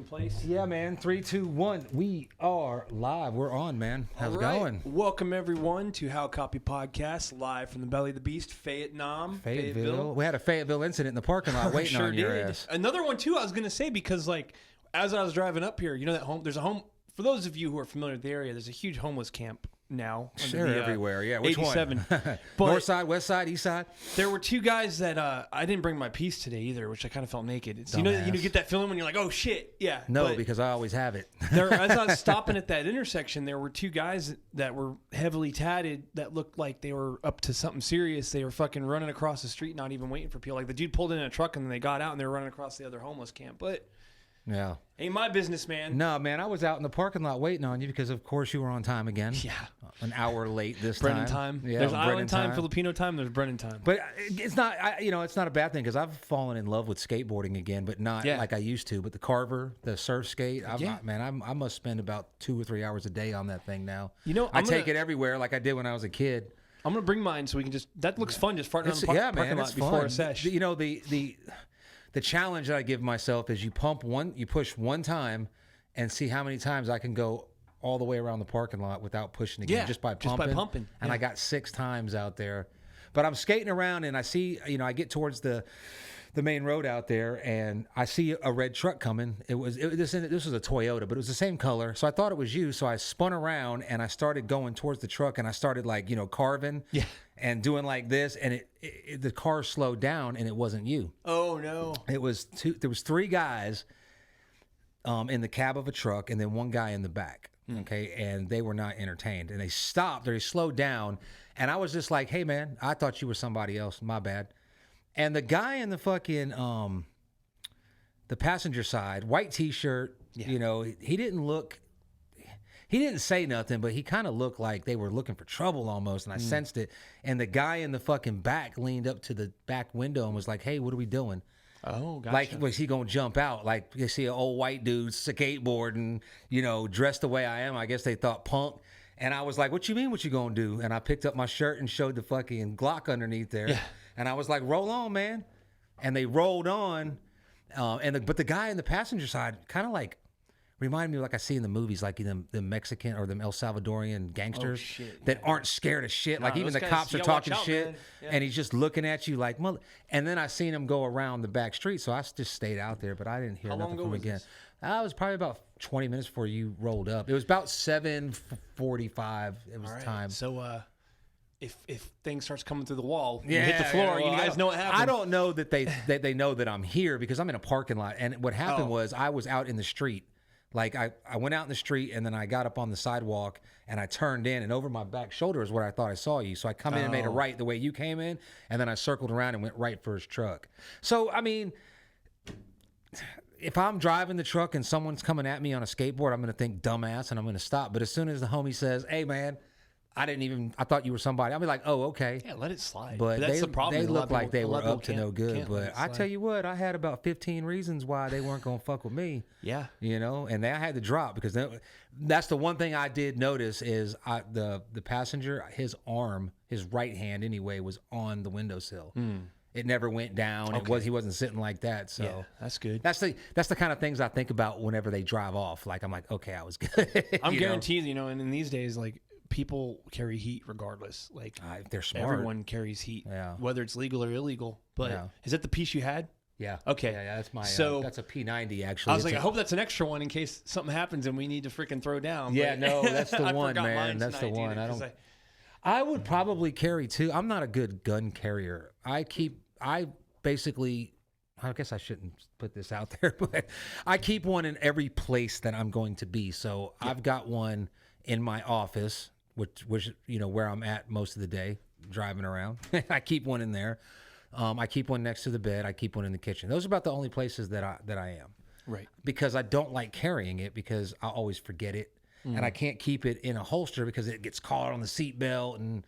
place? Yeah, man. 3, 2, 1. We are live. We're on, man. How's it going? Welcome, everyone, to How Copy Podcast, live from the belly of the beast, Fayetteville. We had a Fayetteville incident in the parking lot waiting Sure on your did. ass. Another one, too, I was going to say, because, like, as I was driving up here, you know that home, there's a home, for those of you who are familiar with the area, there's a huge homeless camp now. Sure, everywhere. Yeah, which 87. one? North side, west side, east side? There were two guys that I didn't bring my piece today either, which I kind of felt naked. So, you get that feeling when you're like, oh, shit. Yeah. No, because I always have it. As I was stopping at that intersection, there were two guys that were heavily tatted that looked like they were up to something serious. They were fucking running across the street, not even waiting for people. Like, the dude pulled in a truck and then they got out and they were running across the other homeless camp. But yeah, ain't my business, man. No, man, I was out in the parking lot waiting on you because, of course, you were on time again. Yeah. An hour late this Brennan time. Yeah, there's Island time, Filipino time, there's Brennan time. But it's not, it's not a bad thing because I've fallen in love with skateboarding again, but not like I used to. But the Carver, the surf skate, I must spend about 2 or 3 hours a day on that thing now. I take it everywhere like I did when I was a kid. I'm going to bring mine so we can that looks fun, just farting on the parking lot before a sesh. The challenge that I give myself is you push one time and see how many times I can go all the way around the parking lot without pushing again, just by pumping. And I got 6 times out there. But I'm skating around and I see, I get towards the main road out there and I see a red truck coming. This was a Toyota, but it was the same color. So I thought it was you. So I spun around and I started going towards the truck and I started carving and doing like this. And the car slowed down and it wasn't you. Oh no. There was 3 guys in the cab of a truck and then 1 guy in the back. Okay. And they were not entertained and they stopped. They slowed down. And I was just like, hey man, I thought you were somebody else. My bad. And the guy in the fucking, the passenger side, white t-shirt, he didn't say nothing, but he kind of looked like they were looking for trouble almost. And I sensed it. And the guy in the fucking back leaned up to the back window and was like, hey, what are we doing? Oh, gotcha. Like, was he going to jump out? Like, you see an old white dude skateboarding, dressed the way I am. I guess they thought punk. And I was like, what you mean what you going to do? And I picked up my shirt and showed the fucking Glock underneath there. Yeah. And I was like, roll on, man. And they rolled on. But the guy in the passenger side kind of like reminded me of like I see in the movies, like the Mexican or the El Salvadorian gangsters that aren't scared of shit. Like even the cops are talking shit. Yeah. And he's just looking at you like, mother. And then I seen him go around the back street. So I just stayed out there, but I didn't hear nothing from him again. It was probably about 20 minutes before you rolled up. It was about 7:45. It was time. So, if things starts coming through the wall, you hit the floor, you guys know what happened. I don't know that they know that I'm here because I'm in a parking lot. And what happened was I was out in the street. Like I went out in the street and then I got up on the sidewalk and I turned in and over my back shoulder is where I thought I saw you. So I come in and made a right the way you came in and then I circled around and went right for his truck. So, I mean, if I'm driving the truck and someone's coming at me on a skateboard, I'm going to think dumbass and I'm going to stop. But as soon as the homie says, hey, man, I thought you were somebody, I'll be like, oh, okay. Yeah, let it slide. But that's the problem. They look like they were up to no good. But I tell you what, I had about 15 reasons why they weren't going to fuck with me. Yeah. And I had to drop because that's the one thing I did notice is the passenger, his arm, his right hand anyway, was on the windowsill. It never went down. Okay. He wasn't sitting like that. So yeah, that's good. That's the kind of things I think about whenever they drive off. Like I'm like, okay, I was good. I'm guaranteed, and in these days, like people carry heat regardless. Like they're smart. Everyone carries heat, whether it's legal or illegal. But is that the piece you had? Yeah. Okay. Yeah, that's my. That's a P90 actually. I was I hope that's an extra one in case something happens and we need to freaking throw down. Yeah, no, that's the one, man. That's the one. I would probably carry 2. I'm not a good gun carrier. I basically, I guess I shouldn't put this out there, but I keep one in every place that I'm going to be. So I've got one in my office, which where I'm at most of the day, driving around. I keep one in there. I keep one next to the bed. I keep one in the kitchen. Those are about the only places that I am. Right. Because I don't like carrying it because I always forget it. And I can't keep it in a holster because it gets caught on the seatbelt. And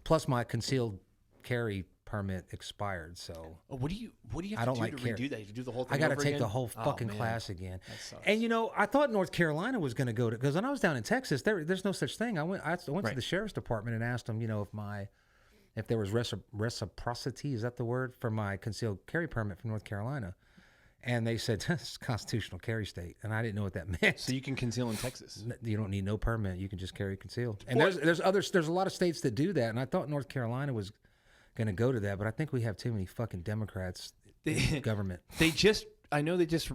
plus my concealed carry permit expired. So what do you have to do to redo that? You do the whole thing I got to take the whole fucking class again. And I thought North Carolina was going to go to, because when I was down in Texas, there's no such thing. I went to the sheriff's department and asked them, if there was reciprocity, is that the word, for my concealed carry permit from North Carolina. And they said, it's constitutional carry state. And I didn't know what that meant. So you can conceal in Texas. You don't need no permit. You can just carry concealed. And there's a lot of states that do that. And I thought North Carolina was going to go to that, but I think we have too many fucking Democrats in government. I know they just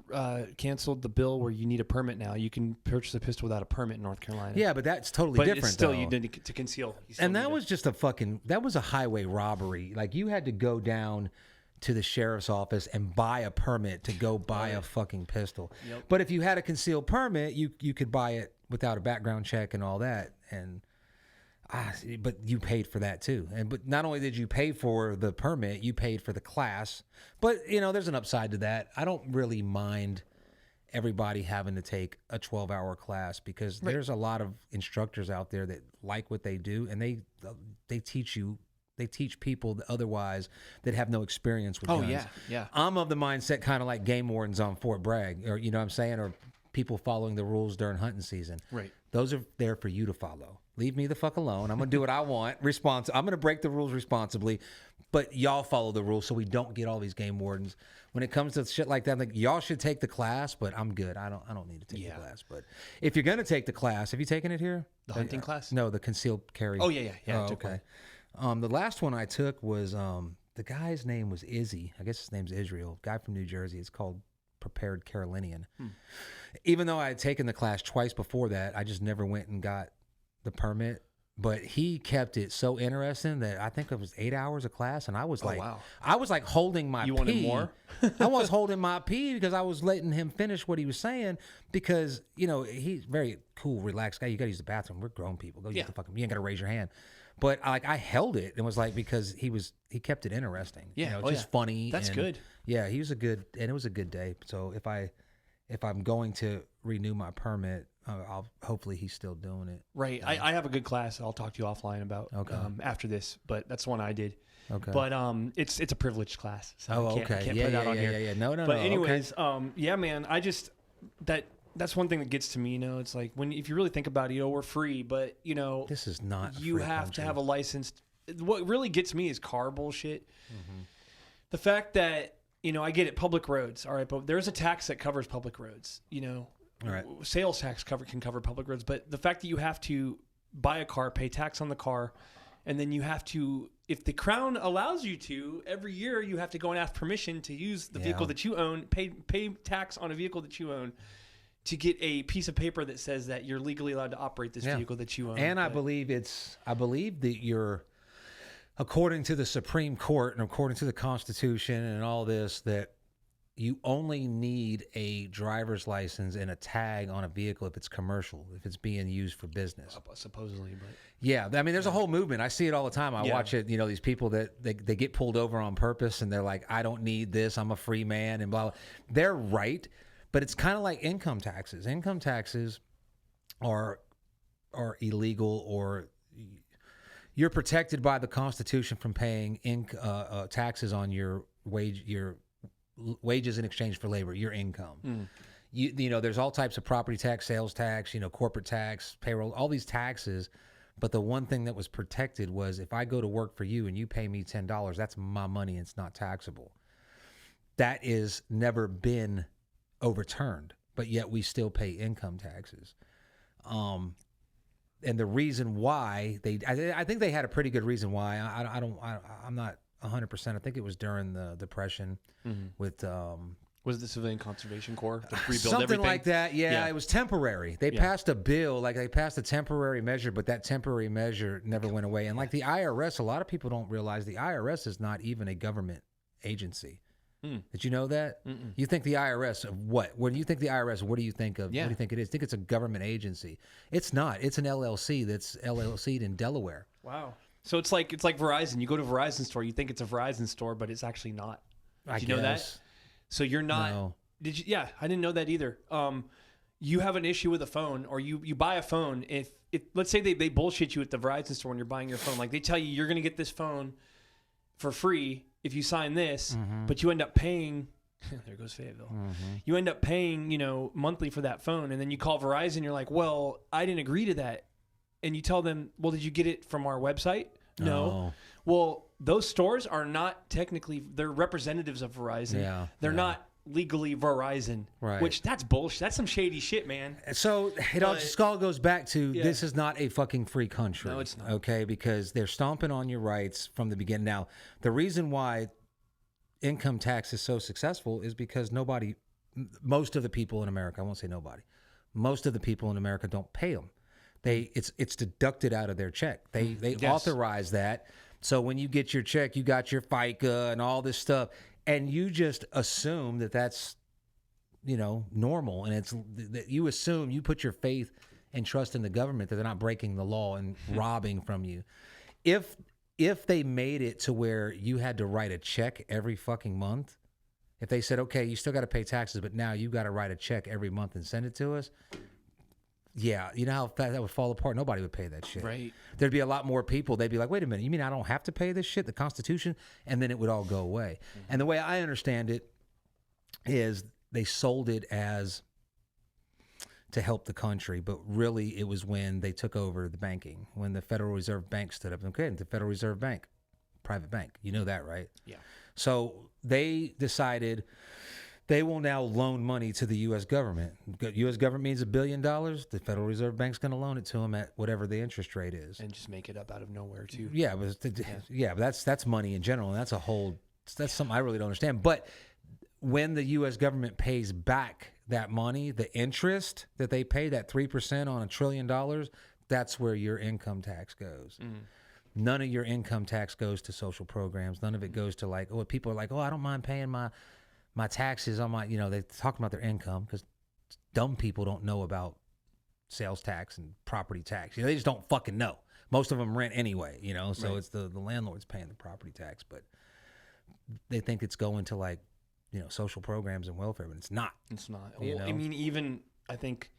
canceled the bill where you need a permit now. You can purchase a pistol without a permit in North Carolina. Yeah, but that's totally different. But still, though. you need to conceal. And that was just that was a highway robbery. Like, you had to go down to the sheriff's office and buy a permit to go buy a fucking pistol. Yep. But if you had a concealed permit, you could buy it without a background check and all that. And but you paid for that too. But not only did you pay for the permit, you paid for the class. But there's an upside to that. I don't really mind everybody having to take a 12-hour class, because there's a lot of instructors out there that like what they do, and they teach you. They teach people otherwise that have no experience with guns. Oh, yeah. I'm of the mindset kind of like game wardens on Fort Bragg, or you know what I'm saying, or people following the rules during hunting season. Right. Those are there for you to follow. Leave me the fuck alone. I'm going to do what I want. I'm going to break the rules responsibly, but y'all follow the rules so we don't get all these game wardens. When it comes to shit like that, like, y'all should take the class, but I'm good. I don't need to take the class. But if you're going to take the class, have you taken it here? The hunting class? No, the concealed carry. Oh, yeah. Oh, okay. The last one I took was the guy's name was Izzy. I guess his name's Israel. Guy from New Jersey. It's called Prepared Carolinian. Even though I had taken the class twice before that, I just never went and got the permit. But he kept it so interesting that I think it was 8 hours of class, and I was I was like holding my pee. You wanted more? I was holding my pee because I was letting him finish what he was saying, because he's very cool, relaxed guy. You got to use the bathroom. We're grown people. Go use the fucking. You ain't got to raise your hand. But I held it and was like, because he kept it interesting. Yeah, just funny. That's good. Yeah, he was it was a good day. So if I'm going to renew my permit, hopefully he's still doing it. Right. I have a good class I'll talk to you offline about after this, but that's the one I did. Okay. But it's a privileged class, so I can't put that on here. Yeah. No. But anyways, yeah, man, that's one thing that gets to me. It's like if you really think about it, we're free, but this is not. You have to have a license. What really gets me is car bullshit. Mm-hmm. The fact that I get it, public roads, all right, but there's a tax that covers public roads. All right. Sales tax can cover public roads, but the fact that you have to buy a car, pay tax on the car, and then you have to, if the Crown allows you to, every year you have to go and ask permission to use the vehicle that you own, pay tax on a vehicle that you own, to get a piece of paper that says that you're legally allowed to operate this vehicle that you own. And I believe that you're, according to the Supreme Court and according to the Constitution and all this, that you only need a driver's license and a tag on a vehicle if it's commercial, if it's being used for business. Supposedly, but yeah, I mean, there's a whole movement. I see it all the time. I watch it. These people that they get pulled over on purpose, and they're like, "I don't need this. I'm a free man," and blah blah. They're right, but it's kind of like income taxes. Income taxes are illegal, or you're protected by the Constitution from paying taxes on your wages in exchange for labor, your income. There's all types of property tax, sales tax, corporate tax, payroll, all these taxes. But the one thing that was protected was, if I go to work for you and you pay me $10, that's my money. It's not taxable. That is never been overturned, but yet we still pay income taxes. And the reason why I think they had a pretty good reason why. I'm not 100%. I think it was during the Depression with was it the Civilian Conservation Corps to rebuild something everything? like that. Yeah, it was temporary. They passed a bill, they passed a temporary measure, but that temporary measure never went away. And like the IRS, a lot of people don't realize the IRS is not even a government agency. Did you know that? You think the IRS of what? When you think the IRS, what do you think of? What do you think it is? Think it's a government agency? It's not. It's an LLC that's LLC'd in Delaware. Wow. So it's like Verizon. You go to a Verizon store, you think it's a Verizon store, but it's actually not. Did you know that? So you're not. No. Did you? Yeah, I didn't know that either. You have an issue with a phone, or you buy a phone. If let's say they bullshit you at the Verizon store when you're buying your phone, like they tell you you're going to get this phone for free if you sign this, but you end up paying. There goes Fayetteville. You end up paying, monthly for that phone, and then you call Verizon. You're like, well, I didn't agree to that. And you tell them, well, did you get it from our website? No. Well, those stores are not technically, they're representatives of Verizon. Yeah. They're not legally Verizon, Right. which that's bullshit. That's some shady shit, man. So it all just all goes back to this is not a fucking free country. No, it's not. Okay, because they're stomping on your rights from the beginning. Now, the reason why income tax is so successful is because most of the people in America, I won't say nobody, most of the people in America don't pay them. It's deducted out of their check. They authorize that. So when you get your check, you got your FICA and all this stuff, and you just assume that that's, normal, and it's that you assume, you put your faith and trust in the government that they're not breaking the law and robbing from you. If they made it to where you had to write a check every fucking month, if they said, okay, you still got to pay taxes, but now you got to write a check every month and send it to us. Yeah, you know how fast that would fall apart? Nobody would pay that shit. Right. There'd be a lot more people. They'd be like, wait a minute, you mean I don't have to pay this shit, the Constitution? And then it would all go away. Mm-hmm. And the way I understand it is they sold it as to help the country, but really it was when they took over the banking, when the Federal Reserve Bank stood up. Okay, the Federal Reserve Bank, private bank. You know that, right? Yeah. So they decided they will now loan money to the U.S. government. U.S. government means $1 billion. The Federal Reserve Bank's going to loan it to them at whatever the interest rate is, and just make it up out of nowhere too. Yeah, but that's money in general, and that's something I really don't understand. But when the U.S. government pays back that money, the interest that they pay, that 3% on $1 trillion, that's where your income tax goes. Mm. None of your income tax goes to social programs. None of it goes to people are like, I don't mind paying my taxes on my, they talk about their income because dumb people don't know about sales tax and property tax. They just don't fucking know. Most of them rent anyway, so right. It's the landlord's paying the property tax, but they think it's going to social programs and welfare, but it's not. It's not. Well, I mean, even I think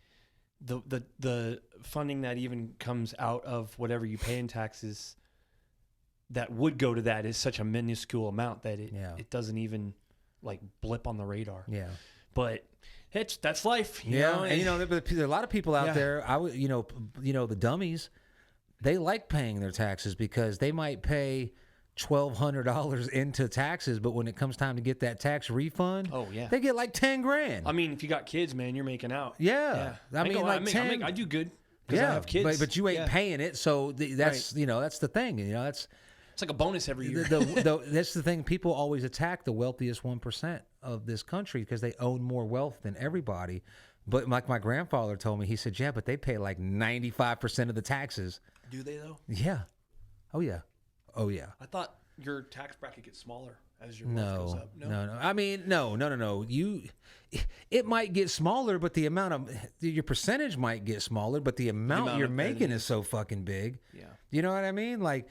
the funding that even comes out of whatever you pay in taxes that would go to that is such a minuscule amount that it doesn't even blip on the radar. Yeah. But that's life. You know? And there are a lot of people out there, the dummies, they like paying their taxes because they might pay $1,200 into taxes, but when it comes time to get that tax refund, they get like $10,000. I mean, if you got kids, man, you're making out. Yeah. I do good because I have kids. But you ain't paying it, so that's right. That's the thing. It's like a bonus every year. That's the thing. People always attack the wealthiest 1% of this country because they own more wealth than everybody. But like my grandfather told me, he said, yeah, but they pay like 95% of the taxes. Do they though? Yeah. Oh yeah. I thought your tax bracket gets smaller as your wealth goes up. No. I mean, no. It might get smaller, but the amount of your percentage might get smaller, but the amount you're making is so fucking big. Yeah. You know what I mean? Like,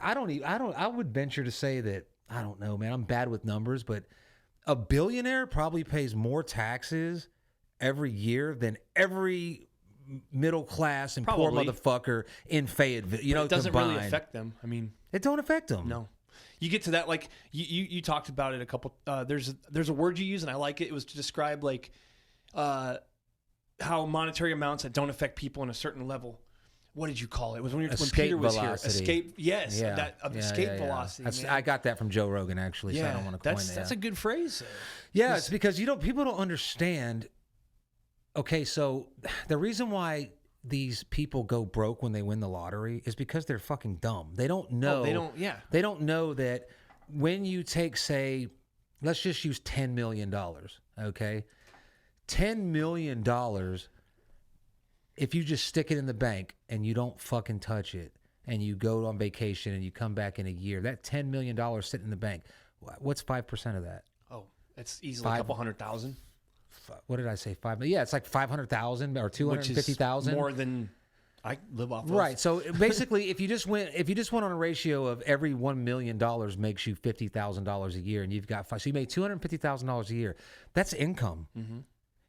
I would venture to say that, I don't know, man, I'm bad with numbers, but a billionaire probably pays more taxes every year than every middle class and poor motherfucker in Fayetteville. It doesn't combined. really affect them. I mean, it don't affect them. No. You get to that, like you talked about it a couple. There's a word you use, and I like it. It was to describe how monetary amounts that don't affect people in a certain level. What did you call it? It was when Peter was velocity. Here. Escape. Yes. Yeah. Escape velocity. I got that from Joe Rogan actually. So I don't want to coin that. That's a good phrase. Yeah, it's because people don't understand. Okay, so the reason why these people go broke when they win the lottery is because they're fucking dumb. They don't know. They don't know that when you take, say, let's just use $10 million, okay? $10 million, if you just stick it in the bank and you don't fucking touch it and you go on vacation and you come back in a year, that $10 million sitting in the bank, what's 5% of that? Oh, it's easily a couple 100,000. What did I say? 5 million? Yeah, it's like 500,000 or 250,000. More than I live off of. Right. So basically, if you just went on a ratio of every $1 million makes you $50,000 a year, and you've got so you made $250,000 a year. That's income. Mm-hmm.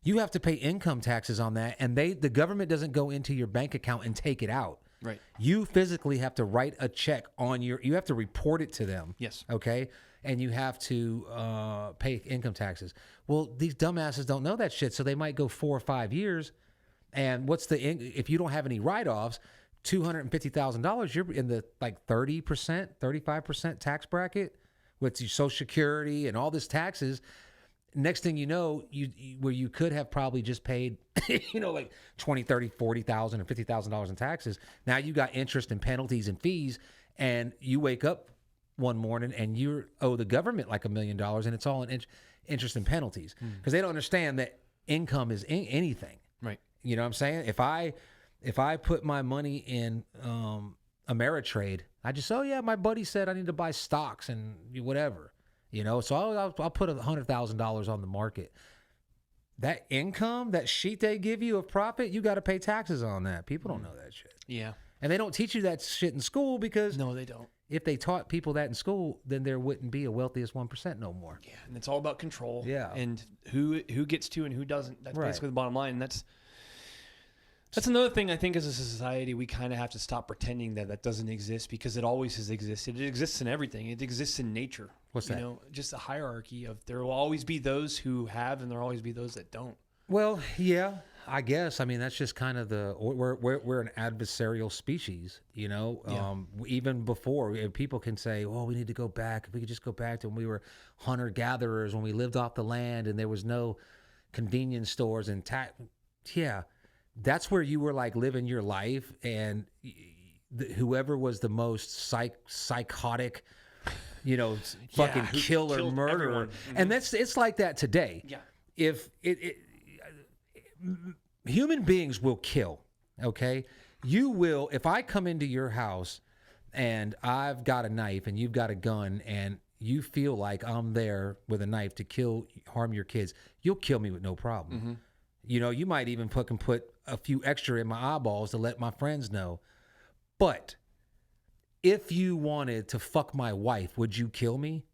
You have to pay income taxes on that, and the government doesn't go into your bank account and take it out. Right. You physically have to write a check on you have to report it to them. Yes. Okay. And you have to pay income taxes. Well, these dumbasses don't know that shit, so they might go 4 or 5 years. And if you don't have any write-offs, $250,000, you're in the 30%, 35% tax bracket with your Social Security and all this taxes. next thing you know, where you could have probably just paid, like 20, 30, 40,000 or $50,000 in taxes. Now you got interest and penalties and fees, and you wake up one morning and you owe the government like $1 million, and it's all in interest and penalties because they don't understand that income is anything. Right. You know what I'm saying? If I put my money in Ameritrade, I just, my buddy said I need to buy stocks and whatever, so I'll put $100,000 on the market. That income, that sheet they give you of profit, you got to pay taxes on that. People don't know that shit. Yeah. And they don't teach you that shit in school because no, they don't. If they taught people that in school, then there wouldn't be a wealthiest 1% no more. Yeah, and it's all about control. Yeah. And who gets to and who doesn't. That's Right. basically the bottom line. And that's another thing I think as a society we kind of have to stop pretending that doesn't exist because it always has existed. It exists in everything. It exists in nature. What's that? Just a hierarchy of there will always be those who have and there will always be those that don't. Well, yeah, I guess. I mean, that's just kind of we're an adversarial species, Yeah. Even before people can say, "Oh, we need to go back. If we could just go back to when we were hunter gatherers, when we lived off the land, and there was no convenience stores and yeah, that's where you were like living your life, and whoever was the most psychotic, fucking killer, murderer, mm-hmm. and it's like that today. Yeah. If human beings will kill, okay? You will, if I come into your house and I've got a knife and you've got a gun and you feel like I'm there with a knife to harm your kids, you'll kill me with no problem. Mm-hmm. You might even fucking put a few extra in my eyeballs to let my friends know. But if you wanted to fuck my wife, would you kill me?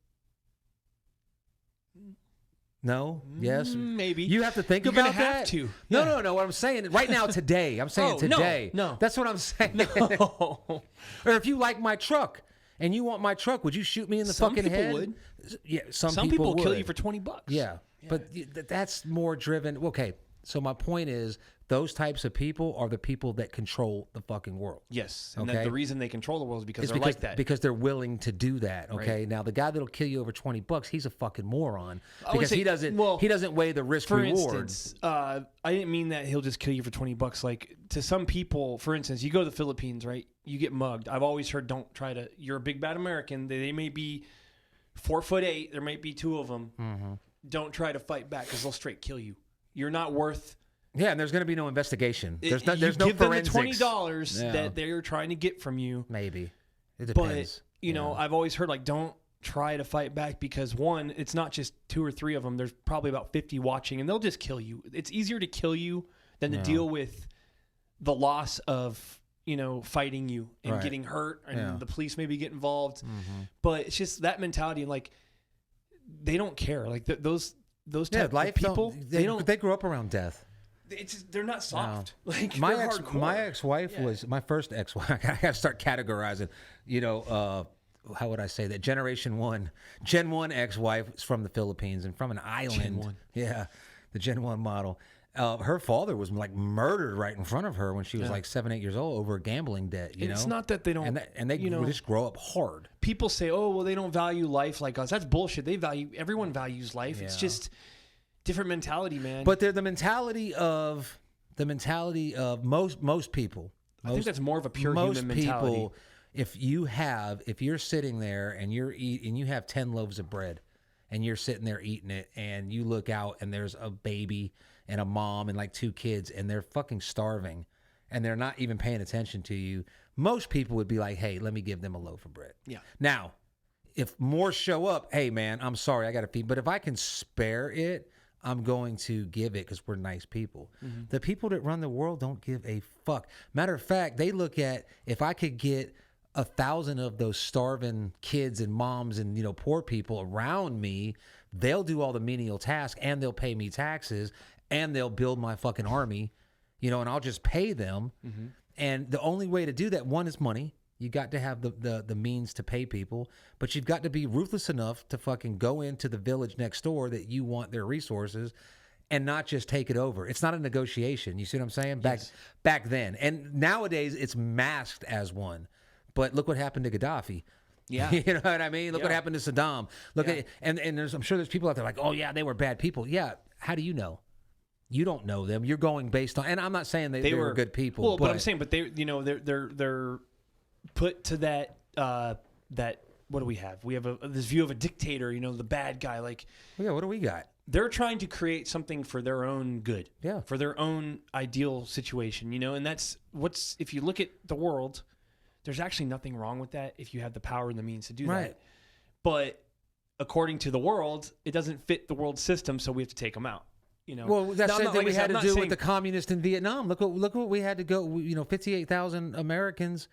No? Yes? Maybe. You have to think You're about gonna that? have to. No. What I'm saying right now, today. I'm saying today. No. That's what I'm saying. No. Or if you like my truck and you want my truck, would you shoot me in the Some fucking people head? would. Yeah, some people will would. kill you for $20. Yeah. But that's more driven. Okay. So my point is, those types of people are the people that control the fucking world. Yes. And Okay. the reason they control the world is because It's they're like that. because they're willing to do that. Okay. Right. Now the guy that'll kill you over $20, he's a fucking moron I would because say- he doesn't well, weigh the risk For reward. instance, I didn't mean that he'll just kill you for $20. Like to some people, for instance, you go to the Philippines, right? You get mugged. I've always heard, don't try to. You're a big bad American. They may be 4'8". There might be two of them. Mm-hmm. Don't try to fight back because they'll straight kill you. You're not worth. Yeah, and there's going to be no investigation. There's no give forensics. them the $20 Yeah. that they're trying to get from you. Maybe it But depends. I've always heard like don't try to fight back because one, it's not just 2 or 3 of them. There's probably about 50 watching, and they'll just kill you. It's easier to kill you than to deal with the loss of fighting you and Right. getting hurt, and Yeah. the police maybe get involved. Mm-hmm. But it's just that mentality, and like they don't care. Like those type life of people, they don't. They grew up around death. It's just, they're not soft. Like My they're ex, hardcore. my ex-wife was my first ex-wife. I gotta start categorizing. How would I say that? Gen 1 ex-wife is from the Philippines and from an island. Gen 1. Yeah, the Gen 1 model. Her father was like murdered right in front of her when she was like 7, 8 years old over a gambling debt. You know, It's not that they don't. and they just grow up hard. People say, "Oh, well, they don't value life like us." That's bullshit. Everyone values life. It's Yeah. just different mentality, man. But they're the mentality of most people. I think that's more of a pure Most human mentality. people, if you're sitting there and you have 10 loaves of bread and you're sitting there eating it and you look out and there's a baby and a mom and like 2 kids and they're fucking starving and they're not even paying attention to you, most people would be like, hey, let me give them a loaf of bread. Yeah. Now, if more show up, hey man, I'm sorry, I got to feed. But if I can spare it, I'm going to give it because we're nice people. Mm-hmm. The people that run the world don't give a fuck. Matter of fact, they look at if I could get 1,000 of those starving kids and moms and poor people around me, they'll do all the menial tasks and they'll pay me taxes and they'll build my fucking army, and I'll just pay them. Mm-hmm. And the only way to do that, one, is money. You got to have the means to pay people, but you've got to be ruthless enough to fucking go into the village next door that you want their resources and not just take it over. It's not a negotiation. You see what I'm saying? Back then. And nowadays it's masked as one. But look what happened to Gaddafi. Yeah. You know what I mean? Look what Yeah. happened to Saddam. Look at and I'm sure there's people out there like, oh yeah, they were bad people. Yeah. How do you know? You don't know them. You're going based on, and I'm not saying they were good people. Well, but I'm saying, but they, you know, they're put to that that. What do we have? We have this view of a dictator. You know, the bad guy. Like, yeah. What do we got? They're trying to create something for their own good. Yeah. For their own ideal situation. You know, and that's what's. If you look at the world, there's actually nothing wrong with that if you have the power and the means to do that. But according to the world, it doesn't fit the world system, so we have to take them out. You know, well, that's the same thing we had to do with the communists in Vietnam. Look what we had to go. You know, 58,000 Americans.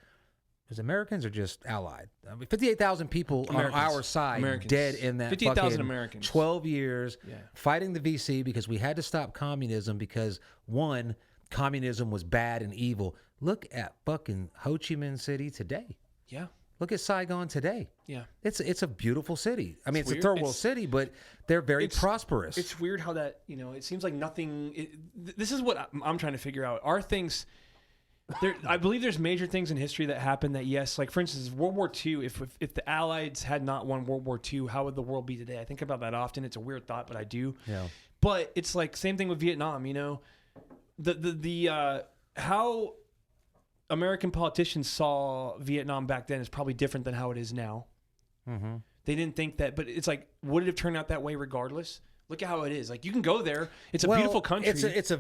Is Americans or just allied? I mean, 58,000 people on our side dead in that 58,000 Americans. 12 years fighting the VC because we had to stop communism because one, communism was bad and evil. Look at fucking Ho Chi Minh City today. Yeah. Look at Saigon today. Yeah. It's a beautiful city. I mean, it's a weird. third world city, but they're very prosperous. It's weird how that, you know, it seems like nothing. This is what I'm trying to figure out. Are things there? I believe there's major things in history that happened that, yes, like for instance, World War II. If the Allies had not won World War II, how would the world be today? I think about that often. It's a weird thought, but I do. Yeah. But it's like same thing with Vietnam. You know, the how American politicians saw Vietnam back then is probably different than how it is now. Mm-hmm. They didn't think that, but it's like, would it have turned out that way regardless? Look at how it is. Like, you can go there. It's a beautiful country. It's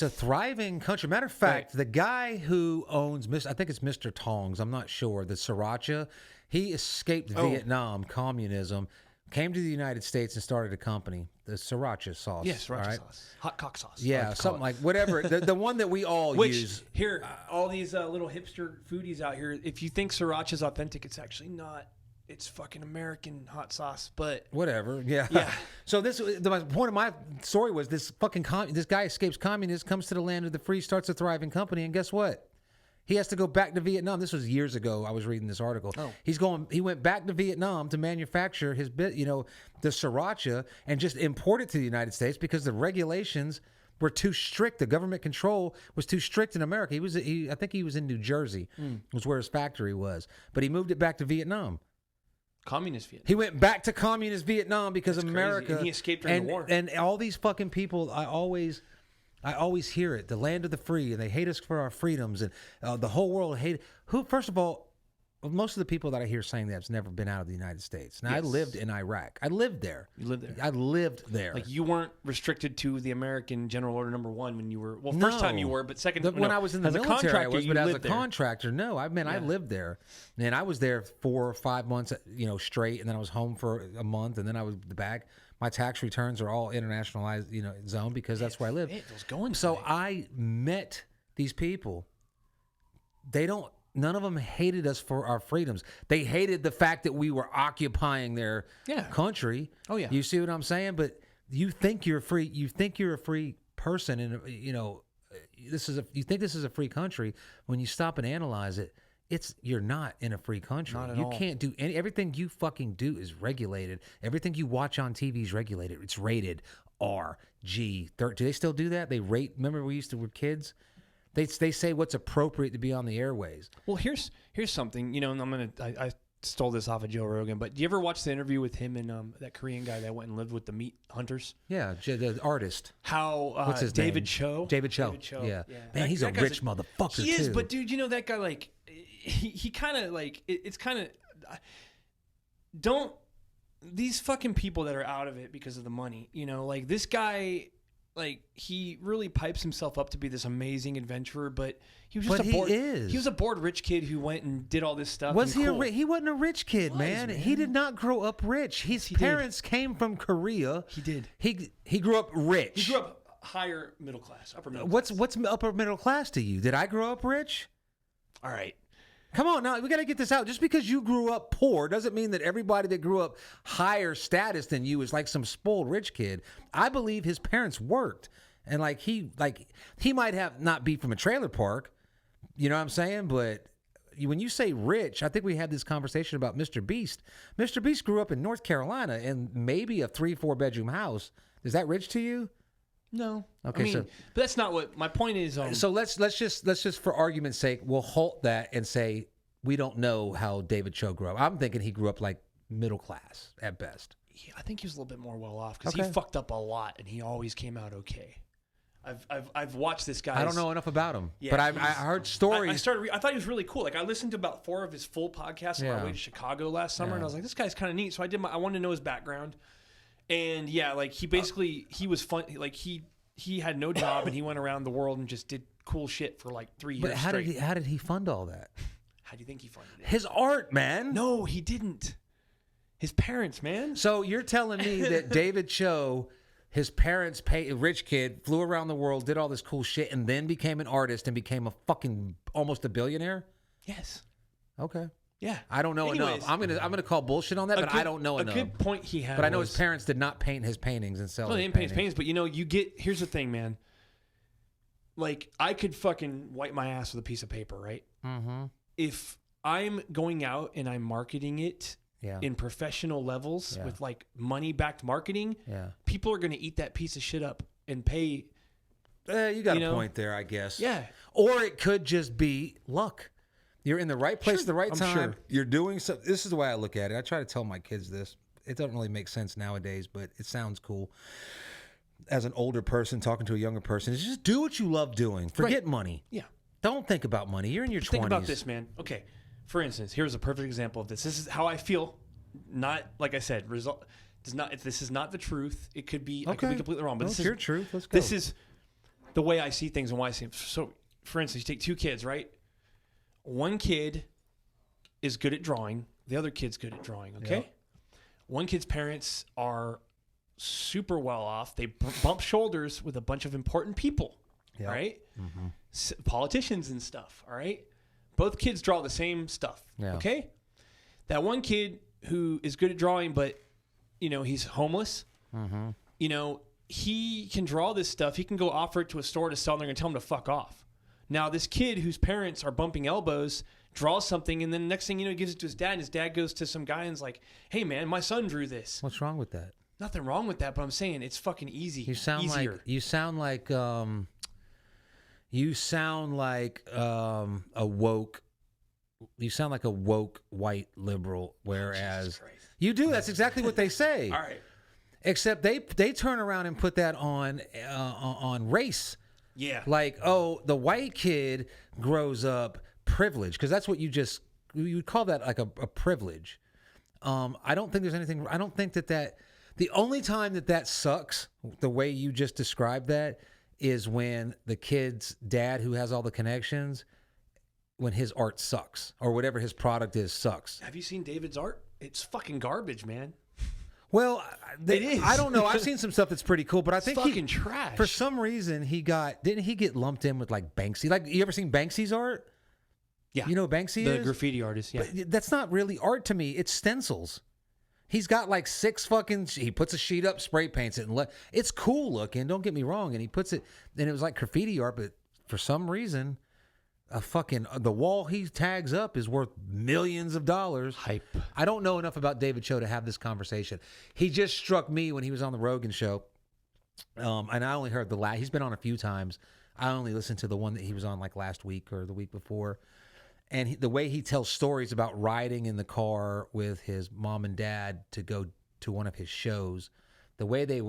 a thriving country. Matter of fact, the guy who owns, I think it's Mr. Tongs, I'm not sure, the Sriracha, he escaped Vietnam, communism, came to the United States and started a company, the Sriracha sauce. Yes, Sriracha sauce. Hot cock sauce. Yeah, something like whatever. the one that we all use. Here, all these little hipster foodies out here, if you think Sriracha is authentic, it's actually not. It's fucking American hot sauce, but whatever. Yeah. So the point of my story was this fucking this guy escapes communism, comes to the land of the free, starts a thriving company, and guess what? He has to go back to Vietnam. This was years ago. I was reading this article. He went back to Vietnam to manufacture his the Sriracha and just import it to the United States because the regulations were too strict. The government control was too strict in America. I think he was in New Jersey, was where his factory was, but he moved it back to Vietnam. Communist Vietnam. He went back to communist Vietnam because of America. And he escaped during the war. And all these fucking people, I always hear it. The land of the free, and they hate us for our freedoms, and the whole world hate. Who? First of all, most of the people that I hear saying that have never been out of the United States. Now, I lived in Iraq. I lived there. You lived there. I lived there. Like, you weren't restricted to the American General Order No. 1 when you were. Well, first time you were, but second when I was in the military, I was. But as a contractor, no. I lived lived there, and I was there 4 or 5 months, straight, and then I was home for a month, and then I was back. My tax returns are all internationalized, zone because that's where I live. So I met these people. None of them hated us for our freedoms. They hated the fact that we were occupying their country. Oh yeah. You see what I'm saying? But you think you're free. You think you're a free person, and you think this is a free country. When you stop and analyze it, you're not in a free country. Not at you all. Can't do everything you fucking do is regulated. Everything you watch on TV is regulated. It's rated R, G. Do they still do that? They rate. Remember we used to, we're kids. They say what's appropriate to be on the airways. Well, here's something, and I stole this off of Joe Rogan, but do you ever watch the interview with him and that Korean guy that went and lived with the meat hunters? Yeah, the artist. How what's his David name? Cho? David Cho. Yeah. Man, he's a rich motherfucker. He is, but dude, that guy, like, he kind of like it's kind of don't these fucking people that are out of it because of the money, like this guy. Like, he really pipes himself up to be this amazing adventurer, but he was just he was a bored rich kid who went and did all this stuff. Was he he wasn't a rich kid, man. He did not grow up rich. His parents came from Korea. He did. He grew up rich. He grew up higher middle class, upper middle class. What's upper middle class to you? Did I grow up rich? All right. Come on, now we got to get this out. Just because you grew up poor doesn't mean that everybody that grew up higher status than you is like some spoiled rich kid. I believe his parents worked, and he might have not be from a trailer park, you know what I'm saying? But when you say rich, I think we had this conversation about Mr. Beast. Mr. Beast grew up in North Carolina in maybe a 3-4 bedroom house. Is that rich to you? No. Okay, but that's not what my point is. So let's just for argument's sake, we'll halt that and say we don't know how David Cho grew up. I'm thinking he grew up like middle class at best. Yeah, I think he was a little bit more well off because Okay. he fucked up a lot and he always came out okay. I've watched this guy. I don't know enough about him, Yeah, but I he's- heard stories. I thought he was really cool. Like I listened to about 4 of his full podcasts on my Yeah. way to Chicago last summer, and I was like, this guy's kind of neat. So I wanted to know his background, and yeah, like he basically he was fun. Like he had no job and he went around the world and just did cool shit for like 3 years But how straight. did he fund all that? How do you think he funded it? His art, man. No, he didn't. His parents, man. So you're telling me that David Cho, his parents a rich kid, flew around the world, did all this cool shit, and then became an artist and became a fucking almost a billionaire? Yes. Okay. Yeah. I don't know Anyways, enough. I'm gonna call bullshit on that, but I don't know enough. A good point he had. But I know was, his parents did not paint his paintings and sell. No, they his didn't paint his paintings. paintings, but here's the thing, man. Like I could fucking wipe my ass with a piece of paper, right? Mm-hmm. If I'm going out and I'm marketing it Yeah. in professional levels Yeah. with like money backed marketing, Yeah. people are going to eat that piece of shit up and pay. You got You a know? point there, I guess. Yeah. Or it could just be luck. You're in the right place Sure, at the right I'm time. sure. You're doing something. This is the way I look at it. I try to tell my kids this. It doesn't really make sense nowadays, but it sounds cool. As an older person talking to a younger person, is just do what you love doing. Forget money. Yeah. Don't think about money. You're in your 20s. Think about this, man. Okay. For instance, here's a perfect example of this. This is how I feel. Not like I said, result does not. This is not the truth. It could be. I could be Okay. completely wrong. But No, this it's is your truth. Let's go. This is the way I see things and why I see them. So, for instance, you take 2 kids, right? One kid is good at drawing. The other kid's good at drawing. Okay. Yep. One kid's parents are super well off. They bump shoulders with a bunch of important people. Yep. Right. Politicians and stuff. All right. Both kids draw the same stuff. Yeah. Okay. That one kid who is good at drawing, but he's homeless. He can draw this stuff. He can go offer it to a store to sell, and they're going to tell him to fuck off. Now, this kid whose parents are bumping elbows draws something, and then the next thing you know, he gives it to his dad, and his dad goes to some guy and is like, hey, man, my son drew this. What's wrong with that? Nothing wrong with that, but I'm saying it's fucking easy. You sound easier. like a woke. You sound like a woke white liberal, whereas Christ. you do. That's exactly what they say. All right. Except they turn around and put that on race. Yeah. Like, oh, the white kid grows up privileged, because that's what you would call that, like a privilege. I don't think there's anything. I don't think that the only time that sucks, the way you just described that, is when the kid's dad, who has all the connections, when his art sucks or whatever his product is sucks. Have you seen David's art? It's fucking garbage, man. Well, It is. I don't know. I've seen some stuff that's pretty cool, but I think fucking trash. For some reason, didn't he get lumped in with like Banksy? Like, you ever seen Banksy's art? Yeah. You know what Banksy The is? graffiti artist, yeah. But that's not really art to me. It's stencils. He's got like 6 fucking. He puts a sheet up, spray paints it, and it's cool looking. Don't get me wrong. And he puts it, and it was like graffiti art, but for some reason, the wall he tags up is worth millions of dollars. Hype. I don't know enough about David Cho to have this conversation. He just struck me when he was on the Rogan show, and I only heard he's been on a few times. I only listened to the one that he was on like last week or the week before. And the way he tells stories about riding in the car with his mom and dad to go to one of his shows, the way the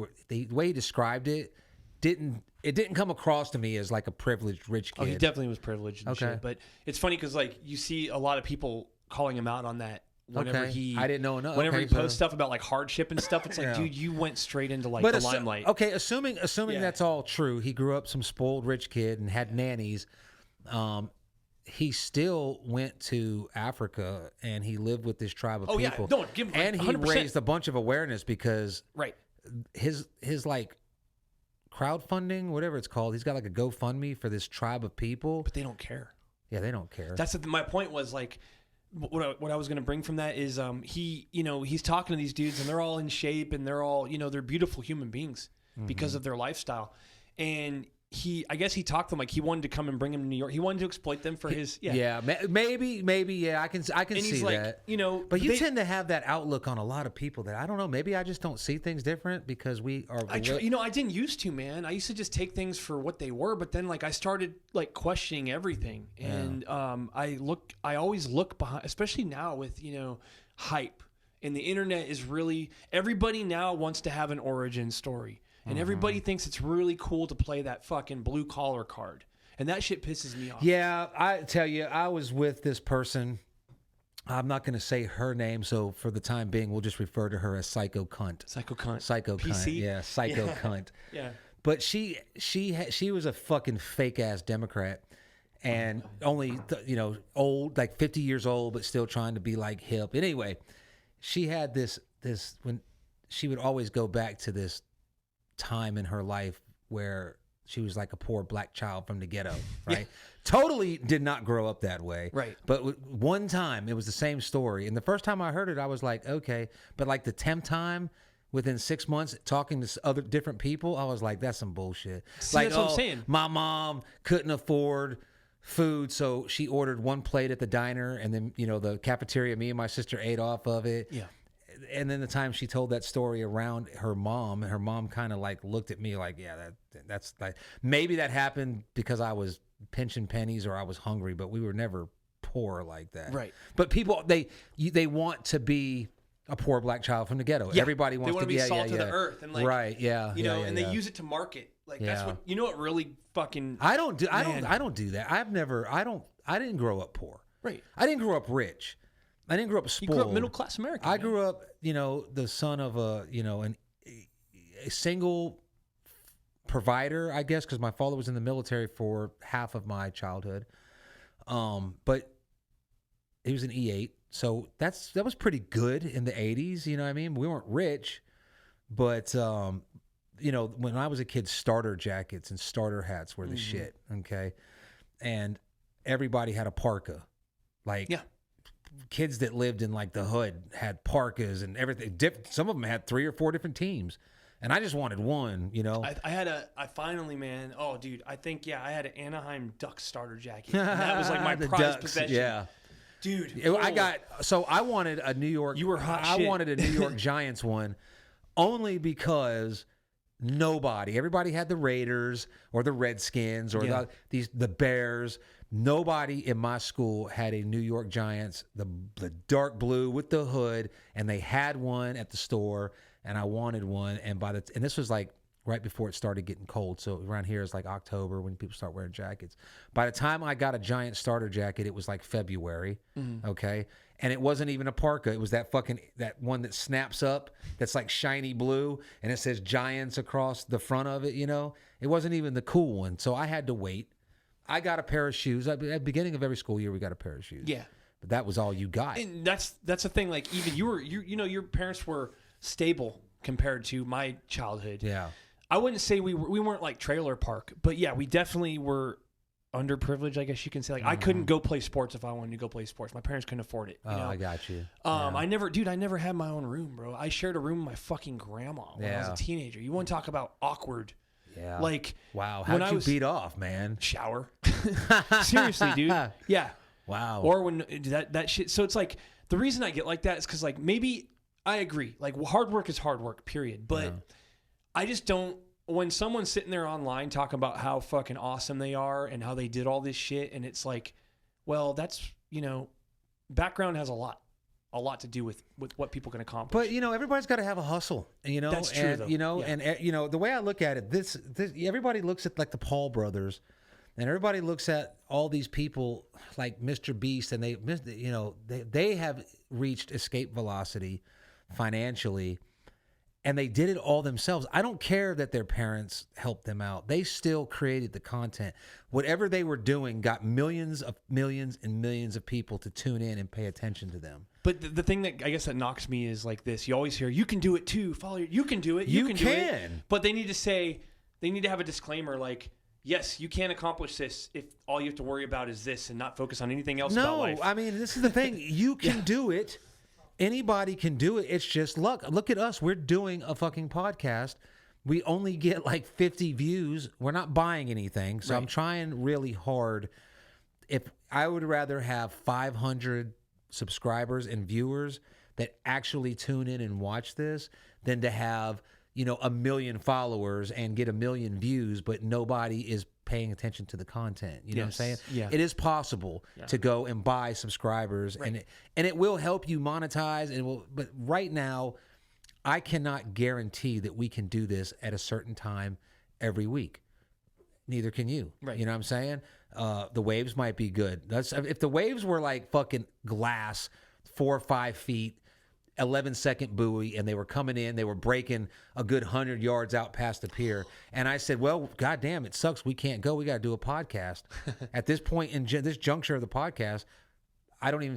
way he described it didn't come across to me as like a privileged rich kid. Oh, he definitely was privileged and Okay. shit. But it's funny because like you see a lot of people calling him out on that whenever Okay. I didn't know enough. Whenever Okay, he posts so- stuff about like hardship and stuff, it's like, Yeah. dude, you went straight into like But the limelight. Okay, assuming Yeah. that's all true, he grew up some spoiled rich kid and had nannies. He still went to Africa and he lived with this tribe of Oh, yeah. people. No, give him, like, and he 100%. raised a bunch of awareness because Right. his like crowdfunding, whatever it's called, he's got like a GoFundMe for this tribe of people. But they don't care. Yeah, they don't care. That's my point was like, what I was going to bring from that is he's talking to these dudes and they're all in shape and they're all, they're beautiful human beings because of their lifestyle. And I guess he talked to them like he wanted to come and bring him to New York. He wanted to exploit them for his maybe I can and see he's like, that. you know, But you tend to have that outlook on a lot of people that I don't know. Maybe I just don't see things different because we are. I didn't used to, man. I used to just take things for what they were, but then like I started like questioning everything, and I always look behind, especially now with hype, and the internet is really everybody now wants to have an origin story. And everybody thinks it's really cool to play that fucking blue collar card. And that shit pisses me off. Yeah, I tell you, I was with this person. I'm not going to say her name, so for the time being, we'll just refer to her as Psycho Cunt. Psycho Cunt. Psycho PC? Cunt. Yeah, Psycho Cunt. Yeah. But she was a fucking fake ass Democrat, and only old, like 50 years old, but still trying to be like hip. Anyway, she had this when she would always go back to this time in her life where she was like a poor black child from the ghetto, right? Yeah. Totally did not grow up that way. Right. But one time it was the same story. And the first time I heard it, I was like, okay. But like the 10th time within 6 months talking to other different people, I was like, that's some bullshit. See, like, that's what I'm saying. My mom couldn't afford food, so she ordered one plate at the diner, and then, the cafeteria, me and my sister ate off of it. Yeah. And then the time she told that story around her mom, and her mom kind of like looked at me like, yeah, that's like, maybe that happened because I was pinching pennies or I was hungry, but we were never poor like that. Right. But people, they want to be a poor black child from the ghetto. Yeah. Everybody wants to be salt of the earth, and like, right, yeah, and they use it to market. Like that's what what really fucking. I don't do that. I didn't grow up poor. Right. I didn't grow up rich. I didn't grow up spoiled. You grew up middle class American. I grew up, the son of a single provider, I guess, because my father was in the military for half of my childhood. But he was an E8, so that was pretty good in the 80s. You know what I mean? We weren't rich, but when I was a kid, starter jackets and starter hats were the shit. Okay, and everybody had a parka, like. Yeah. Kids that lived in like the hood had parkas and everything. Some of them had 3 or 4 different teams, and I just wanted one. I finally, man. Oh, dude, I think I had an Anaheim Ducks starter jacket. And that was like my prized possession. Yeah, dude. I wanted a New York. You were hot. I wanted a New York Giants one, only because everybody had the Raiders or the Redskins or the Bears. Nobody in my school had a New York Giants, the dark blue with the hood, and they had one at the store, and I wanted one. And this was like right before it started getting cold. So around here it's like October when people start wearing jackets. By the time I got a Giant starter jacket, it was like February. Okay. And it wasn't even a parka. It was that one that snaps up that's like shiny blue and it says Giants across the front of it, It wasn't even the cool one. So I had to wait. I got a pair of shoes. At the beginning of every school year, we got a pair of shoes. Yeah. But that was all you got. And that's the thing. Like, even your parents were stable compared to my childhood. Yeah. I wouldn't say we weren't like trailer park, but yeah, we definitely were underprivileged, I guess you can say. Like, I couldn't go play sports if I wanted to go play sports. My parents couldn't afford it. I got you. I never had my own room, bro. I shared a room with my fucking grandma when I was a teenager. You want to talk about awkward. Yeah. Like, wow. How'd you beat off, man? Shower. Seriously, dude. Yeah. Wow. Or when that shit. So it's like, the reason I get like that is because, like, maybe I agree. Like, hard work is hard work, period. But I just don't, when someone's sitting there online talking about how fucking awesome they are and how they did all this shit, and it's like, well, that's, background has a lot to do with what people can accomplish. But everybody's got to have a hustle. That's true. Though. And the way I look at it, this everybody looks at like the Paul brothers, and everybody looks at all these people like Mr. Beast, and they have reached escape velocity financially, and they did it all themselves. I don't care that their parents helped them out. They still created the content. Whatever they were doing got millions and millions of people to tune in and pay attention to them. But the thing that I guess that knocks me is like this. You always hear, you can do it too. You can do it. You can do it. But they need to have a disclaimer like, yes, you can accomplish this if all you have to worry about is this and not focus on anything else about life. No, I mean, this is the thing. You can do it. Anybody can do it. It's just luck. Look at us. We're doing a fucking podcast we only get like 50 views. We're not buying anything. So I'm trying really hard. If I would rather have 500 subscribers and viewers that actually tune in and watch this than to have, 1 million followers and get 1 million views, but nobody is paying attention to the content. You know what I'm saying? Yeah. It is possible to go and buy subscribers, and it will help you monetize. But right now, I cannot guarantee that we can do this at a certain time every week. Neither can you. Right. You know what I'm saying? The waves might be good. If the waves were like fucking glass, 4 or 5 feet, 11-second buoy, and they were coming in, they were breaking a good 100 yards out past the pier, and I said, well, goddamn, it sucks, we can't go, we got to do a podcast. At this point in this juncture of the podcast,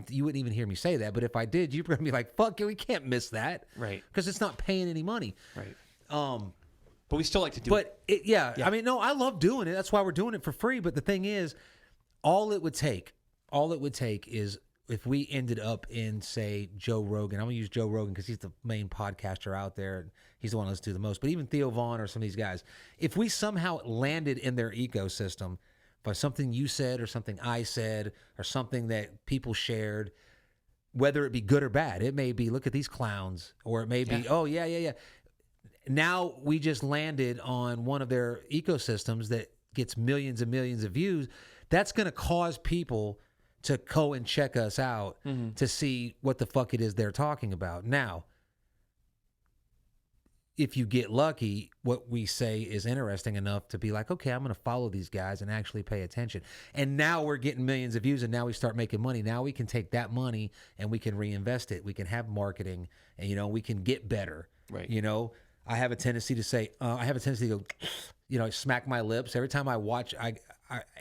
you wouldn't even hear me say that, but if I did, you're going to be like, fuck it, we can't miss that. Right. Because it's not paying any money. Right. But we still like to do it. But I mean, no, I love doing it. That's why we're doing it for free. But the thing is, all it would take is if we ended up in, say, Joe Rogan. I'm going to use Joe Rogan because he's the main podcaster out there, and he's the one that's do the most. But even Theo Vaughn or some of these guys, if we somehow landed in their ecosystem by something you said or something I said or something that people shared, whether it be good or bad, it may be, look at these clowns, or it may be, oh, yeah. Now we just landed on one of their ecosystems that gets millions and millions of views. That's going to cause people to go and check us out to see what the fuck it is they're talking about. Now, if you get lucky, what we say is interesting enough to be like, okay, I'm going to follow these guys and actually pay attention. And now we're getting millions of views, and now we start making money. Now we can take that money and we can reinvest it. We can have marketing, and, we can get better. Right. I have a tendency to say, to go, smack my lips. Every time I watch, I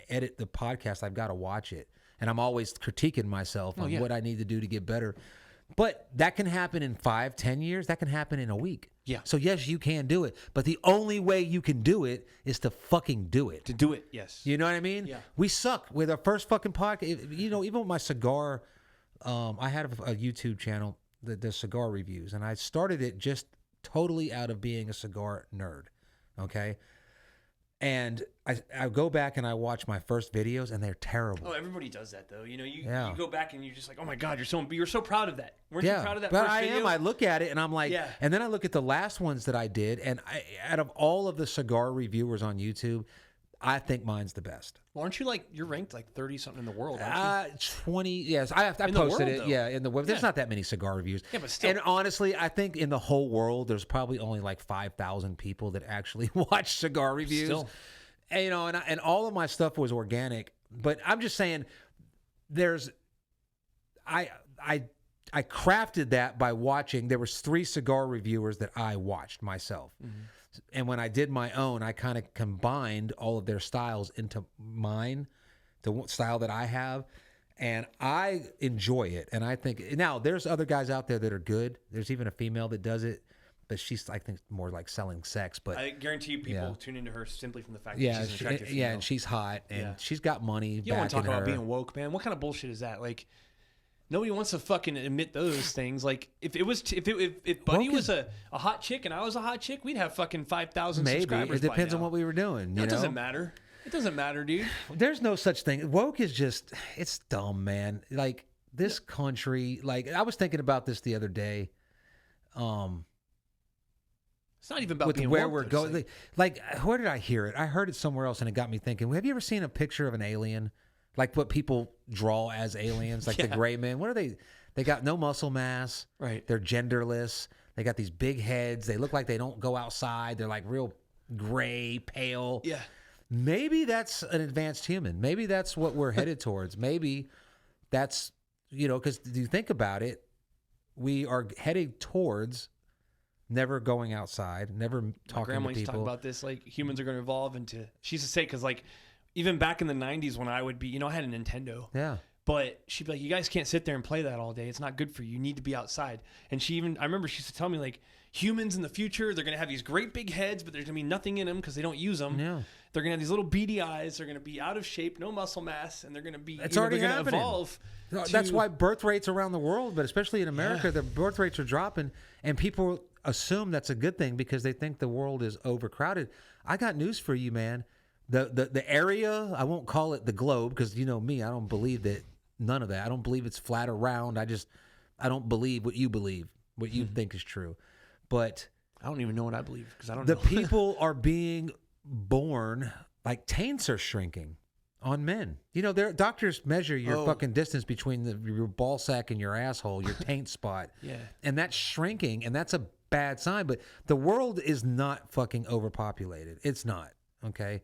edit the podcast, I've got to watch it. And I'm always critiquing myself on what I need to do to get better. But that can happen in 5-10 years. That can happen in a week. Yeah. So yes, you can do it. But the only way you can do it is to fucking do it. To do it, yes. You know what I mean? Yeah. We suck with our first fucking podcast. Even with my cigar, I had a YouTube channel that does cigar reviews. And I started it just totally out of being a cigar nerd. Okay? And I go back and I watch my first videos, and they're terrible. Oh, everybody does that though. You go back and you're just like, oh my god, you're so proud of that. Weren't you proud of that? But first video? am. I look at it and I'm like, and then I look at the last ones that I did, and out of all of the cigar reviewers on YouTube, I think mine's the best. Well, aren't you you're ranked 30 something in the world? Aren't you? 20. Yes, I posted it. Though. Yeah, in the web. There's not that many cigar reviews. Yeah, but still. And honestly, I think in the whole world, there's probably only 5,000 people that actually watch cigar reviews. Still. And, and all of my stuff was organic, but I'm just saying, I crafted that by watching. There was 3 cigar reviewers that I watched myself, and when I did my own, I kind of combined all of their styles into mine, the style that I have, and I enjoy it. And I think now there's other guys out there that are good. There's even a female that does it. But she's, I think, more like selling sex. But I guarantee you people tune into her simply from the fact that she's an attractive female. Yeah, and she's hot, and she's got money. You don't want to talk about being woke, man. What kind of bullshit is that? Nobody wants to fucking admit those things. If Buddy was a hot chick and I was a hot chick, we'd have fucking 5,000 subscribers. Maybe it depends on what we were doing. It doesn't matter. It doesn't matter, dude. There's no such thing. Woke is just, it's dumb, man. This country. I was thinking about this the other day. It's not even about with being where woke, we're going. Where did I hear it? I heard it somewhere else, and it got me thinking. Have you ever seen a picture of an alien? What people draw as aliens, the gray men? What are they? They got no muscle mass. Right. They're genderless. They got these big heads. They look like they don't go outside. They're real gray, pale. Yeah. Maybe that's an advanced human. Maybe that's what we're headed towards. Maybe that's, because you think about it, we are heading towards never going outside, never talking to people. My grandma used to talk about this, humans are going to evolve into, she used to say, because even back in the 90s when I would be, I had a Nintendo. Yeah. But she'd be like, you guys can't sit there and play that all day. It's not good for you. You need to be outside. And I remember she used to tell me, humans in the future. They're going to have these great big heads, but there's going to be nothing in them because they don't use them. Yeah. They're going to have these little beady eyes. They're going to be out of shape, no muscle mass, and they're going to be. It's already they're going to happening. evolve. That's why birth rates around the world, but especially in America, the birth rates are dropping, and people assume that's a good thing because they think the world is overcrowded. I got news for you, man. The area, I won't call it the globe because you know me, I don't believe that. None of that. I don't believe it's flat or round. I don't believe what you believe, what you think is true. But I don't even know what I believe because I don't the know. people are being born, like taints are shrinking on men. You know, doctors measure your fucking distance between your ball sack and your asshole, your taint spot. Yeah. And that's shrinking, and that's a bad sign. But the world is not fucking overpopulated. It's not, okay?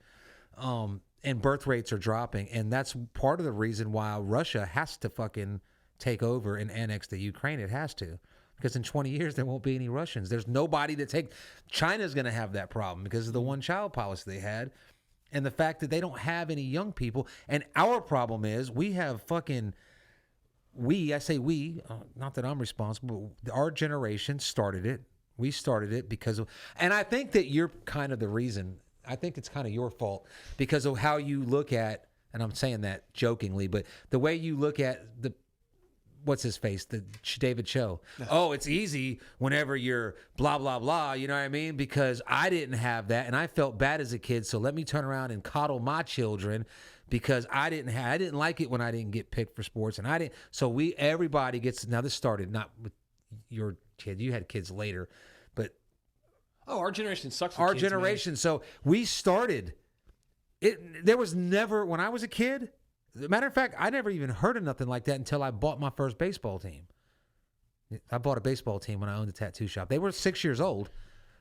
And birth rates are dropping, and that's part of the reason why Russia has to fucking take over and annex the Ukraine. It has to. Because in 20 years, there won't be any Russians. There's nobody to take. China's going to have that problem because of the one-child policy they had and the fact that they don't have any young people. And our problem is we have fucking, I say we, not that I'm responsible, but our generation started it. We started it because of, and I think that you're kind of the reason. I think it's kind of your fault because of how you look at, and I'm saying that jokingly, but the way you look at the, what's his face? The David Cho. Oh, it's easy whenever you're blah, blah, blah. You know what I mean? Because I didn't have that and I felt bad as a kid. So let me turn around and coddle my children because I didn't like it when I didn't get picked for sports. And I didn't. So everybody gets, now this started not with your kid. You had kids later, but. Oh, our generation sucks with Our kids, generation. man. So we started it. There was never, when I was a kid, matter of fact, I never even heard of nothing like that until I bought my first baseball team. I bought a baseball team when I owned a tattoo shop. They were 6 years old,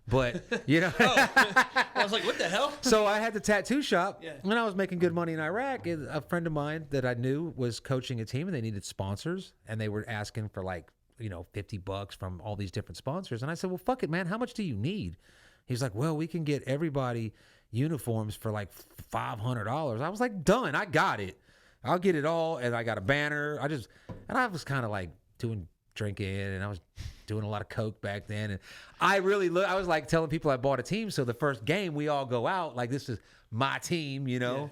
but you know. I was like, what the hell? So I had the tattoo shop, Yeah. and I was making good money in Iraq. And a friend of mine that I knew was coaching a team, and they needed sponsors, and they were asking for like, $50 from all these different sponsors. And I said, well, fuck it, man. How much do you need? He's like, well, we can get everybody uniforms for like $500. I was like, done. I got it. I'll get it all, and I got a banner. I was kind of like drinking, and I was doing a lot of coke back then. And I was like telling people I bought a team. So the first game, we all go out like this is my team, Yeah.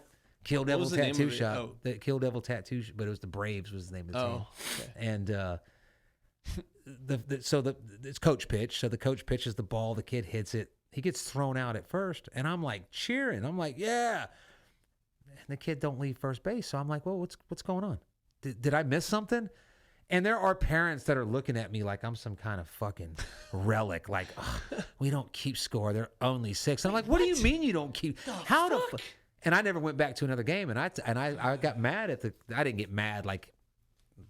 Kill Devil was the name Tattoo of it? Shop. Oh. The Kill Devil Tattoo, but it was the Braves was the name of the team. Okay. And it's coach pitch. So the coach pitches the ball, the kid hits it. He gets thrown out at first, and I'm like cheering. I'm like, yeah. And the kid don't leave first base. So I'm like, well, what's going on? Did I miss something? And there are parents that are looking at me like I'm some kind of fucking relic. Like, we don't keep score. They're only 6. And I'm like, what do you mean you don't keep? How the fuck? And I never went back to another game. And I got mad at I didn't get mad like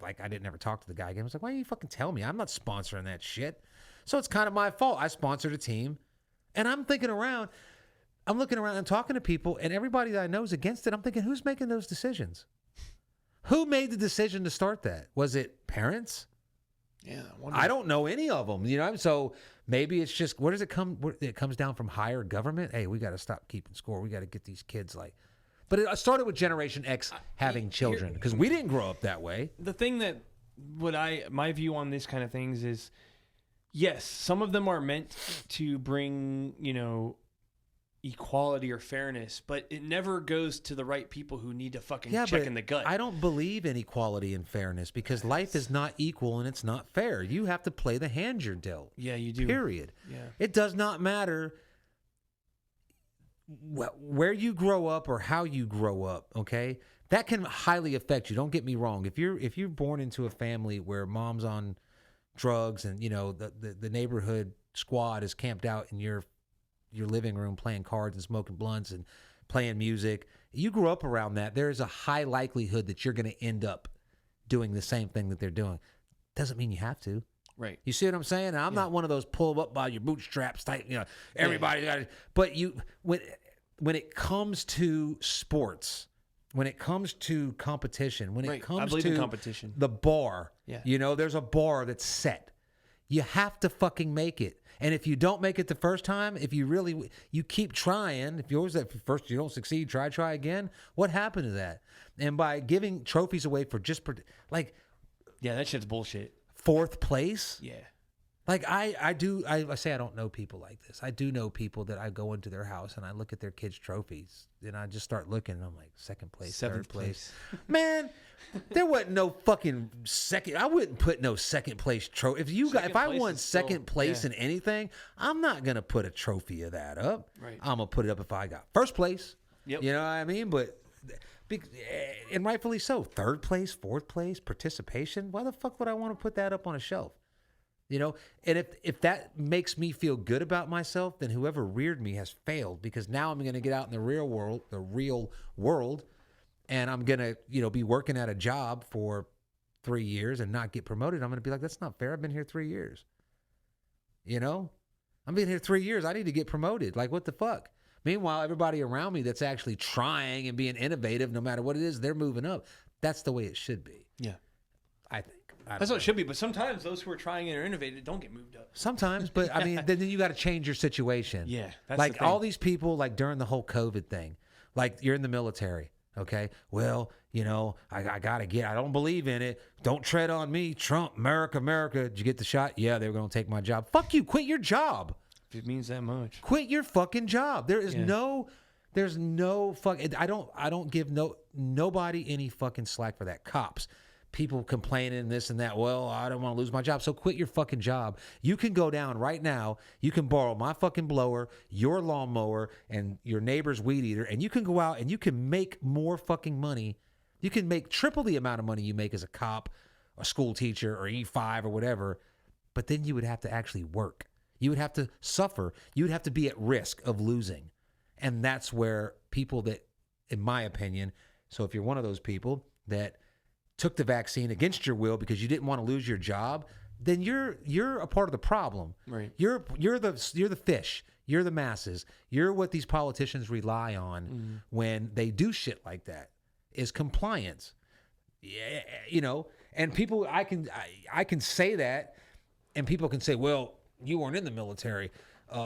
I didn't ever talk to the guy again. I was like, why didn't you fucking tell me? I'm not sponsoring that shit. So it's kind of my fault. I sponsored a team. And I'm looking around and talking to people, and everybody that I know is against it. I'm thinking, who's making those decisions? Who made the decision to start that? Was it parents? Yeah. I don't know any of them, So maybe it's just, where does it come? It comes down from higher government. Hey, we got to stop keeping score. We got to get these kids But it started with Generation X having children because we didn't grow up that way. The thing that my view on this kind of things is, yes, some of them are meant to bring, equality or fairness, but it never goes to the right people who need to fucking check in the gut. I don't believe in equality and fairness because life is not equal and it's not fair. You have to play the hand you're dealt. Yeah, you do. Period. Yeah. It does not matter where you grow up or how you grow up, okay? That can highly affect you. Don't get me wrong. If you're born into a family where mom's on drugs and the neighborhood squad is camped out in your living room playing cards and smoking blunts and playing music, you grew up around that, there is a high likelihood that you're going to end up doing the same thing that they're doing. Doesn't mean you have to. Right. You see what I'm saying? And I'm not one of those pull up by your bootstraps type, everybody got it. But when it comes to sports, when it comes to competition, when it comes in to competition, the bar, Yeah. There's a bar that's set. You have to fucking make it. And if you don't make it the first time, if you keep trying, if you always at first you don't succeed, try again. What happened to that? And by giving trophies away for yeah, that shit's bullshit. 4th place, Yeah. Like I say I don't know people like this. I do know people that I go into their house and I look at their kids' trophies and I just start looking and I'm like, second place, third place. Man, there wasn't no fucking second. I wouldn't put no second place trophy. If I won second place in anything, I'm not gonna put a trophy of that up. Right. I'm gonna put it up if I got first place. Yep. You know what I mean? But and rightfully so. Third place, fourth place, participation. Why the fuck would I want to put that up on a shelf? You know, and if that makes me feel good about myself, then whoever reared me has failed, because now I'm going to get out in the real world, and I'm going to, you know, be working at a job for 3 years and not get promoted. I'm going to be like, that's not fair. I've been here 3 years. You know, I'm been here 3 years. I need to get promoted. Like, what the fuck? Meanwhile, everybody around me that's actually trying and being innovative, no matter what it is, they're moving up. That's the way it should be. Yeah. I think. That's what it should be, but sometimes those who are trying and are innovative don't get moved up. Sometimes, but I mean, then you got to change your situation. Yeah, that's like the thing. all these people, like during the whole COVID thing, like you're in the military, okay? Well, you know, I got to get. I don't believe in it. Don't tread on me, Trump, America, America. Did you get the shot? Yeah, they were going to take my job. Fuck you. Quit your job. If it means that much. Quit your fucking job. There's no fuck. I don't give nobody any fucking slack for that. Cops. People complaining this and that. Well, I don't want to lose my job. So quit your fucking job. You can go down right now. You can borrow my fucking blower, your lawnmower, and your neighbor's weed eater, and you can go out and you can make more fucking money. You can make triple the amount of money you make as a cop, a school teacher, or E5 or whatever. But then you would have to actually work. You would have to suffer. You would have to be at risk of losing. And that's where people that, in my opinion, so if you're one of those people that took the vaccine against your will because you didn't want to lose your job, then you're a part of the problem. Right. You're the fish. You're the masses. You're what these politicians rely on when they do shit like that, is compliance. Yeah, you know, and people, I can say that, and people can say, well, you weren't in the military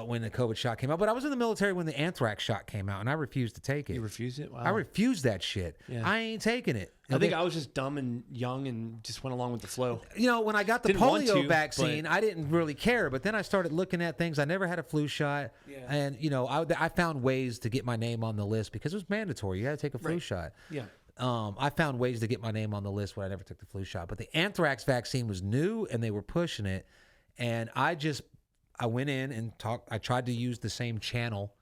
when the COVID shot came out, but I was in the military when the anthrax shot came out, and I refused to take it. You refused it? Wow. I refused that shit. Yeah. I ain't taking it. I think I was just dumb and young and just went along with the flow. You know, when I got the polio vaccine, I didn't really care, but then I started looking at things. I never had a flu shot, and you know, I found ways to get my name on the list because it was mandatory. You had to take a flu shot. Yeah. I found ways to get my name on the list when I never took the flu shot, but the anthrax vaccine was new and they were pushing it, and I went in and talked. I tried to use the same channel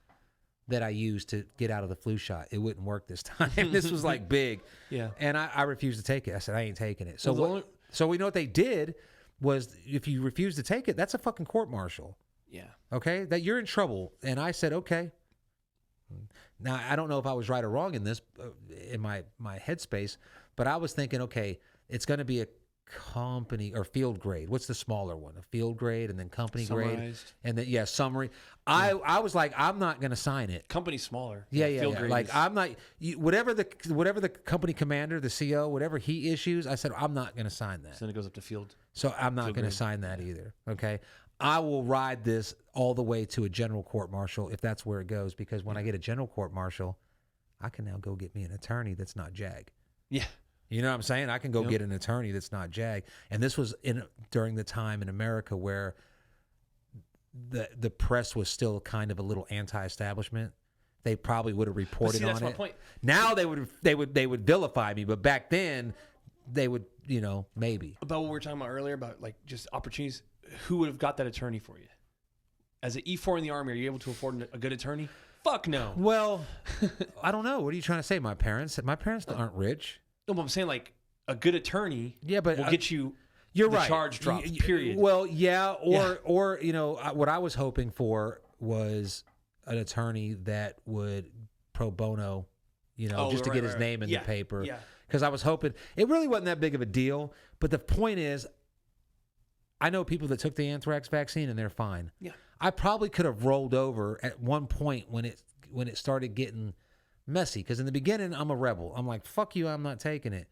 that I used to get out of the flu shot. It wouldn't work this time. This was like big. Yeah. And I refused to take it. I said, I ain't taking it. So so we know what they did was, if you refuse to take it, that's a fucking court martial. Yeah. Okay? That you're in trouble. And I said, okay. Now, I don't know if I was right or wrong in this, in my headspace, but I was thinking, okay, it's going to be a company or field grade. What's the smaller one? A field grade and then company grade, and then summary. Yeah. I was like, I'm not going to sign it. Company's smaller. Yeah. Like I'm not. Whatever the company commander, the CO, whatever he issues, I said I'm not going to sign that. So then it goes up to field. So I'm not going to sign that either. Okay. I will ride this all the way to a general court martial if that's where it goes, because when I get a general court martial, I can now go get me an attorney that's not JAG. Yeah. You know what I'm saying? I can go get an attorney that's not JAG. And this was during the time in America where the press was still kind of a little anti-establishment. They probably would have reported on it. That's my point. Now they would vilify me, but back then they would, you know, maybe. About what we were talking about earlier about like just opportunities. Who would have got that attorney for you? As an E4 in the Army, are you able to afford a good attorney? Fuck no. Well, I don't know. What are you trying to say? My parents aren't rich. No, but I'm saying like a good attorney will get you the right. charge drop, period. Well, or you know, what I was hoping for was an attorney that would pro bono, you know, just to get his name in the paper. Yeah. Because I was hoping, it really wasn't that big of a deal. But the point is, I know people that took the anthrax vaccine and they're fine. Yeah. I probably could have rolled over at one point when it started getting messy, because in the beginning I'm a rebel. I'm like, fuck you, I'm not taking it.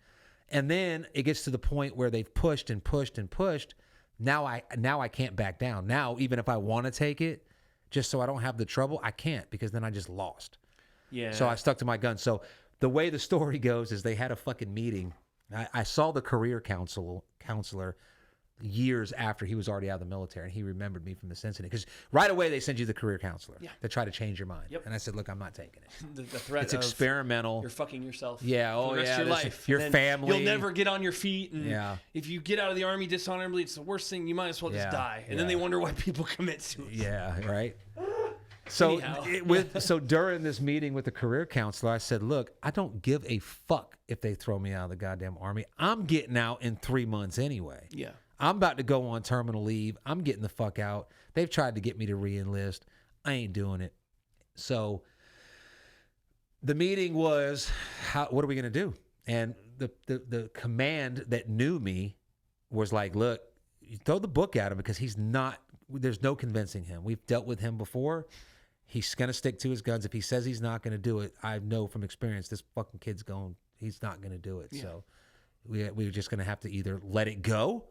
And then it gets to the point where they've pushed and pushed and pushed. Now I can't back down. Now even if I want to take it, just so I don't have the trouble, I can't, because then I just lost. Yeah. So I stuck to my guns. So the way the story goes is they had a fucking meeting. I saw the career counselor years after he was already out of the military, and he remembered me from this incident. Because right away they send you the career counselor to try to change your mind. And I said, look, I'm not taking it. The threat it's experimental. You're fucking yourself. Yeah. For the rest of your life. Your family. You'll never get on your feet. And if you get out of the Army dishonorably, it's the worst thing. You might as well just die. And then they wonder why people commit suicide. Yeah. Right. So during this meeting with the career counselor, I said, look, I don't give a fuck if they throw me out of the goddamn Army. I'm getting out in 3 months anyway. Yeah. I'm about to go on terminal leave. I'm getting the fuck out. They've tried to get me to re-enlist. I ain't doing it. So the meeting was, what are we going to do? And the command that knew me was like, look, you throw the book at him because there's no convincing him. We've dealt with him before. He's going to stick to his guns. If he says he's not going to do it, I know from experience this fucking kid's he's not going to do it. Yeah. So we're just going to have to either let it go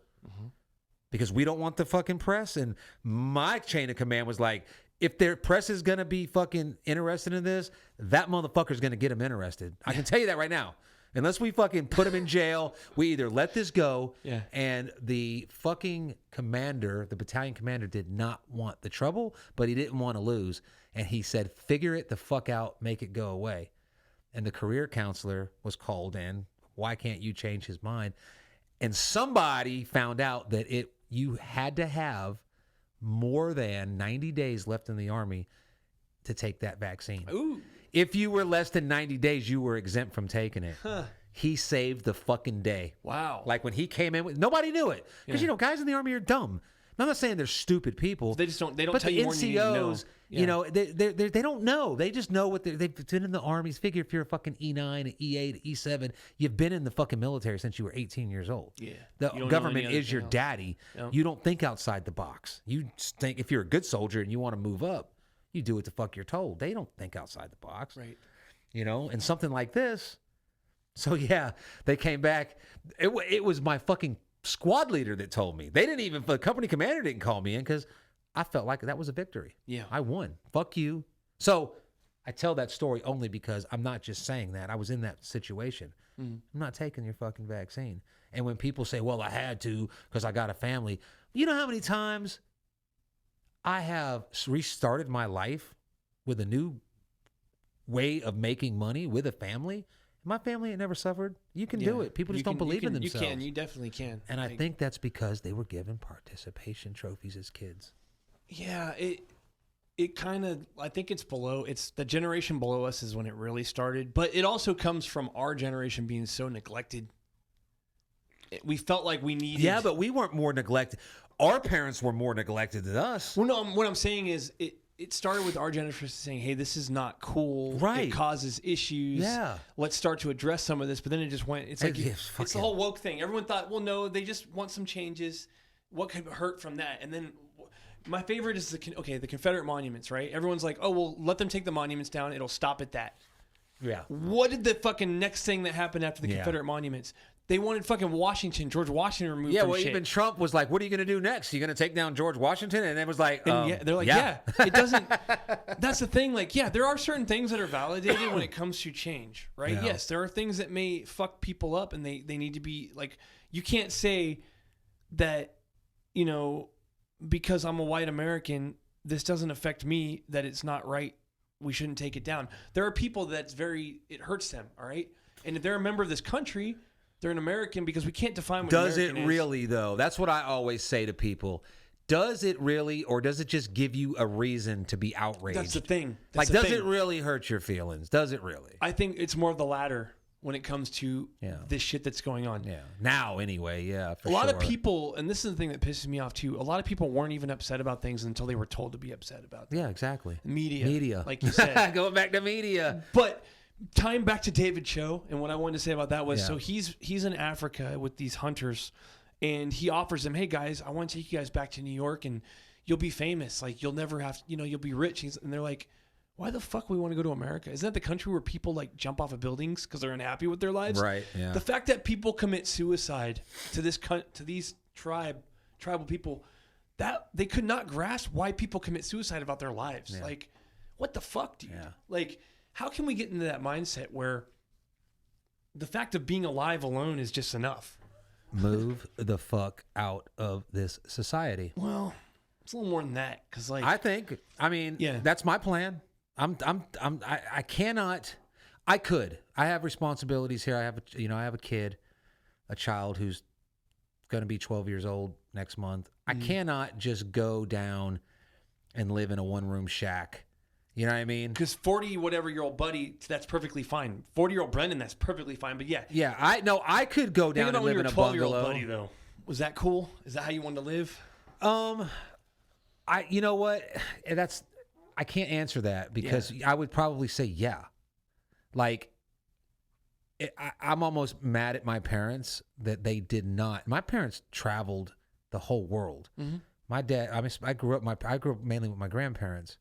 because we don't want the fucking press. And my chain of command was like, if their press is going to be fucking interested in this, that motherfucker's going to get them interested. I can tell you that right now. Unless we fucking put him in jail, we either let this go. Yeah. And the fucking commander, the battalion commander, did not want the trouble, but he didn't want to lose. And he said, figure it the fuck out, make it go away. And the career counselor was called in. Why can't you change his mind? And somebody found out that you had to have more than 90 days left in the Army to take that vaccine. Ooh. If you were less than 90 days, you were exempt from taking it. Huh. He saved the fucking day. Wow. Like when he came in, nobody knew it. Because, guys in the Army are dumb. I'm not saying they're stupid people. They just don't tell you more than you need to know. You know, they don't know. They just know what they've been in the Armies. Figure if you're a fucking E9, an E8, an E7, you've been in the fucking military since you were 18 years old. Yeah. The government is your daddy. Yep. You don't think outside the box. You think if you're a good soldier and you want to move up, you do what the fuck you're told. They don't think outside the box. Right. And something like this. So yeah, they came back. It was my fucking squad leader that told me. The company commander didn't call me in because I felt like that was a victory. Yeah. I won. Fuck you. So I tell that story only because I'm not just saying that. I was in that situation. I'm not taking your fucking vaccine. And when people say, well, I had to because I got a family. You know how many times I have restarted my life with a new way of making money with a family? My family ain't never suffered. You can do it. People just don't believe in themselves. You definitely can. And I think that's because they were given participation trophies as kids. Yeah, it kind of, I think it's the generation below us is when it really started. But it also comes from our generation being so neglected. We felt like we needed. Yeah, but we weren't more neglected. Our parents were more neglected than us. Well, no, what I'm saying is it started with our generation saying, hey, this is not cool. Right. It causes issues. Yeah. Let's start to address some of this. But then it just went, it's like, it's the whole woke thing. Everyone thought, well, no, they just want some changes. What could hurt from that? And then my favorite is the Confederate monuments, right? Everyone's like, oh, well, let them take the monuments down. It'll stop at that. Yeah. What did the fucking next thing that happened after the Confederate monuments? They wanted fucking George Washington removed from shit. Even Trump was like, what are you going to do next? You going to take down George Washington? And it was like, they're like, it doesn't. That's the thing. Like, there are certain things that are validated when it comes to change, right? Yeah. Yes, there are things that may fuck people up and they need to be like, you can't say that, because I'm a white American, this doesn't affect me, that it's not right. We shouldn't take it down. There are people it hurts them. All right. And if they're a member of this country, they're an American because we can't define what Does American it is. Really, though? That's what I always say to people. Does it really, or does it just give you a reason to be outraged? That's the thing. Does it really hurt your feelings? Does it really? I think it's more of the latter when it comes to this shit that's going on. Yeah. Now, anyway, yeah, for sure. A lot of people, and this is the thing that pisses me off, too, a lot of people weren't even upset about things until they were told to be upset about them. Yeah, exactly. Media. Like you said. Going back to media. But tying back to David Cho, and what I wanted to say about that was, so he's in Africa with these hunters, and he offers them, hey guys, I want to take you guys back to New York, and you'll be famous. Like you'll never have, you'll be rich. And they're like, why the fuck we want to go to America? Isn't that the country where people like jump off of buildings because they're unhappy with their lives? Right. Yeah. The fact that people commit suicide to these tribal people, that they could not grasp why people commit suicide about their lives. Yeah. Like, what the fuck, dude? Yeah. Like, how can we get into that mindset where the fact of being alive alone is just enough? move the fuck out of this society. Well, it's a little more than that, because like I mean, that's my plan. I cannot. I could. I have responsibilities here. I have a kid, a child who's going to be 12 years old next month. I cannot just go down and live in a one-room shack. You know what I mean? Because 40-whatever-year-old buddy, that's perfectly fine. 40-year-old Brendan, that's perfectly fine. But yeah. Yeah, I could go down and live in a 12-year-old bungalow. buddy, though. Was that cool? Is that how you wanted to live? You know what? I can't answer that because I would probably say yeah. Like, I'm almost mad at my parents that they did not. My parents traveled the whole world. Mm-hmm. My dad. I grew up mainly with my grandparents.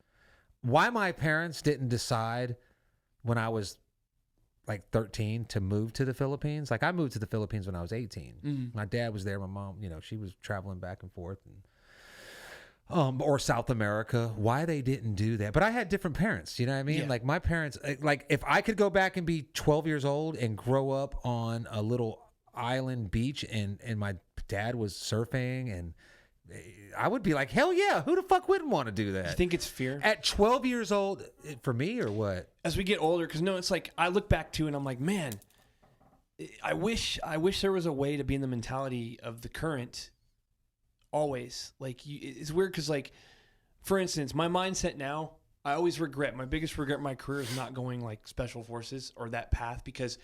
Why my parents didn't decide when I was like 13 to move to the Philippines? Like, I moved to the Philippines when I was 18. Mm-hmm. My dad was there. My mom, she was traveling back and forth, or South America. Why they didn't do that? But I had different parents. You know what I mean? Yeah. Like, my parents. Like, if I could go back and be 12 years old and grow up on a little island beach, and my dad was surfing, and I would be like, hell yeah, who the fuck wouldn't want to do that? You think it's fear? At 12 years old, for me, or what? As we get older, because it's like, I look back to and I'm like, man, I wish there was a way to be in the mentality of the current always. Like, it's weird because, like, for instance, my mindset now, I always regret, my biggest regret in my career is not going like special forces or that path, because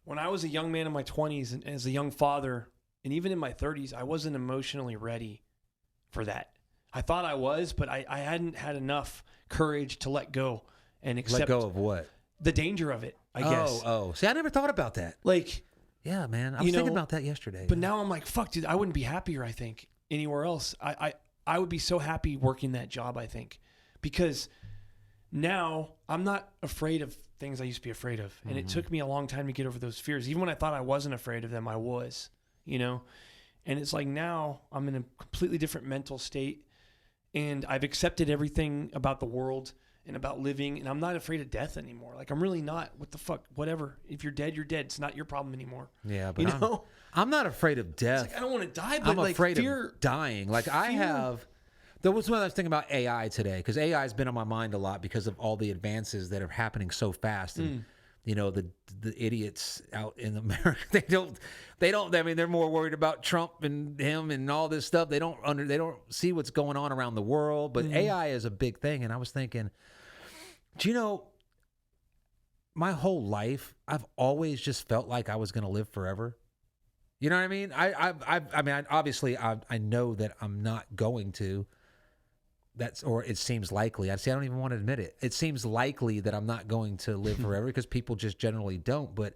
when I was a young man in my 20s and as a young father, and even in my 30s, I wasn't emotionally ready for that. I thought I was, but I hadn't had enough courage to let go and accept. Let go of what? The danger of it, I guess. Oh. See, I never thought about that. Like, yeah, man. I was thinking about that yesterday. But now I'm like, fuck, dude, I wouldn't be happier, I think, anywhere else. I would be so happy working that job, I think. Because now I'm not afraid of things I used to be afraid of. And it took me a long time to get over those fears. Even when I thought I wasn't afraid of them, I was, And it's like now I'm in a completely different mental state, and I've accepted everything about the world and about living, and I'm not afraid of death anymore. Like, I'm really not. What the fuck? Whatever. If you're dead, you're dead. It's not your problem anymore. Yeah, but I'm not afraid of death. It's like, I don't want to die, but I'm afraid of dying. Like, I have. There was when I was thinking about AI today, because AI has been on my mind a lot because of all the advances that are happening so fast. And, the idiots out in America, they don't, I mean, they're more worried about Trump and him and all this stuff. They don't see what's going on around the world, but AI is a big thing. And I was thinking, do you know, my whole life, I've always just felt like I was going to live forever. You know what I mean? I mean, obviously I know that I'm not going to. Or it seems likely. I don't even want to admit it. It seems likely that I'm not going to live forever because people just generally don't. But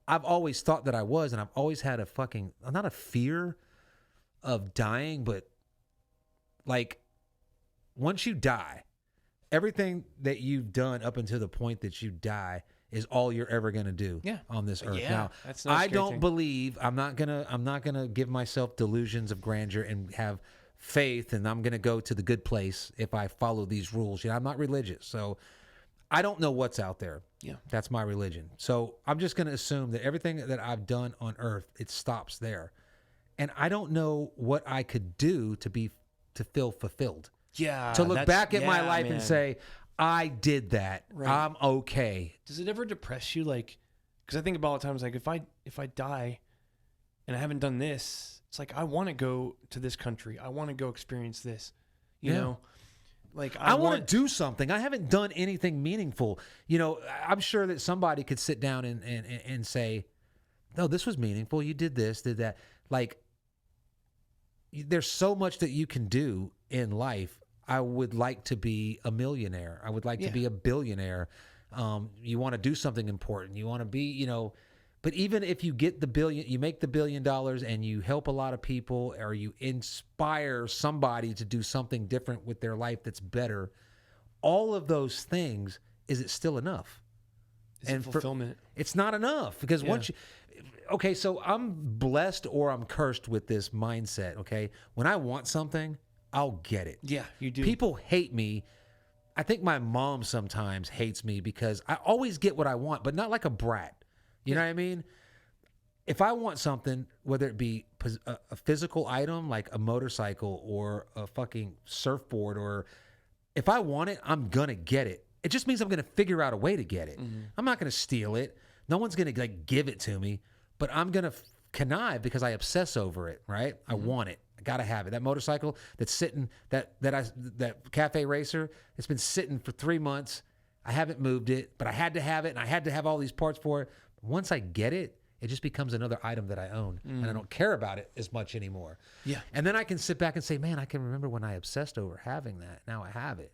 I've always thought that I was, and I've always had not a fear of dying, but like, once you die, everything that you've done up until the point that you die is all you're ever going to do on this earth. Yeah, now, that's no I scary don't thing. believe, I'm not gonna give myself delusions of grandeur and have faith, and I'm going to go to the good place if I follow these rules. I'm not religious, so I don't know what's out there. Yeah. That's my religion. So I'm just going to assume that everything that I've done on earth, it stops there. And I don't know what I could do to feel fulfilled. Yeah. To look back at my life and say, I did that. Right. I'm okay. Does it ever depress you? Like, because I think about all the times, like, if I die and I haven't done this, it's like, I want to go to this country. I want to go experience this, you know? Like, I want to do something. I haven't done anything meaningful. I'm sure that somebody could sit down and say, no, this was meaningful. You did this, did that. Like, there's so much that you can do in life. I would like to be a millionaire. I would like to be a billionaire. You want to do something important. You want to be, but even if you get you make the $1 billion and you help a lot of people, or you inspire somebody to do something different with their life that's better, all of those things, is it still enough? And fulfillment. It's not enough, because once okay, so I'm blessed or I'm cursed with this mindset, okay? When I want something, I'll get it. Yeah, you do. People hate me. I think my mom sometimes hates me because I always get what I want, but not like a brat. You know what I mean? If I want something, whether it be a physical item like a motorcycle or a fucking surfboard, or if I want it, I'm gonna get it. It just means I'm gonna figure out a way to get it. I'm not gonna steal it. No one's gonna like give it to me, but I'm gonna connive because I obsess over it. Right? I want it. I gotta have it. That motorcycle that's sitting, that cafe racer, it's been sitting for 3 months. I haven't moved it, but I had to have it, and I had to have all these parts for it. Once I get it, it just becomes another item that I own, and I don't care about it as much anymore. Yeah. And then I can sit back and say, man, I can remember when I obsessed over having that. Now I have it.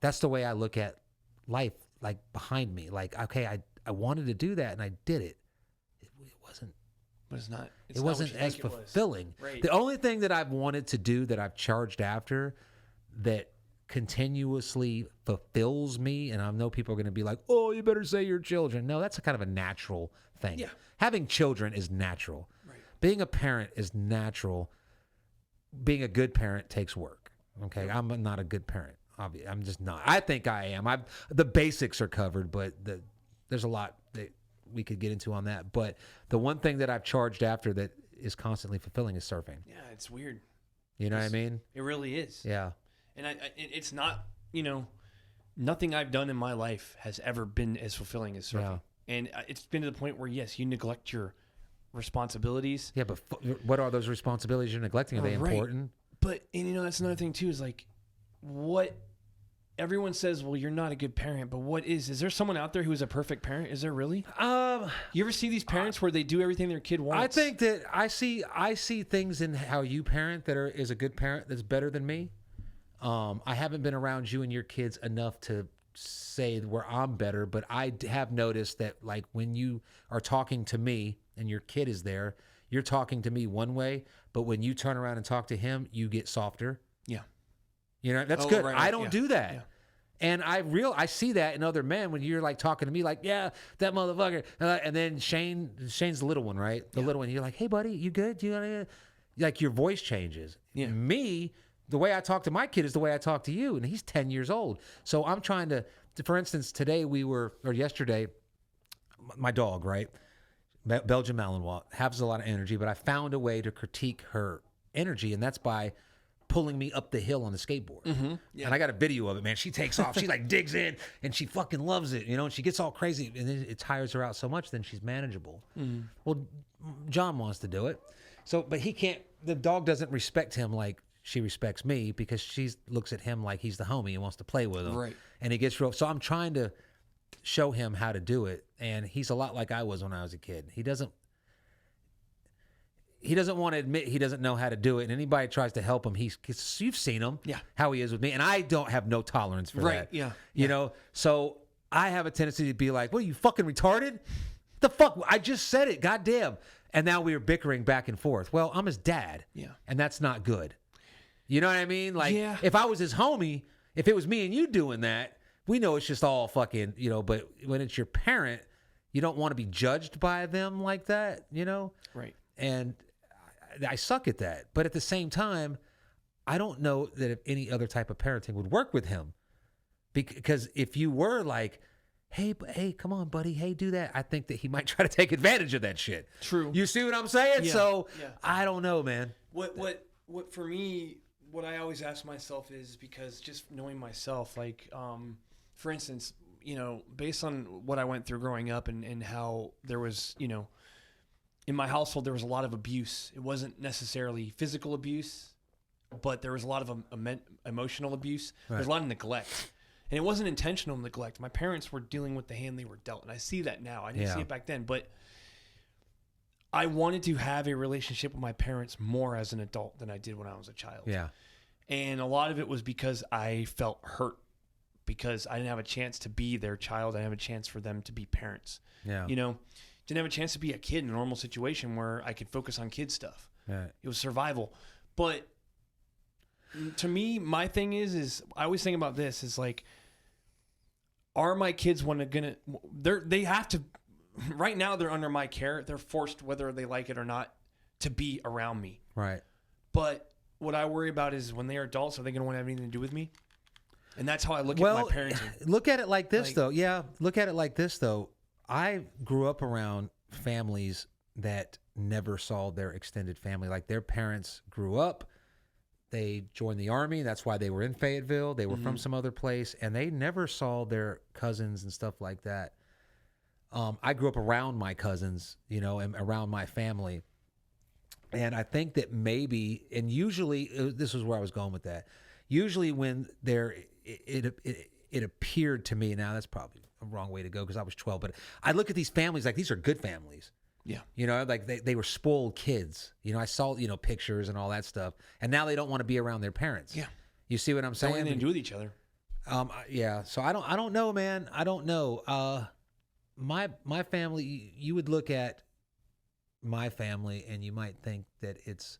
That's the way I look at life, like behind me. Like, okay, I wanted to do that, and I did it. It wasn't. But it's not. It wasn't as fulfilling. Right. The only thing that I've wanted to do that I've charged after that continuously fulfills me, and I know people are going to be like, oh, you better say your children. No, that's a kind of a natural thing. Yeah. Having children is natural. Right. Being a parent is natural. Being a good parent takes work. Okay, I'm not a good parent. I'm just not. I think I am. The basics are covered, but there's a lot that we could get into on that. But the one thing that I've charged after that is constantly fulfilling is surfing. Yeah, it's weird. You know what I mean? It really is. Yeah. And it's not, nothing I've done in my life has ever been as fulfilling as surfing. Yeah. And it's been to the point where, yes, you neglect your responsibilities. Yeah, but what are those responsibilities you're neglecting? Are they Right. important? But, and that's another thing too, is like, what everyone says, well, you're not a good parent, but what is there someone out there who is a perfect parent? Is there really? You ever see these parents where they do everything their kid wants? I think that I see things in how you parent that is a good parent that's better than me. I haven't been around you and your kids enough to say where I'm better, but I have noticed that, like, when you are talking to me and your kid is there, you're talking to me one way, but when you turn around and talk to him, you get softer. Yeah. That's good. Right, I don't do that. Yeah. And I see that in other men when you're like talking to me like, yeah, that motherfucker. And then Shane's the little one, right? The little one. You're like, hey, buddy, you good? Like your voice changes. Yeah. Me, the way I talk to my kid is the way I talk to you. And he's 10 years old. So I'm trying to, for instance, yesterday, my dog, right? Belgian Malinois has a lot of energy, but I found a way to critique her energy. And that's by pulling me up the hill on the skateboard. Mm-hmm. Yeah. And I got a video of it, man. She takes off. She like digs in and she fucking loves it, and she gets all crazy, and then it tires her out so much, then she's manageable. Mm-hmm. Well, John wants to do it. So, but he can't, the dog doesn't respect him like she respects me because she looks at him like he's the homie and wants to play with him. Right. And he gets real. So I'm trying to show him how to do it. And he's a lot like I was when I was a kid. He doesn't want to admit he doesn't know how to do it. And anybody tries to help him, you've seen him, how he is with me. And I don't have no tolerance for that. Yeah. You know, so I have a tendency to be like, what, are you fucking retarded? The fuck? I just said it. Goddamn. And now we were bickering back and forth. Well, I'm his dad. Yeah. And that's not good. You know what I mean? Like, yeah. If I was his homie, if it was me and you doing that, we know it's just all fucking, but when it's your parent, you don't want to be judged by them like that, Right. And I suck at that. But at the same time, I don't know that if any other type of parenting would work with him. Because if you were like, hey, come on, buddy, hey, do that, I think that he might try to take advantage of that shit. True. You see what I'm saying? Yeah. So Yeah. I don't know, man. What for me, what I always ask myself is, because just knowing myself, like, for instance, based on what I went through growing up and how there was, in my household, there was a lot of abuse. It wasn't necessarily physical abuse, but there was a lot of emotional abuse. Right. There's a lot of neglect. And it wasn't intentional neglect. My parents were dealing with the hand they were dealt. And I see that now. I didn't see it back then. But I wanted to have a relationship with my parents more as an adult than I did when I was a child. Yeah. And a lot of it was because I felt hurt because I didn't have a chance to be their child. I didn't have a chance for them to be parents. Yeah. Didn't have a chance to be a kid in a normal situation where I could focus on kid stuff. Right. It was survival. But to me, my thing is I always think about this is like, are my kids they have to, right now they're under my care. They're forced, whether they like it or not, to be around me. Right. But what I worry about is when they are adults, are they going to want to have anything to do with me? And that's how I look at my parenting. Look at it like this, though. Yeah, look at it like this, though. I grew up around families that never saw their extended family. Like their parents grew up, they joined the Army. That's why they were in Fayetteville. They were from some other place, and they never saw their cousins and stuff like that. I grew up around my cousins, you know, and around my family. And I think that maybe, and usually, this is where I was going with that. Usually when it appeared to me, now that's probably a wrong way to go because I was 12, but I look at these families like these are good families. Yeah. You know, like they were spoiled kids. You know, I saw, you know, pictures and all that stuff. And now they don't want to be around their parents. Yeah. You see what I'm saying? Don't anything to do with each other. Yeah. So I don't know, man. I don't know. My family, you would look at my family and you might think that it's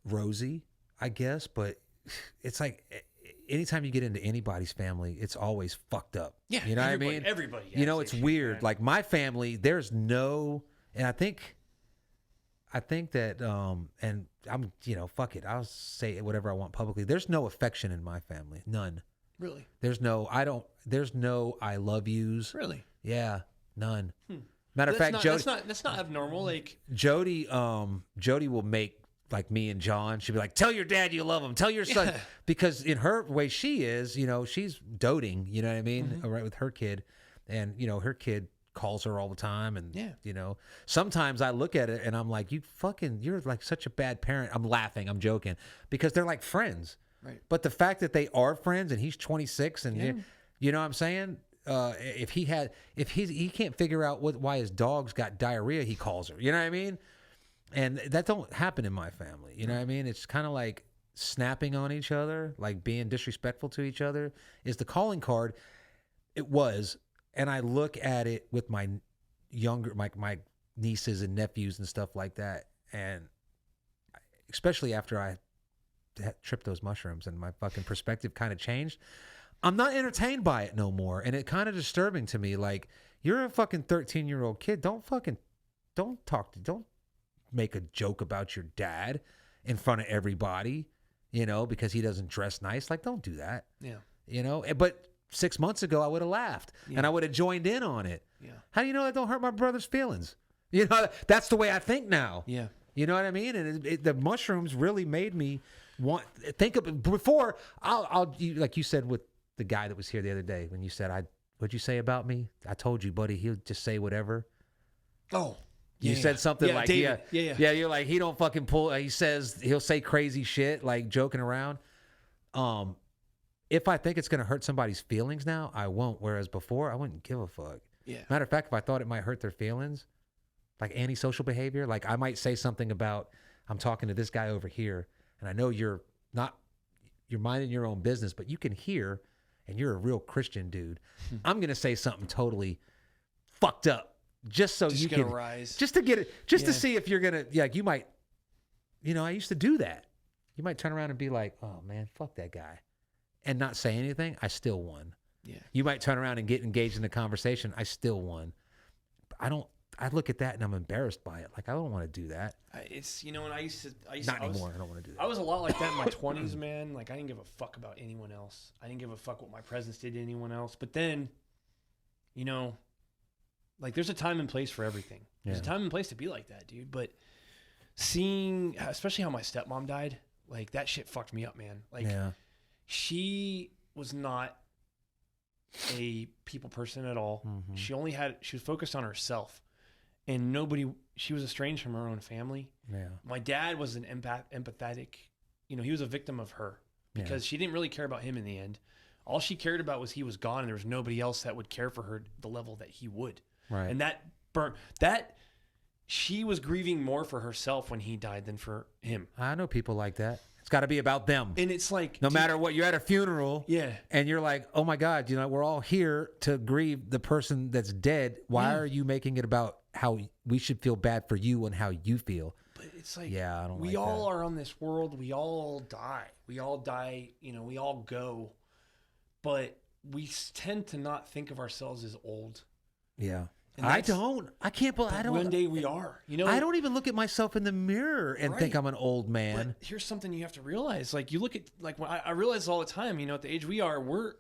rosy, I guess, but it's like anytime you get into anybody's family, it's always fucked up. Yeah, you know what I mean? Everybody. You know, it's weird. Man. Like my family, there's no, and I think that, and I'm, you know, fuck it. I'll say whatever I want publicly. There's no affection in my family. None. Really? There's no I love yous. Really? Yeah, none. Matter of fact, Jody, that's not abnormal. Like Jody will make like me and John. She'd be like, "Tell your dad you love him. Tell your son," because in her way, she is, you know, she's doting. You know what I mean? Right with her kid, and you know, her kid calls her all the time, and you know, sometimes I look at it and I'm like, you're like such a bad parent. I'm laughing, I'm joking, because they're like friends. Right. But the fact that they are friends, and he's 26, and you know what I'm saying? If he can't figure out why his dog's got diarrhea, he calls her. You know what I mean? And that don't happen in my family. You know what I mean? It's kind of like snapping on each other, like being disrespectful to each other is the calling card. It was, and I look at it with my my nieces and nephews and stuff like that, and especially after I had tripped those mushrooms and my fucking perspective kind of changed. I'm not entertained by it no more. And it kind of disturbing to me. Like, you're a fucking 13-year-old kid. Don't make a joke about your dad in front of everybody, you know, because he doesn't dress nice. Like, don't do that. Yeah. You know, but 6 months ago, I would have laughed and I would have joined in on it. Yeah. How do you know that don't hurt my brother's feelings? You know, that's the way I think now. Yeah. You know what I mean? And the mushrooms really made me think of before. Like you said with the guy that was here the other day, when you said, what'd you say about me? I told you, buddy, he'll just say whatever. Oh, you said something like, David. Yeah. You're like, he don't fucking pull. He'll say crazy shit, like joking around. If I think it's going to hurt somebody's feelings now, I won't. Whereas before, I wouldn't give a fuck. Yeah. Matter of fact, if I thought it might hurt their feelings, like antisocial behavior, like I might say something about, I'm talking to this guy over here, and I know you're minding your own business, but you can hear, and you're a real Christian dude. I'm going to say something totally fucked up just so you can rise. Just to get it, just to see if you're going to, like you might, you know, I used to do that. You might turn around and be like, oh man, fuck that guy. And not say anything. I still won. Yeah. You might turn around and get engaged in the conversation. I still won. But I look at that and I'm embarrassed by it. Like, I don't want to do that. It's, you know, and I used to not anymore. I don't want to do that. I was a lot like that in my 20s, man. Like, I didn't give a fuck about anyone else. I didn't give a fuck what my presence did to anyone else. But then, you know, like, there's a time and place for everything. There's a time and place to be like that, dude. But seeing, especially how my stepmom died, like, that shit fucked me up, man. Like, she was not a people person at all. Mm-hmm. She was focused on herself. And she was estranged from her own family. Yeah. My dad was an empathetic, you know, he was a victim of her because she didn't really care about him in the end. All she cared about was he was gone and there was nobody else that would care for her the level that he would. Right. And she was grieving more for herself when he died than for him. I know people like that. It's got to be about them. And it's like, no matter what, you're at a funeral and you're like, oh my God, you know, we're all here to grieve the person that's dead. Why are you making it about how we should feel bad for you and how you feel? But it's like, we all are on this world. We all die. You know, we all go, but we tend to not think of ourselves as old. Yeah. I can't believe I don't. One day we are. You know, I don't even look at myself in the mirror and think I'm an old man. But here's something you have to realize. Like, you look at, like, when I realize all the time, you know, at the age we are, we're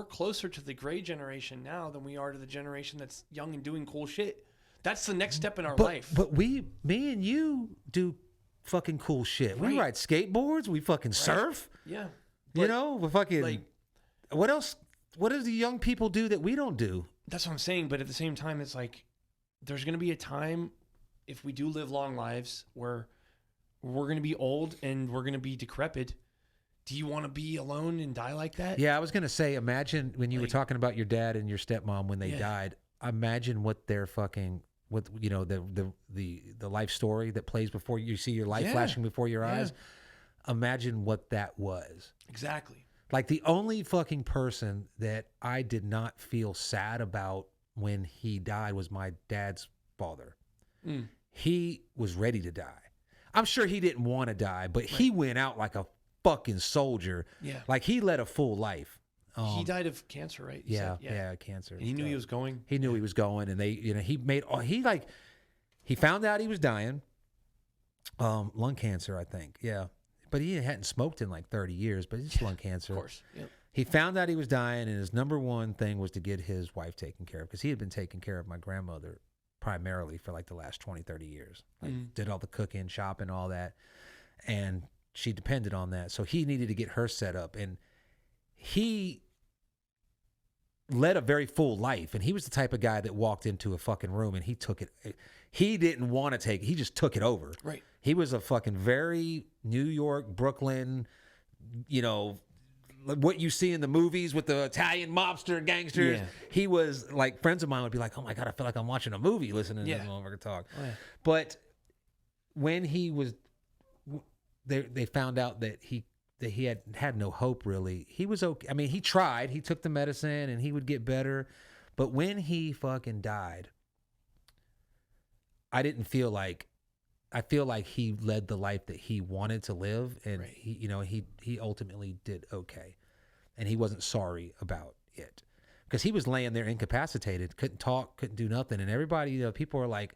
closer to the gray generation now than we are to the generation that's young and doing cool shit. That's the next step in our but, life. But me and you do fucking cool shit. Right. We ride skateboards. We fucking surf. Yeah. You know, we fucking. like- what else? What does the young people do that we don't do? That's what I'm saying. But at the same time, it's like there's going to be a time if we do live long lives where we're going to be old and we're going to be decrepit. Do you want to be alone and die like that? Yeah, I was gonna say, imagine when you were talking about your dad and your stepmom when they died. Imagine what their fucking the life story that plays before you see your life flashing before your eyes. Imagine what that was. Exactly. Like the only fucking person that I did not feel sad about when he died was my dad's father. He was ready to die. I'm sure he didn't want to die, but he went out like a fucking soldier. Yeah. Like he led a full life. He died of cancer, right? Yeah, cancer. And he knew he was going. He knew he was going, and they, he found out he was dying. Lung cancer, I think. Yeah, but he hadn't smoked in like 30 years. But it's lung cancer. Of course. Yep. He found out he was dying, and his number one thing was to get his wife taken care of because he had been taking care of my grandmother primarily for like the last 20, 30 years. Like did all the cooking, shopping, all that, and she depended on that. So he needed to get her set up, and he led a very full life, and he was the type of guy that walked into a fucking room and he took it. He didn't want to take it. He just took it over. Right. He was a fucking very New York, Brooklyn, you know, what you see in the movies with the Italian mobster gangsters. Yeah. He was like, friends of mine would be like, oh my God, I feel like I'm watching a movie listening to this motherfucker talk. Oh, yeah. But when he was, they found out that he had no hope really. He was okay. I mean, he tried. He took the medicine and he would get better. But when he fucking died, I didn't feel like, I feel like he led the life that he wanted to live, and he, you know, he ultimately did okay, and he wasn't sorry about it because he was laying there incapacitated, couldn't talk, couldn't do nothing, and everybody, you know, people are like,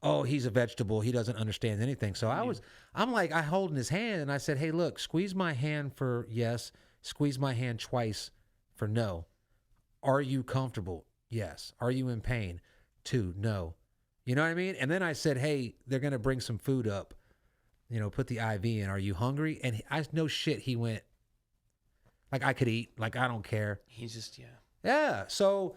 "Oh, he's a vegetable. He doesn't understand anything." So I'm like, I holding his hand, and I said, "Hey, look, squeeze my hand for yes, squeeze my hand twice for no. Are you comfortable? Yes. Are you in pain? 2, no." You know what I mean? And then I said, hey, they're going to bring some food up. You know, put the IV in. Are you hungry? And no shit, he went, like, I could eat. Like, I don't care. He's just, Yeah. So,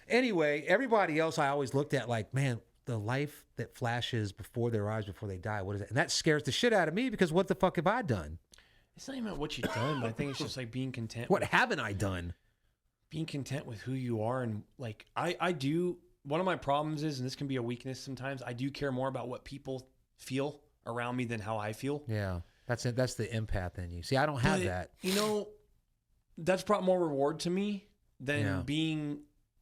anyway, everybody else I always looked at like, man, the life that flashes before their eyes before they die, what is that? And that scares the shit out of me because what the fuck have I done? It's not even about what you've done, but I think it's just like being content. What haven't I done? Being content with who you are. And, like, I do... One of my problems is, and this can be a weakness sometimes, I do care more about what people feel around me than how I feel. Yeah, that's it. That's the empath in you. See, I don't have that. You know, that's brought more reward to me than being,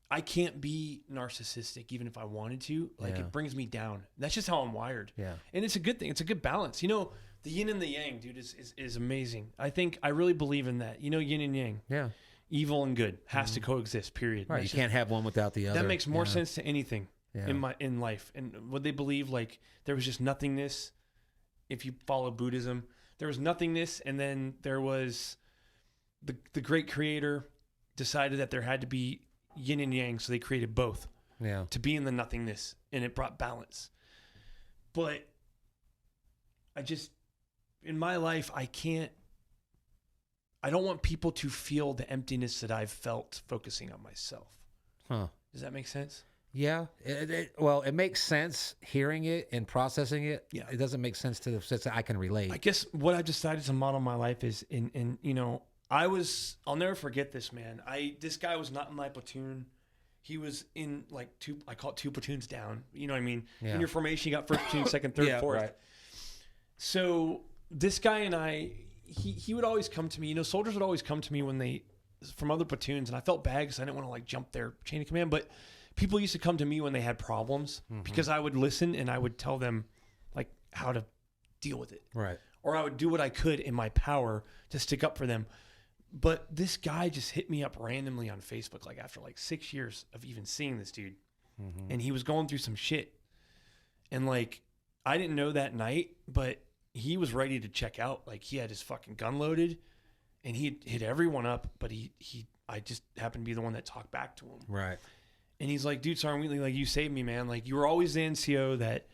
I can't be narcissistic even if I wanted to. Like, it brings me down. That's just how I'm wired. Yeah. And it's a good thing. It's a good balance. You know, the yin and the yang, dude, is amazing. I really believe in that. You know, yin and yang. Yeah. Evil and good has to coexist, period. Right, you can't have one without the other. That makes more sense to anything in life. And would they believe like there was just nothingness? If you follow Buddhism, there was nothingness, and then there was the great creator decided that there had to be yin and yang, so they created both. Yeah. To be in the nothingness, and it brought balance. But I just in my life I don't want people to feel the emptiness that I've felt focusing on myself. Huh. Does that make sense? Yeah. Well, it makes sense hearing it and processing it. Yeah. It doesn't make sense to the sense that I can relate. I guess what I've decided to model my life is you know, I'll never forget this, man. This guy was not in my platoon. He was in like I call it 2 platoons down. You know what I mean? Yeah. In your formation, you got 1st platoon, 2nd, 3rd, 4th. Right. So this guy and he would always come to me. You know, soldiers would always come to me from other platoons, and I felt bad because I didn't want to like jump their chain of command. But people used to come to me when they had problems because I would listen and I would tell them like how to deal with it. Right. Or I would do what I could in my power to stick up for them. But this guy just hit me up randomly on Facebook, like after like 6 years of even seeing this dude, and he was going through some shit, and like I didn't know that night, but he was ready to check out. Like he had his fucking gun loaded and he hit everyone up, but I just happened to be the one that talked back to him. Right. And he's like, dude, Sergeant Wheatley, like, you saved me, man. Like, you were always the NCO that,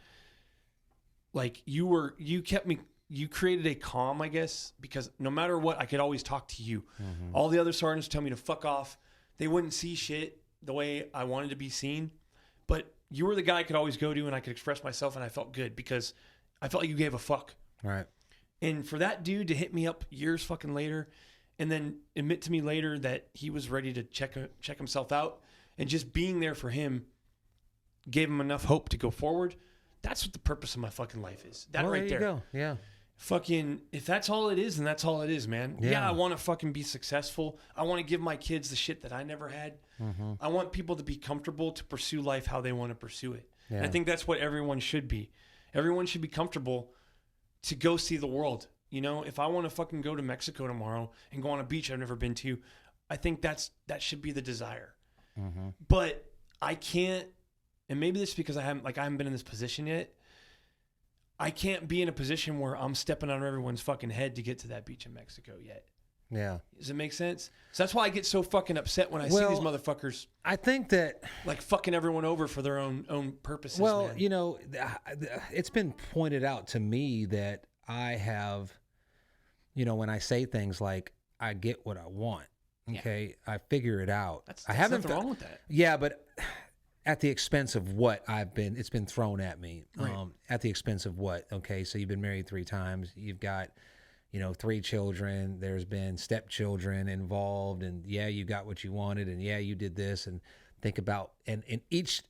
like, you kept me, you created a calm, I guess, because no matter what, I could always talk to you. Mm-hmm. All the other sergeants tell me to fuck off. They wouldn't see shit the way I wanted to be seen. But you were the guy I could always go to and I could express myself, and I felt good because I felt like you gave a fuck. Right. And for that dude to hit me up years fucking later and then admit to me later that he was ready to check himself out, and just being there for him gave him enough hope to go forward. That's what the purpose of my fucking life is. That right there. There you go. Yeah. Fucking, if that's all it is, then that's all it is, man. Yeah, I want to fucking be successful. I want to give my kids the shit that I never had. Mm-hmm. I want people to be comfortable to pursue life how they want to pursue it. Yeah. And I think that's what everyone should be. Everyone should be comfortable to go see the world. You know, if I want to fucking go to Mexico tomorrow and go on a beach I've never been to, I think that should be the desire. Mm-hmm. But I can't, and maybe this is because I haven't been in this position yet. I can't be in a position where I'm stepping on everyone's fucking head to get to that beach in Mexico yet. Yeah. Does it make sense? So that's why I get so fucking upset when I see these motherfuckers. I think that, like, fucking everyone over for their own purposes. Well, man. you know, it's been pointed out to me that I have, you know, when I say things like, I get what I want. Okay, yeah. I figure it out. I haven't nothing wrong with that. Yeah, but at the expense of what it's been thrown at me. Right. At the expense of what? Okay, so you've been married 3 times. You've got, you know, 3 children. There's been stepchildren involved, and yeah, you got what you wanted, and yeah, you did this, and think about, and in each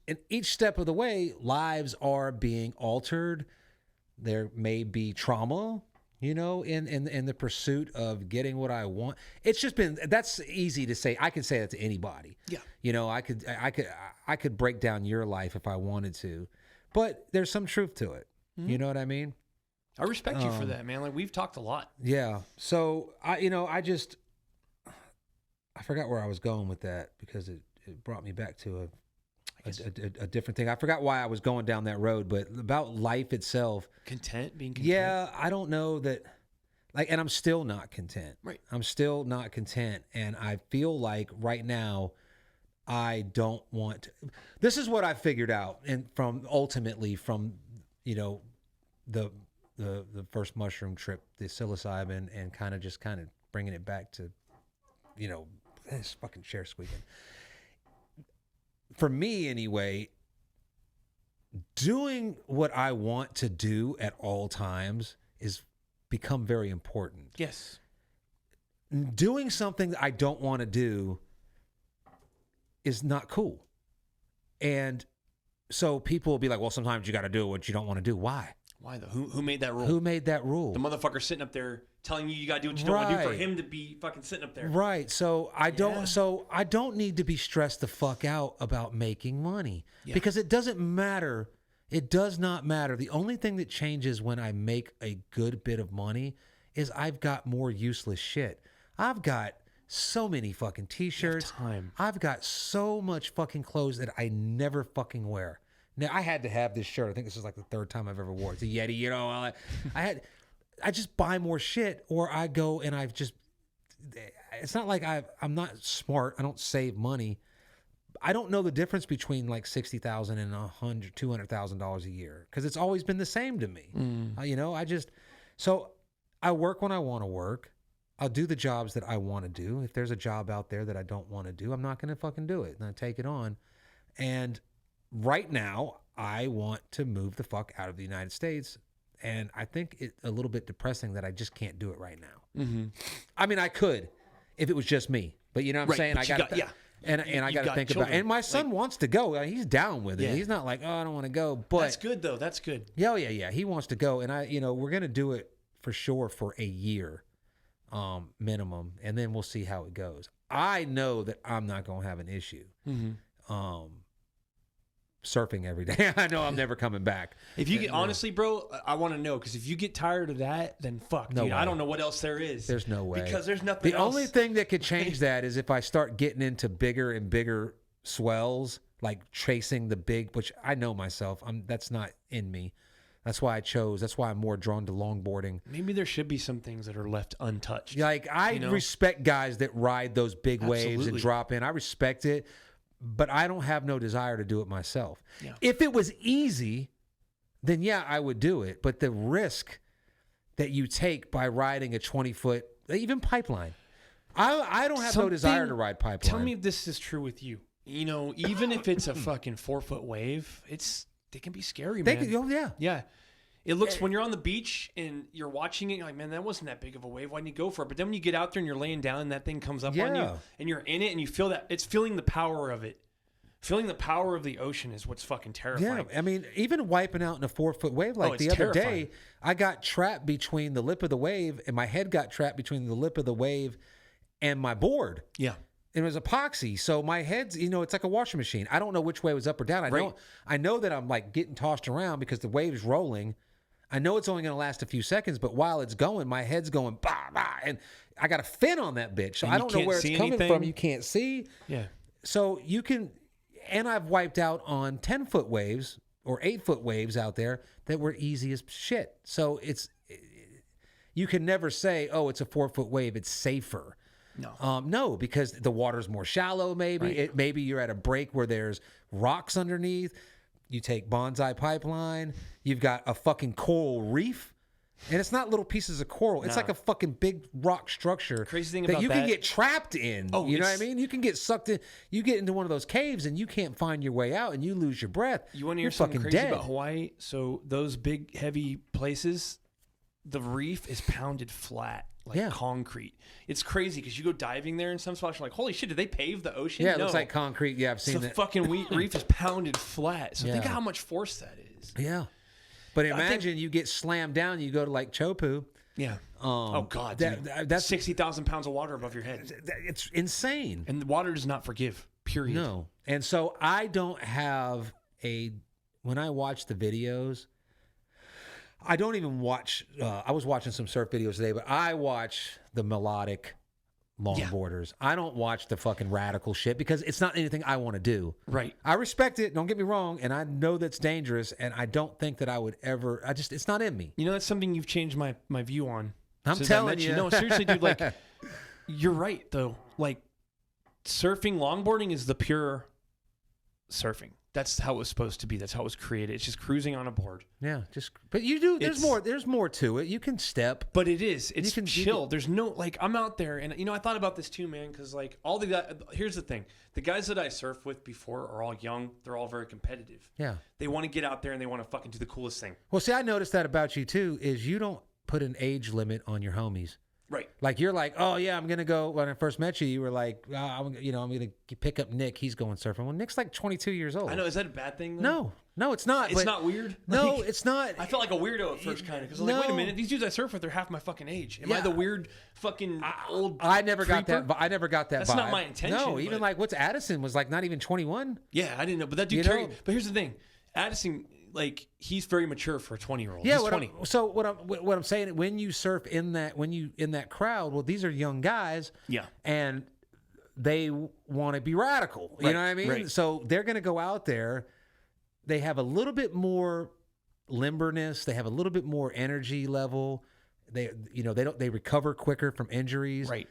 step of the way, lives are being altered. There may be trauma, you know, in the pursuit of getting what I want. It's just been, that's easy to say. I can say that to anybody. Yeah. You know, I could break down your life if I wanted to, but there's some truth to it. Mm-hmm. You know what I mean? I respect you for that, man. Like, we've talked a lot. Yeah. So I forgot where I was going with that because it brought me back to a different thing. I forgot why I was going down that road, but about life itself. Being content. Yeah, I don't know that, like, and I'm still not content. Right. I'm still not content, and I feel like right now I don't want to. This is what I figured out, and from you know, the first mushroom trip, the psilocybin, and kind of bringing it back to, you know, this fucking chair squeaking. For me, anyway, doing what I want to do at all times is become very important. Yes. Doing something that I don't want to do is not cool. And so people will be like, well, sometimes you got to do what you don't want to do. Why? Why though? Who made that rule? Who made that rule? The motherfucker sitting up there telling you got to do what you don't want to do for him to be fucking sitting up there. Right. So I don't need to be stressed the fuck out about making money because it doesn't matter. It does not matter. The only thing that changes when I make a good bit of money is I've got more useless shit. I've got so many fucking t-shirts. I've got so much fucking clothes that I never fucking wear. Now, I had to have this shirt. I think this is like the 3rd time I've ever worn it. It's a Yeti, you know. I just buy more shit, or I go and it's not like I'm not smart. I don't save money. I don't know the difference between like $60,000 and $200,000 a year because it's always been the same to me. You know, so I work when I want to work. I'll do the jobs that I want to do. If there's a job out there that I don't want to do, I'm not going to fucking do it. And I take it on. And right now, I want to move the fuck out of the United States. And I think it's a little bit depressing that I just can't do it right now. Mm-hmm. I mean, I could if it was just me. But you know what I'm saying? I got And I got to think about it. And my son wants to go. He's down with it. Yeah. He's not like, oh, I don't want to go. But that's good, though. That's good. Yeah. He wants to go. And we're going to do it for sure for a year minimum. And then we'll see how it goes. I know that I'm not going to have an issue. Mm-hmm. Surfing every day. I know I'm never coming back. If you get, honestly, bro, I want to know, because if you get tired of that, then fuck, dude. I don't know what else there is. There's no way. Because there's nothing else. The only thing that could change that is if I start getting into bigger and bigger swells, like chasing the big, which I know myself, that's not in me. That's why I'm more drawn to longboarding. Maybe there should be some things that are left untouched. Like, I respect guys that ride those big waves and drop in. I respect it. but I don't have no desire to do it myself. Yeah. If it was easy, then yeah, I would do it. But the risk that you take by riding a 20-foot, even pipeline, I don't have no desire to ride pipeline. Tell me if this is true with you. You know, even if it's a fucking 4-foot wave, they can be scary, man. Oh, yeah. Yeah. It looks, when you're on the beach and you're watching it, you're like, man, that wasn't that big of a wave. Why didn't you go for it? But then when you get out there and you're laying down and that thing comes up on you and you're in it and you feel that, it's feeling the power of it. Feeling the power of the ocean is what's fucking terrifying. Yeah, I mean, even wiping out in a 4-foot wave, like the other day, I got trapped between the lip of the wave and my head got trapped between the lip of the wave and my board. Yeah. It was epoxy. So my head's, it's like a washing machine. I don't know which way was up or down. I know that I'm like getting tossed around because the wave's rolling. I know it's only going to last a few seconds, but while it's going, my head's going, bah, bah, and I got a fin on that bitch. So I don't know where it's coming from. You can't see. Yeah. So you can, and I've wiped out on 10-foot waves or 8-foot waves out there that were easy as shit. So you can never say, oh, it's a 4-foot wave, it's safer. No, because the water's more shallow. Maybe maybe you're at a break where there's rocks underneath. You take Bonsai Pipeline. You've got a fucking coral reef, and it's not little pieces of coral. It's like a fucking big rock structure. Crazy thing that about you can get trapped in. Oh, you know what I mean? You can get sucked in. You get into one of those caves, and you can't find your way out, and you lose your breath. You want to hear something crazy about Hawaii? So those big, heavy places, the reef is pounded flat. Like concrete. It's crazy because you go diving there in some spots, you're like, holy shit, did they pave the ocean? Yeah, it looks like concrete. Yeah, I've seen that. The fucking reef is pounded flat. So think of how much force that is. Yeah. But imagine you get slammed down, you go to like Chopu. Yeah. Oh, God. That's 60,000 pounds of water above your head. It's insane. And the water does not forgive, period. No. And so I don't have when I watch the videos, I don't even watch, I was watching some surf videos today, but I watch the melodic longboarders. I don't watch the fucking radical shit because it's not anything I want to do. Right. I respect it, don't get me wrong, and I know that's dangerous, and I don't think that I would ever, it's not in me. You know, that's something you've changed my view on. I'm telling you. No, seriously, dude, like, you're right, though. Like, surfing, longboarding is the pure surfing. That's how it was supposed to be. That's how it was created. It's just cruising on a board. Yeah, but you do. There's more to it. You can step, but it's chill. There's no like. I'm out there, and I thought about this too, man. Because like here's the thing: the guys that I surfed with before are all young. They're all very competitive. Yeah, they want to get out there and they want to fucking do the coolest thing. Well, see, I noticed that about you too. Is you don't put an age limit on your homies. Right. Like you're like, oh yeah, I'm gonna go. When I first met you, you were like, I'm gonna pick up Nick. He's going surfing. Well, Nick's like 22 years old. I know. Is that a bad thing? Though? No, it's not. It's not weird. No, it's not. I felt like a weirdo at first, kind of, because I'm like, wait a minute, these dudes I surf with, they're half my fucking age. Am I the weird fucking old? I never creeper? got that. I never got that. That's vibe. not my intention. No, even like what's Addison was like not even 21. Yeah, I didn't know, but that dude carried. But here's the thing, Addison. Like he's very mature for a 20-year-old. Yeah, he's 20. So what I'm saying, when you surf in that crowd, well, these are young guys. Yeah, and they want to be radical. You know what I mean? Right. So they're going to go out there. They have a little bit more limberness. They have a little bit more energy level. They recover quicker from injuries. Right.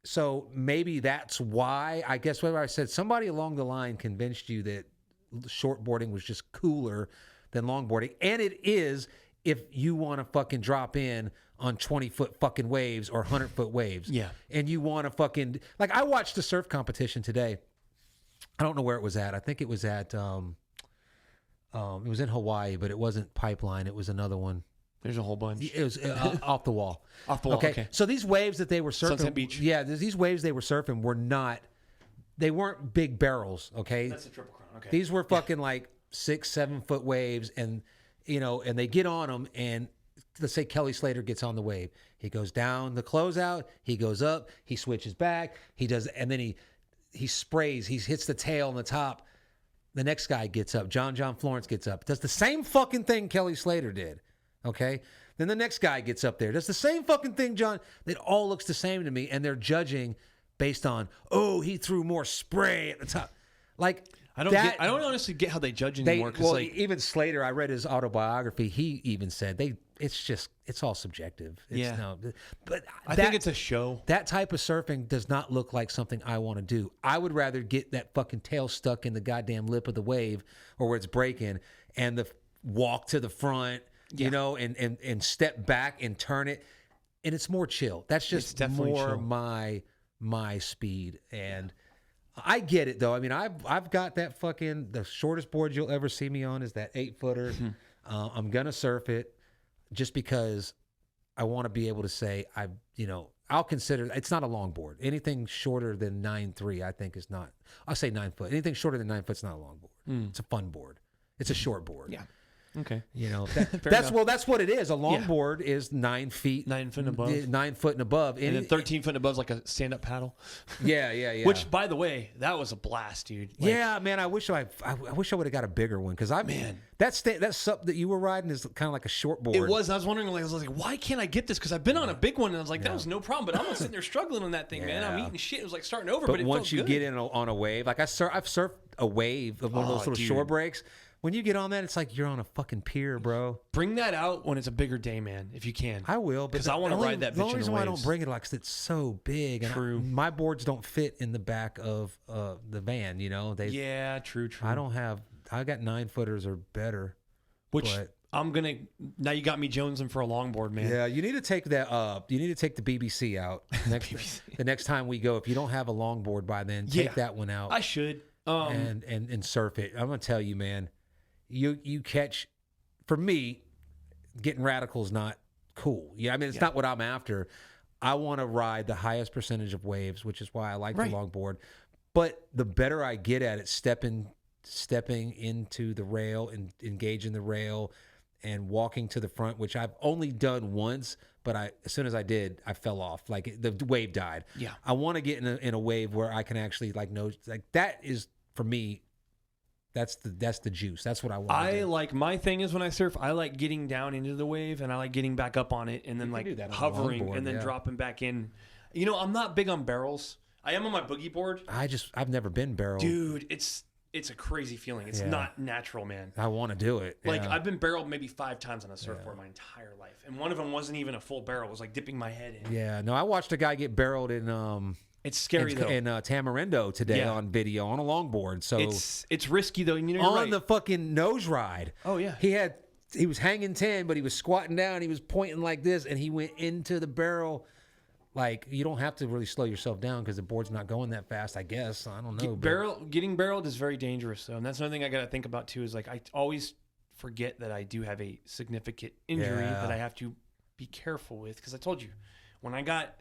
So maybe that's why, I guess, whether I said somebody along the line convinced you that shortboarding was just cooler than longboarding, and it is if you want to fucking drop in on 20-foot fucking waves or 100-foot waves. Yeah. And you want to fucking, like, I watched the surf competition today. I don't know where it was at. I think it was at it was in Hawaii, but it wasn't Pipeline. It was another one. There's a whole bunch. It was off the wall. Off the wall. Okay. So these waves that they were surfing, Sunset Beach. Yeah, these waves they were surfing they weren't big barrels. Okay. That's a Triple Crown. Okay. These were fucking like 6-7 foot waves, and and they get on them, and let's say Kelly Slater gets on the wave. He goes down the closeout, he goes up, he switches back, he does, and then he sprays, he hits the tail on the top. The next guy gets up, John Florence gets up, does the same fucking thing Kelly Slater did. Okay. Then the next guy gets up there, does the same fucking thing, John. It all looks the same to me, and they're judging based on, oh, he threw more spray at the top. Like, I don't honestly get how they judge anymore. Well, even Slater, I read his autobiography. He even said it's all subjective. But I think it's a show. That type of surfing does not look like something I want to do. I would rather get that fucking tail stuck in the goddamn lip of the wave or where it's breaking and the walk to the front, you know, and step back and turn it. And it's more chill. That's just more chill. my speed. And I get it though. I mean, I've got that the shortest board you'll ever see me on is that 8-footer. I'm gonna surf it just because I want to be able to say I'll consider it's not a long board. Anything shorter than 9.3, I think is not. I'll say 9 foot. Anything shorter than 9 foot's not a long board. It's a fun board. It's a short board. Yeah. Okay. You know, that's what it is. A longboard is 9 feet, 9 foot and above, 9 foot and above, and then 13 foot and above is like a stand-up paddle. Yeah. Which, by the way, that was a blast, dude. Yeah, man. I wish I would have got a bigger one because that sup that you were riding is kind of like a short board. It was. I was wondering, I was like, why can't I get this? Because I've been on a big one, and I was like, that was no problem. But I'm sitting there struggling on that thing, man. I'm eating shit. It was like starting over. But once you good. get in on a wave, like I've surfed a wave of one of those little shore breaks. When you get on that, it's like you're on a fucking pier, bro. Bring that out when it's a bigger day, man, if you can. I will, because I want to ride that bitch in the waves. The only reason why I don't bring it is it's so big. And true. My boards don't fit in the back of the van, you know? True. I got 9-footers or better. Now you got me jonesing for a longboard, man. Yeah, you need to take that you need to take the BBC out the next time we go. If you don't have a longboard by then, take that one out. I should. And surf it. I'm going to tell you, man. You catch, for me, getting radical is not cool. Yeah, I mean, it's not what I'm after. I want to ride the highest percentage of waves, which is why I like the longboard. But the better I get at it, stepping into the rail and engaging the rail and walking to the front, which I've only done once, but as soon as I did, I fell off. Like the wave died. Yeah, I want to get in a wave where I can actually that is for me. That's the juice. That's what I want. My thing is when I surf, I like getting down into the wave and I like getting back up on it and then hovering and then dropping back in. You know, I'm not big on barrels. I am on my boogie board. I've never been barreled. Dude, it's a crazy feeling. It's not natural, man. I want to do it. I've been barreled maybe 5 times on a surfboard my entire life. And one of them wasn't even a full barrel. It was like dipping my head in. Yeah. No, I watched a guy get barreled in it's scary though. In Tamarindo today on video on a longboard. So it's risky though. You know, on the fucking nose ride. Oh yeah. He was hanging 10, but he was squatting down. He was pointing like this, and he went into the barrel. Like, you don't have to really slow yourself down because the board's not going that fast, I guess. I don't know. Getting barreled is very dangerous though, and that's another thing I got to think about too. Is I always forget that I do have a significant injury that I have to be careful with because I told you when I got.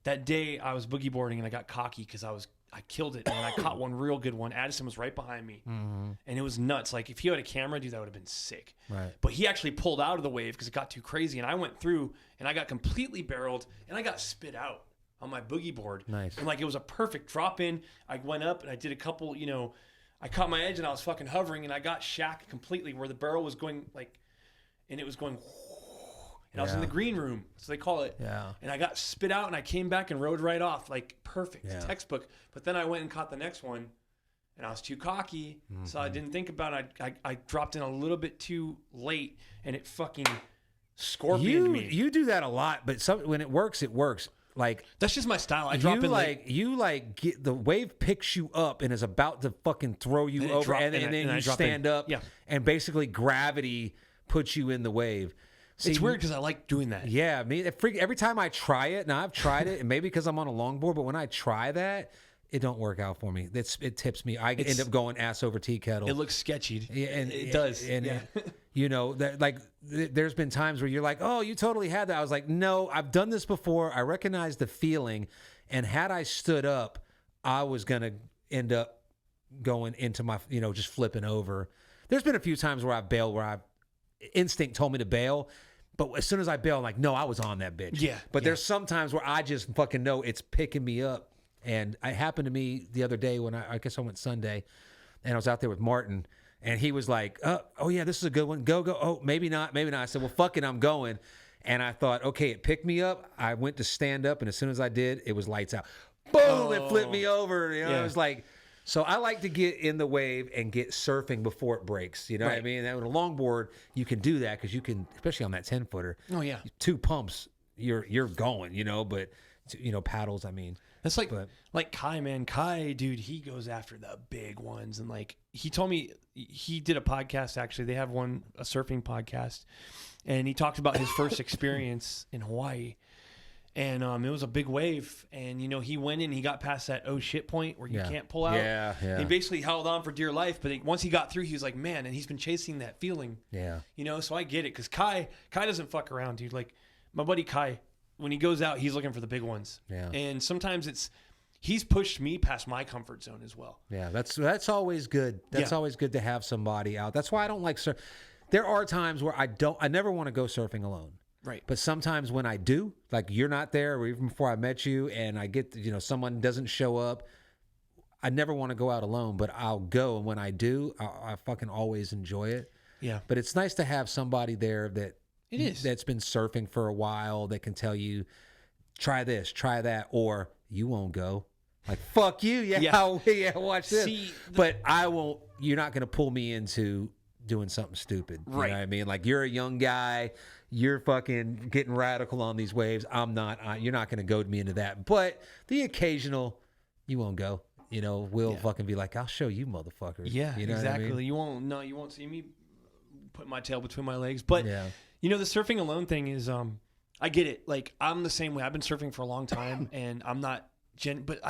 That day I was boogie boarding and I got cocky because I killed it and I caught one real good one. Addison was right behind me and it was nuts. Like if he had a camera, dude, that would have been sick. Right. But he actually pulled out of the wave because it got too crazy and I went through and I got completely barreled and I got spit out on my boogie board. Nice. And it was a perfect drop in. I went up and I did a couple, I caught my edge and I was fucking hovering and I got shacked completely where the barrel was going and it was going. And I was in the green room, so they call it. Yeah. And I got spit out, and I came back and rode right off, perfect, textbook. But then I went and caught the next one, and I was too cocky, so I didn't think about it. I dropped in a little bit too late, and it fucking scorpioned me. You do that a lot, but when it works, it works. That's just my style. I drop in get the wave picks you up and is about to fucking throw you over, and then you stand up, and basically gravity puts you in the wave. See, it's weird because I like doing that. Yeah, every time I try it, now I've tried it, and maybe because I'm on a longboard, but when I try that, it don't work out for me. It tips me. I end up going ass over tea kettle. It looks sketchy. Yeah, and it does. And there's been times where you're like, oh, you totally had that. I was like, no, I've done this before. I recognize the feeling, and had I stood up, I was gonna end up going into my, just flipping over. There's been a few times where I bailed, where instinct told me to bail. But as soon as I bail, I'm like, no, I was on that bitch. Yeah. But there's some times where I just fucking know it's picking me up. And it happened to me the other day when I guess I went Sunday, and I was out there with Martin, and he was like, oh yeah, this is a good one. Go. Oh, maybe not. I said, well, fuck it, I'm going. And I thought, okay, it picked me up. I went to stand up, and as soon as I did, it was lights out. Boom! It flipped me over. It was like... So I like to get in the wave and get surfing before it breaks. You know what I mean? And with a longboard, you can do that because you can, especially on that 10-footer. Oh yeah, 2 pumps, you're going. You know, but paddles. I mean, that's like Kai, man. Kai, dude, he goes after the big ones, and like he told me he did a podcast. Actually, they have a surfing podcast, and he talked about his first experience in Hawaii. And it was a big wave, and he went in, he got past that oh shit point where you can't pull out. Yeah. And he basically held on for dear life, but once he got through, he was like, man, and he's been chasing that feeling. Yeah. So I get it, because Kai doesn't fuck around, dude. Like my buddy Kai, when he goes out, he's looking for the big ones. Yeah. And sometimes he's pushed me past my comfort zone as well. Yeah, that's always good. That's always good to have somebody out. That's why I don't like surf. There are times where I never want to go surfing alone. Right. But sometimes when I do, like you're not there, or even before I met you, and I get, someone doesn't show up, I never want to go out alone, but I'll go. And when I do, I fucking always enjoy it. Yeah. But it's nice to have somebody there that's been surfing for a while that can tell you, try this, try that, or you won't go. Like, fuck you. Yeah, watch this. But I won't, you're not going to pull me into doing something stupid. You know what I mean? Like, you're a young guy. You're fucking getting radical on these waves. I'm not. You're not going to goad me into that. But the occasional, you won't go. We'll fucking be like, I'll show you, motherfuckers. Yeah, you know exactly. What I mean? You won't see me put my tail between my legs. But the surfing alone thing is, I get it. Like, I'm the same way. I've been surfing for a long time, and I'm not. But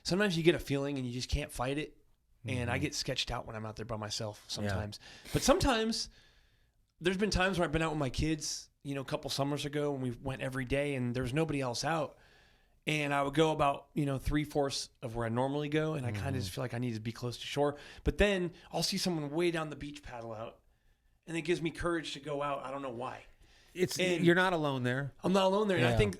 sometimes you get a feeling and you just can't fight it. And I get sketched out when I'm out there by myself sometimes. Yeah. But sometimes there's been times where I've been out with my kids, a couple summers ago, when we went every day and there was nobody else out. And I would go about, 3/4 of where I normally go. And I kind of just feel like I need to be close to shore. But then I'll see someone way down the beach paddle out. And it gives me courage to go out. I don't know why. You're not alone there. I'm not alone there. And I think,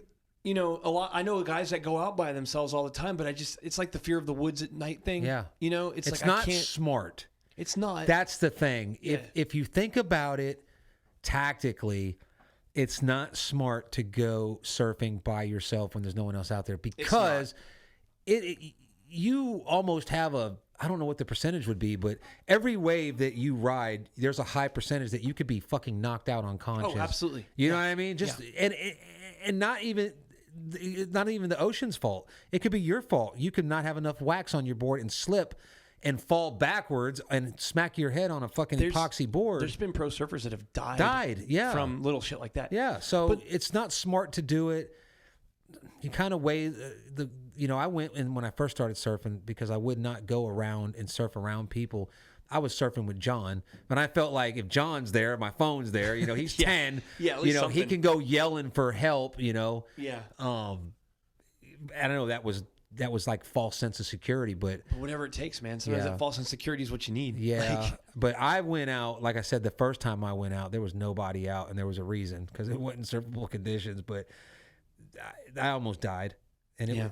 a lot. I know guys that go out by themselves all the time, but it's like the fear of the woods at night thing. Yeah. It's like not I can't, smart. It's not. That's the thing. Yeah. If you think about it tactically, it's not smart to go surfing by yourself when there's no one else out there, because you almost have I don't know what the percentage would be, but every wave that you ride, there's a high percentage that you could be fucking knocked out unconscious. Oh, absolutely. You know what I mean? Just and not even the ocean's fault. It could be your fault. You could not have enough wax on your board and slip and fall backwards and smack your head on a fucking epoxy board. There's been pro surfers that have died from little shit like that. Yeah, so it's not smart to do it. You kind of weigh I went in when I first started surfing because I would not go around and surf around people. I was surfing with John, but I felt like if John's there, my phone's there. He's 10. Yeah, at least he can go yelling for help. Yeah. I don't know. That was like false sense of security, but whatever it takes, man. Sometimes that false sense of security is what you need. Yeah, but I went out. Like I said, the first time I went out, there was nobody out, and there was a reason, because it wasn't surfable conditions. But I almost died, and it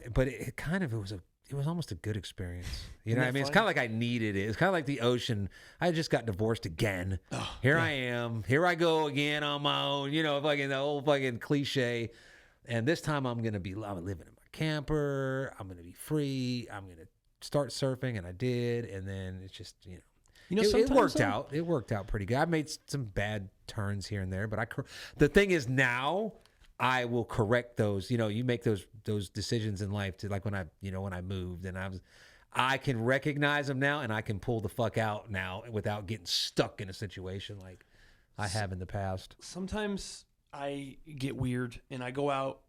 was almost a good experience. You know what I mean? It's kind of like I needed it. It's kind of like the ocean. I just got divorced again. Here I am. Here I go again on my own. Fucking the old fucking cliche. And this time I'm living in my camper. I'm going to be free. I'm going to start surfing. And I did. And then it's just, it worked out. It worked out pretty good. I made some bad turns here and there. But the thing is, now I will correct those. You make those decisions in life, to like when I moved, and I can recognize them now, and I can pull the fuck out now without getting stuck in a situation like I have in the past. Sometimes I get weird, and I go out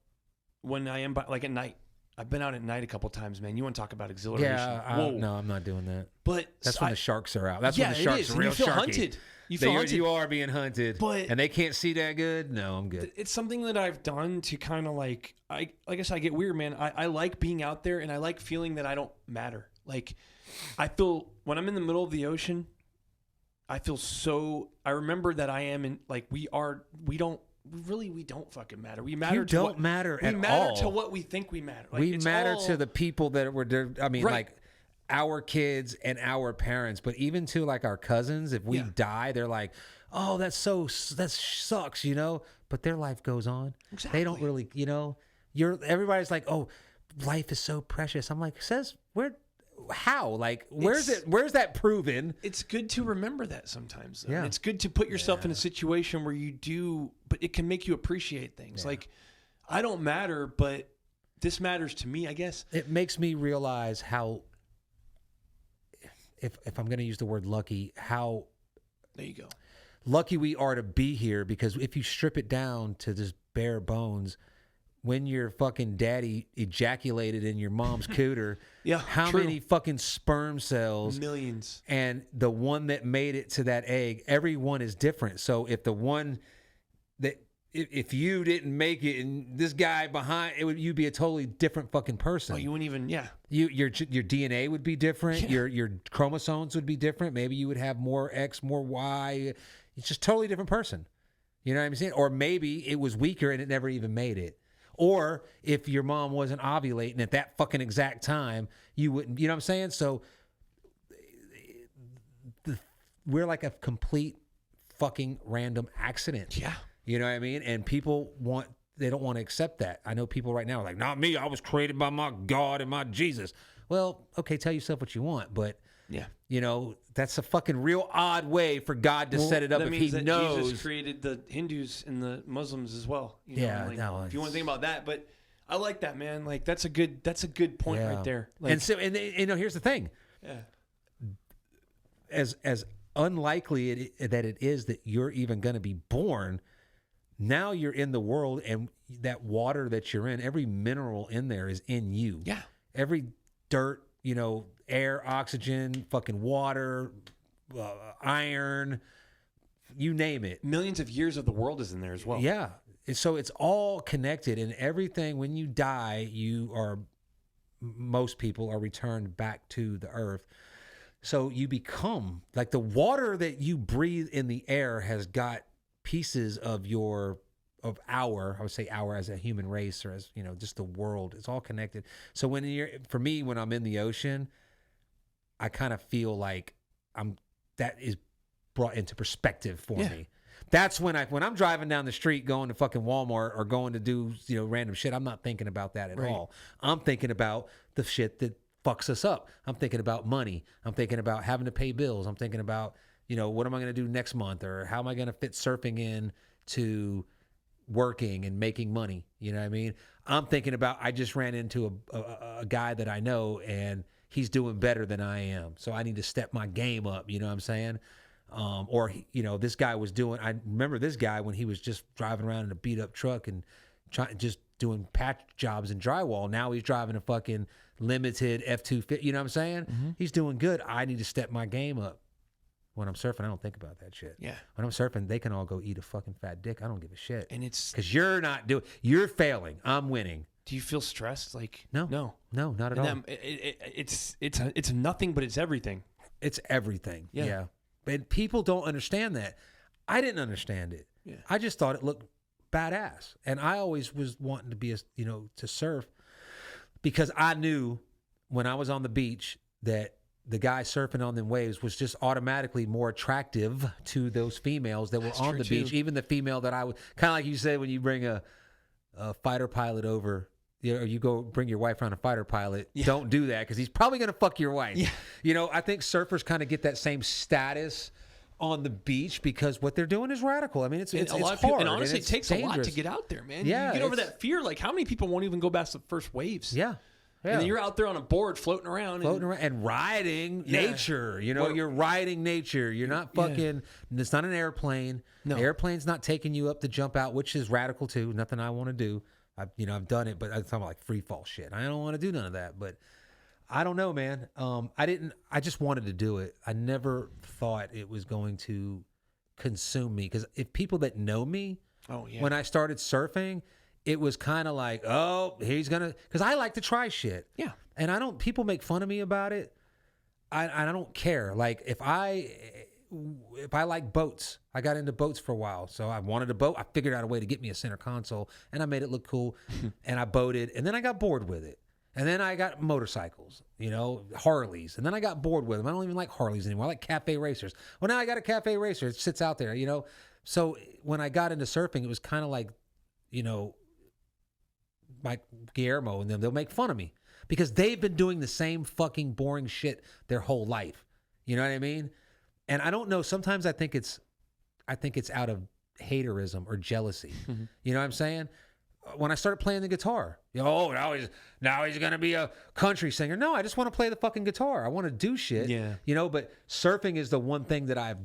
when I am like at night. I've been out at night a couple times, man. You want to talk about exhilaration? Yeah, no, I'm not doing that. But that's when the sharks are out. That's when the sharks are real sharky. Hunted. You feel hunted. You are being hunted, and they can't see that good. No, I'm good. It's something that I've done to kind of like I guess I get weird, man. I like being out there, and I like feeling that I don't matter. Like, I feel when I'm in the middle of the ocean, I feel so. I remember that I am in like we don't fucking matter. We matter. You don't matter at all. We matter to what we think we matter. Like, we matter to the people that were there. I mean, like our kids and our parents, but even to like our cousins, if we die, they're like, oh, that sucks, but their life goes on. Exactly. They don't really, everybody's like, oh, life is so precious. I'm like, how? Like, where's that proven? It's good to remember that sometimes. Though. Yeah. And it's good to put yourself in a situation where you do, but it can make you appreciate things. Yeah. Like, I don't matter, but this matters to me, I guess. It makes me realize how, if I'm going to use the word lucky, how There you go. lucky we are to be here, because if you strip it down to just bare bones, when your fucking daddy ejaculated in your mom's cooter, how true. many fucking sperm cells? Millions. And the one that made it to that egg, every one is different. So if the one that, if you didn't make it and this guy behind, you'd be a totally different fucking person. Oh, you wouldn't even, Your DNA would be different. Yeah. Your chromosomes would be different. Maybe you would have more X, more Y. It's just totally different person. You know what I'm saying? Or maybe it was weaker and it never even made it. Or if your mom wasn't ovulating at that fucking exact time, you wouldn't, you know what I'm saying? So we're like a complete fucking random accident. Yeah. You know what I mean? And people they don't want to accept that. I know people right now are like, not me. I was created by my God and my Jesus. Well, okay, tell yourself what you want, but you know, that's a fucking real odd way for God to set it up that if means he that knows. Jesus created the Hindus and the Muslims as well. You know? Yeah, Like, no, if you want to think about that, but I like that, man. Like that's a good point right there. Like, And so, and you know, here's the thing. yeah. As unlikely that it is that you're even going to be born, now you're in the world, and that water that you're in, every mineral in there is in you. Yeah. Every dirt, you know, air, oxygen, fucking water, iron, you name it. Millions of years of the world is in there as well. Yeah. And so it's all connected, and everything, when you die, most people are returned back to the earth. So you become like the water that you breathe in the air has got pieces of I would say our as a human race, or as, you know, just the world. It's all connected. So when I'm in the ocean, I kind of feel like that is brought into perspective for me. That's when I'm driving down the street going to fucking Walmart or going to do, you know, random shit. I'm not thinking about that at all. I'm thinking about the shit that fucks us up. I'm thinking about money. I'm thinking about having to pay bills. I'm thinking about, you know, what am I going to do next month, or how am I going to fit surfing in to working and making money? You know what I mean? I'm thinking about, I just ran into a guy that I know, and he's doing better than I am, so I need to step my game up. You know what I'm saying? You know, this guy I remember this guy when he was just driving around in a beat up truck and just doing patch jobs and drywall. Now he's driving a fucking limited F-250. You know what I'm saying? Mm-hmm. He's doing good. I need to step my game up. When I'm surfing, I don't think about that shit. Yeah. When I'm surfing, they can all go eat a fucking fat dick. I don't give a shit. And it's because you're failing. I'm winning. Do you feel stressed? Like no, not at all. It's nothing, but it's everything. It's everything. Yeah. But people don't understand that. I didn't understand it. Yeah. I just thought it looked badass, and I always was wanting to be to surf, because I knew when I was on the beach that the guy surfing on them waves was just automatically more attractive to those females that were on the beach. Even the female that I would, kind of like you said, when you bring a fighter pilot over, or you go bring your wife around a fighter pilot, don't do that, because he's probably going to fuck your wife. Yeah. You know, I think surfers kind of get that same status on the beach because what they're doing is radical. I mean, it's hard. And honestly, it takes dangerous. A lot to get out there, man. Yeah, you get over that fear. Like, how many people won't even go past the first waves? Yeah. And then you're out there on a board floating around and riding nature. You know, you're riding nature. You're not fucking, it's not an airplane. No. The airplane's not taking you up to jump out, which is radical too. Nothing I want to do. I've done it, but I'm talking about like free fall shit. I don't want to do none of that, but I don't know, man. I just wanted to do it. I never thought it was going to consume me, because if people that know me, when I started surfing, it was kind of like, oh, he's gonna, because I like to try shit. Yeah. And people make fun of me about it. I don't care. Like, if I like boats, I got into boats for a while. So I wanted a boat. I figured out a way to get me a center console, and I made it look cool. And I boated, and then I got bored with it. And then I got motorcycles, Harleys. And then I got bored with them. I don't even like Harleys anymore. I like cafe racers. Well, now I got a cafe racer. It sits out there, So when I got into surfing, it was kind of like, like Guillermo and them, they'll make fun of me. because they've been doing the same fucking boring shit their whole life. You know what I mean? And I don't know. Sometimes I think it's out of haterism or jealousy. You know what I'm saying? When I started playing the guitar, now he's gonna be a country singer. No, I just want to play the fucking guitar. I want to do shit. Yeah. You know, but surfing is the one thing that I've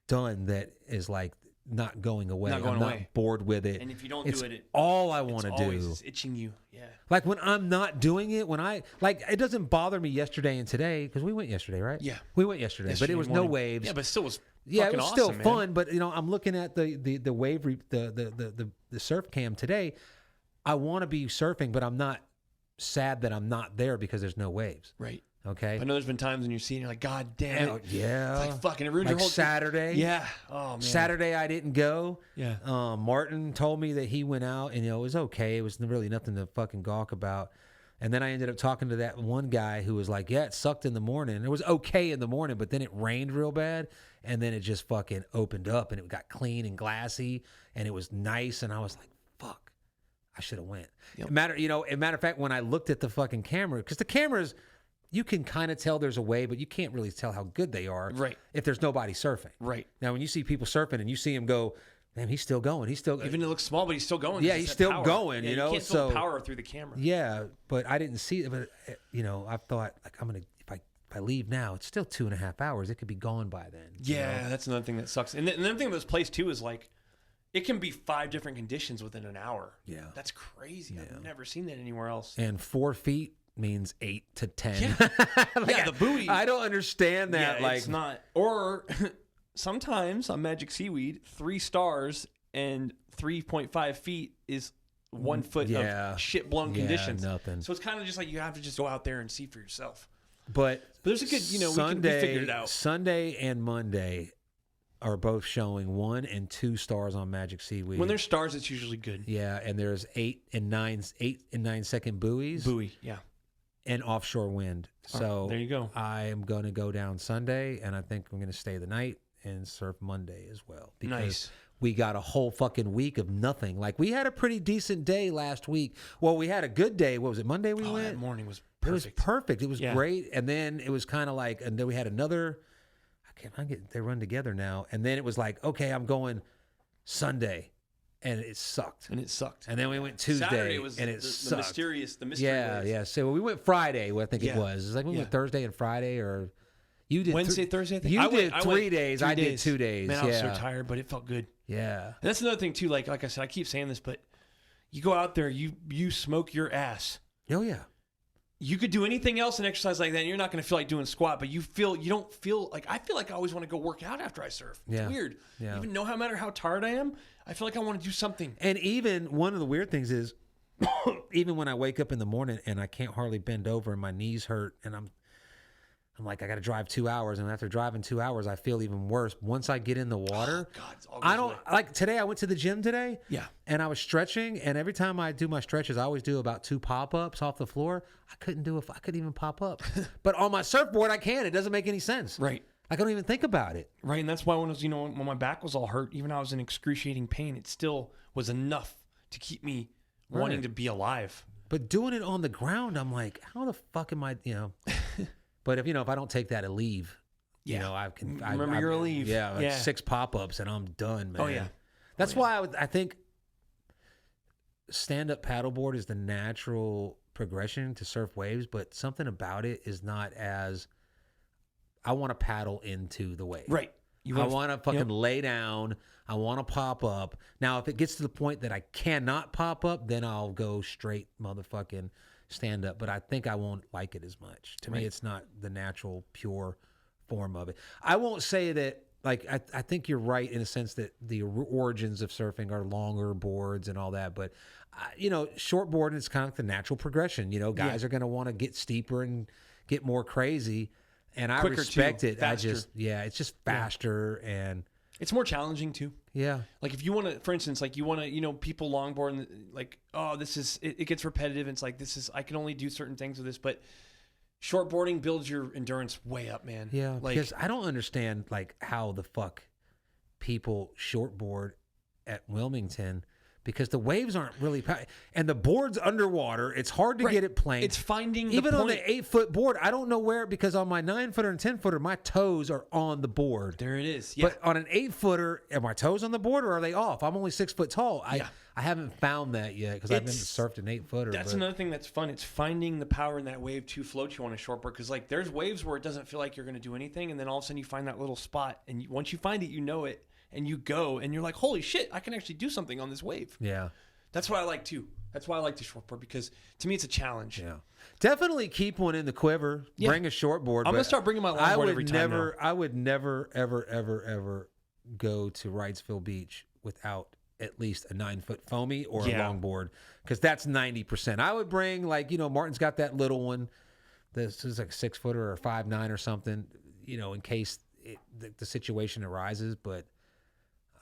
done that is like not going away. I'm not bored with it. And if you don't it's do it, all I want to do. It's itching you. Yeah. Like when I'm not doing it, it doesn't bother me yesterday and today because we went yesterday, right? Yeah. We went yesterday, but it was no waves. Yeah, but it still was. Yeah, it was awesome, still man. fun, but I'm looking at the surf cam today. I want to be surfing, but I'm not sad that I'm not there because there's no waves. Right. Okay. I know there's been times when you're seeing, you're like, God damn it. Yeah. It's like fucking, it ruined like your whole Saturday. Yeah. Oh man. Saturday I didn't go. Yeah. Martin told me that he went out and it was okay. It was really nothing to fucking gawk about. And then I ended up talking to that one guy who was like, yeah, it sucked in the morning. It was okay in the morning, but then it rained real bad. And then it just fucking opened up and it got clean and glassy and it was nice. And I was like, fuck, I should have went. Yep. Matter of fact, when I looked at the fucking camera, because the cameras, you can kind of tell there's a way, but you can't really tell how good they are if there's nobody surfing. Right. Now, when you see people surfing and you see him go, man, he's still going. He's still even it looks small, but he's still going. Yeah, he's still power. going. Yeah, you know, can't feel the power through the camera. Yeah, but I didn't see it. But I thought like I'm gonna if I leave now, it's still 2.5 hours. It could be gone by then. Yeah, that's another thing that sucks. And another thing about this place too is like, it can be 5 different conditions within an hour. Yeah, that's crazy. Yeah. I've never seen that anywhere else. And 4 feet means 8 to 10. Yeah, like, the buoy. I don't understand that. Yeah, like it's not. Or sometimes on Magic Seaweed, 3 stars and 3.5 feet is 1 foot of shit blown conditions. Nothing. So it's kind of just like you have to just go out there and see for yourself. But there's a good, we figured it out. Sunday and Monday are both showing 1 and 2 stars on Magic Seaweed. When there's stars, it's usually good. Yeah, and there's 8 and 9 second buoys. Yeah. And offshore wind. So there you go. I am going to go down Sunday, and I think I'm going to stay the night and surf Monday as well. Because we got a whole fucking week of nothing. Like, we had a pretty decent day last week. Well, we had a good day. What was it, Monday we went? That morning was perfect. It was perfect. It was great. And then it was kind of like, and then we had another, they run together now. And then it was like, okay, I'm going Sunday. And it sucked. And then we went Tuesday. Saturday was and it sucked. The mystery was. Yeah. So we went Friday, I think it was. It's like we went Thursday and Friday, or you did Wednesday, Thursday. I think. You did 3 days. I did 2 days. Man, I was so tired, but it felt good. Yeah. And that's another thing too. Like I said, I keep saying this, but you go out there, you smoke your ass. Oh yeah. You could do anything else and exercise like that, and you're not going to feel like doing squat, but you don't feel like, I feel like I always want to go work out after I surf. It's weird. Yeah. Even no matter how tired I am, I feel like I want to do something. And even one of the weird things is, even when I wake up in the morning and I can't hardly bend over and my knees hurt, and I'm like, I got to drive 2 hours, and after driving 2 hours, I feel even worse. Once I get in the water, I don't like today. I went to the gym today, and I was stretching, and every time I do my stretches, I always do about 2 pop-ups off the floor. I couldn't even pop up, but on my surfboard, I can. It doesn't make any sense. Right. I don't even think about it. Right, and that's why when when my back was all hurt, even though I was in excruciating pain, it still was enough to keep me wanting to be alive. But doing it on the ground, I'm like, how the fuck am I? But if I don't take that a leave, I can. Remember your leave. Yeah, 6 pop-ups and I'm done, man. Oh yeah. That's why I think stand-up paddleboard is the natural progression to surf waves, but something about it is not as. I want to paddle into the wave. Right. I want to fucking lay down. I want to pop up. Now, if it gets to the point that I cannot pop up, then I'll go straight motherfucking stand up. But I think I won't like it as much. To me, it's not the natural, pure form of it. I won't say that, like, I think you're right in a sense that the origins of surfing are longer boards and all that. But, shortboarding is kind of like the natural progression. Guys are going to want to get steeper and get more crazy. And I respect it. Faster. It's just faster and it's more challenging too. Yeah. Like if you want to, for instance, like you want to, people longboard and like, oh, this is, it gets repetitive. And it's like, I can only do certain things with this, but shortboarding builds your endurance way up, man. Yeah. Because I don't understand like how the fuck people shortboard at Wilmington, because the waves aren't really and the board's underwater. It's hard to get it planed. It's finding even the on the 8-foot board. I don't know where, because on my 9-footer and 10-footer, my toes are on the board. There it is. Yeah. But on an 8-footer, are my toes on the board or are they off? I'm only 6 foot tall. I haven't found that yet because I've never surfed an 8-footer. That's another thing that's fun. It's finding the power in that wave to float you on a shortboard, because like there's waves where it doesn't feel like you're going to do anything, and then all of a sudden you find that little spot, and once you find it, you know it, and you go, and you're like, holy shit, I can actually do something on this wave. Yeah. That's what I like too. That's why I like the shortboard, because to me it's a challenge. Yeah. Definitely keep one in the quiver. Yeah. Bring a shortboard. I'm going to start bringing my longboard every time now. I would never, ever, ever, ever go to Wrightsville Beach without at least a 9-foot foamy or a longboard, because that's 90%. I would bring, like, Martin's got that little one. This is like a 6-footer or 5'9" or something, in case the situation arises. But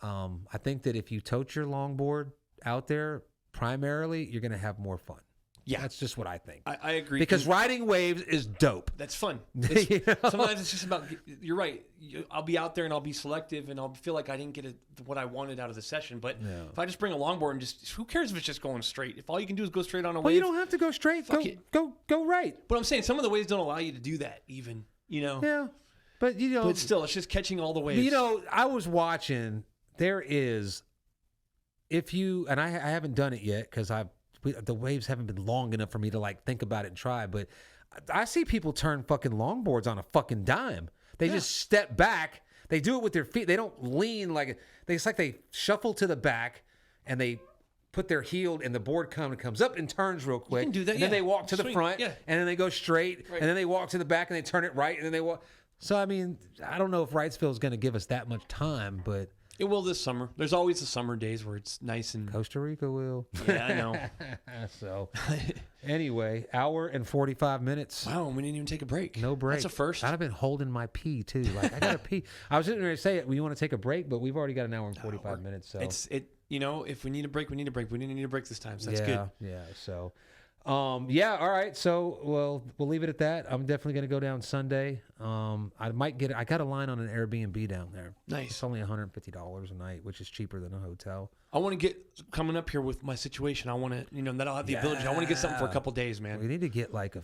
I think that if you tote your longboard out there, primarily, you're going to have more fun. Yeah. That's just what I think. I agree. Because riding waves is dope. That's fun. Sometimes it's just about, you're right. I'll be out there and I'll be selective and I'll feel like I didn't get what I wanted out of the session. But if I just bring a longboard and just, who cares if it's just going straight? If all you can do is go straight on a wave. Well, you don't have to go straight. Go right. But I'm saying some of the waves don't allow you to do that even, Yeah. But, But still, it's just catching all the waves. I was watching, there is, and I haven't done it yet because the waves haven't been long enough for me to like think about it and try, but I see people turn fucking longboards on a fucking dime. They just step back. They do it with their feet. They don't lean it's like they shuffle to the back and they put their heel and the board comes up and turns real quick. You can do that. And then they walk to the front and then they go straight and then they walk to the back and they turn it right and then they walk. So, I mean, I don't know if Wrightsville is going to give us that much time, but it will this summer. There's always the summer days where it's nice and Costa Rica will. Yeah, I know. So, anyway, hour and 45 minutes. Wow, we didn't even take a break. No break. That's a first. I've been holding my pee too. Like I gotta pee. I was sitting there to say it. We want to take a break, but we've already got an hour and 45 minutes. So if we need a break, we need a break. We didn't need a break this time, so that's good. Yeah. So. All right. So, we'll leave it at that. I'm definitely going to go down Sunday. I got a line on an Airbnb down there. Nice. It's only $150 a night, which is cheaper than a hotel. I want to get coming up here with my situation. I want to, that I'll have the ability. I want to get something for a couple days, man. We need to get like a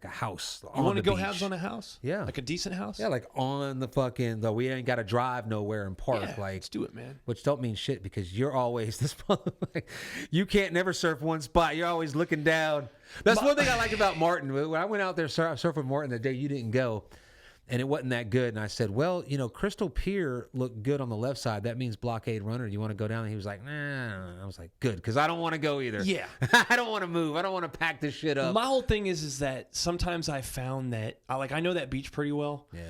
house. You want to go halves on a house? Yeah. Like a decent house? Yeah, like on the fucking, though we ain't got to drive nowhere and park. Yeah, let's do it, man. Which don't mean shit because you're always you can't never surf one spot. You're always looking down. That's one thing I like about Martin. When I went out there surfing Martin the day you didn't go, and it wasn't that good. And I said, well, Crystal Pier looked good on the left side. That means Blockade Runner. You want to go down? And he was like, nah. I was like, good, because I don't want to go either. Yeah. I don't want to move. I don't want to pack this shit up. My whole thing is that sometimes I found that I know that beach pretty well. Yeah.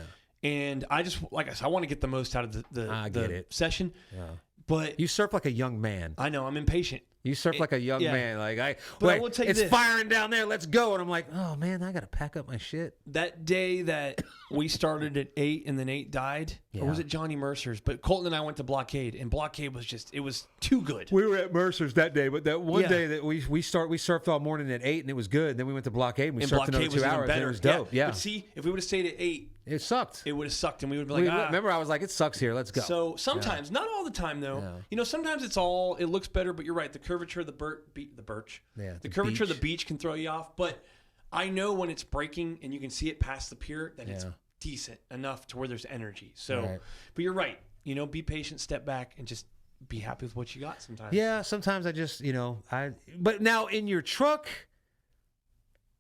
And I just, like I said, I want to get the most out of the session. Yeah. But you surf like a young man. I know. I'm impatient. You surf like a young man. Like I will tell you it's firing down there. Let's go. And I'm like, oh man, I got to pack up my shit. That day that we started at 8 and then 8 died, or was it Johnny Mercer's? But Colton and I went to Blockade, and Blockade was it was too good. We were at Mercer's that day, but that one day that we surfed all morning at 8 and it was good. Then we went to Blockade and we surfed another 2 hours. And it was dope. Yeah. But see, if we would have stayed at 8. It sucked. It would have sucked, and we would be like, Remember, I was like, it sucks here. Let's go. So sometimes, not all the time, though. Yeah. Sometimes it looks better, but you're right. The curvature of the birch. Yeah, the curvature of the beach can throw you off. But I know when it's breaking and you can see it past the pier that it's decent enough to where there's energy. So, but you're right. Be patient, step back, and just be happy with what you got sometimes. Yeah, sometimes I just, but now in your truck.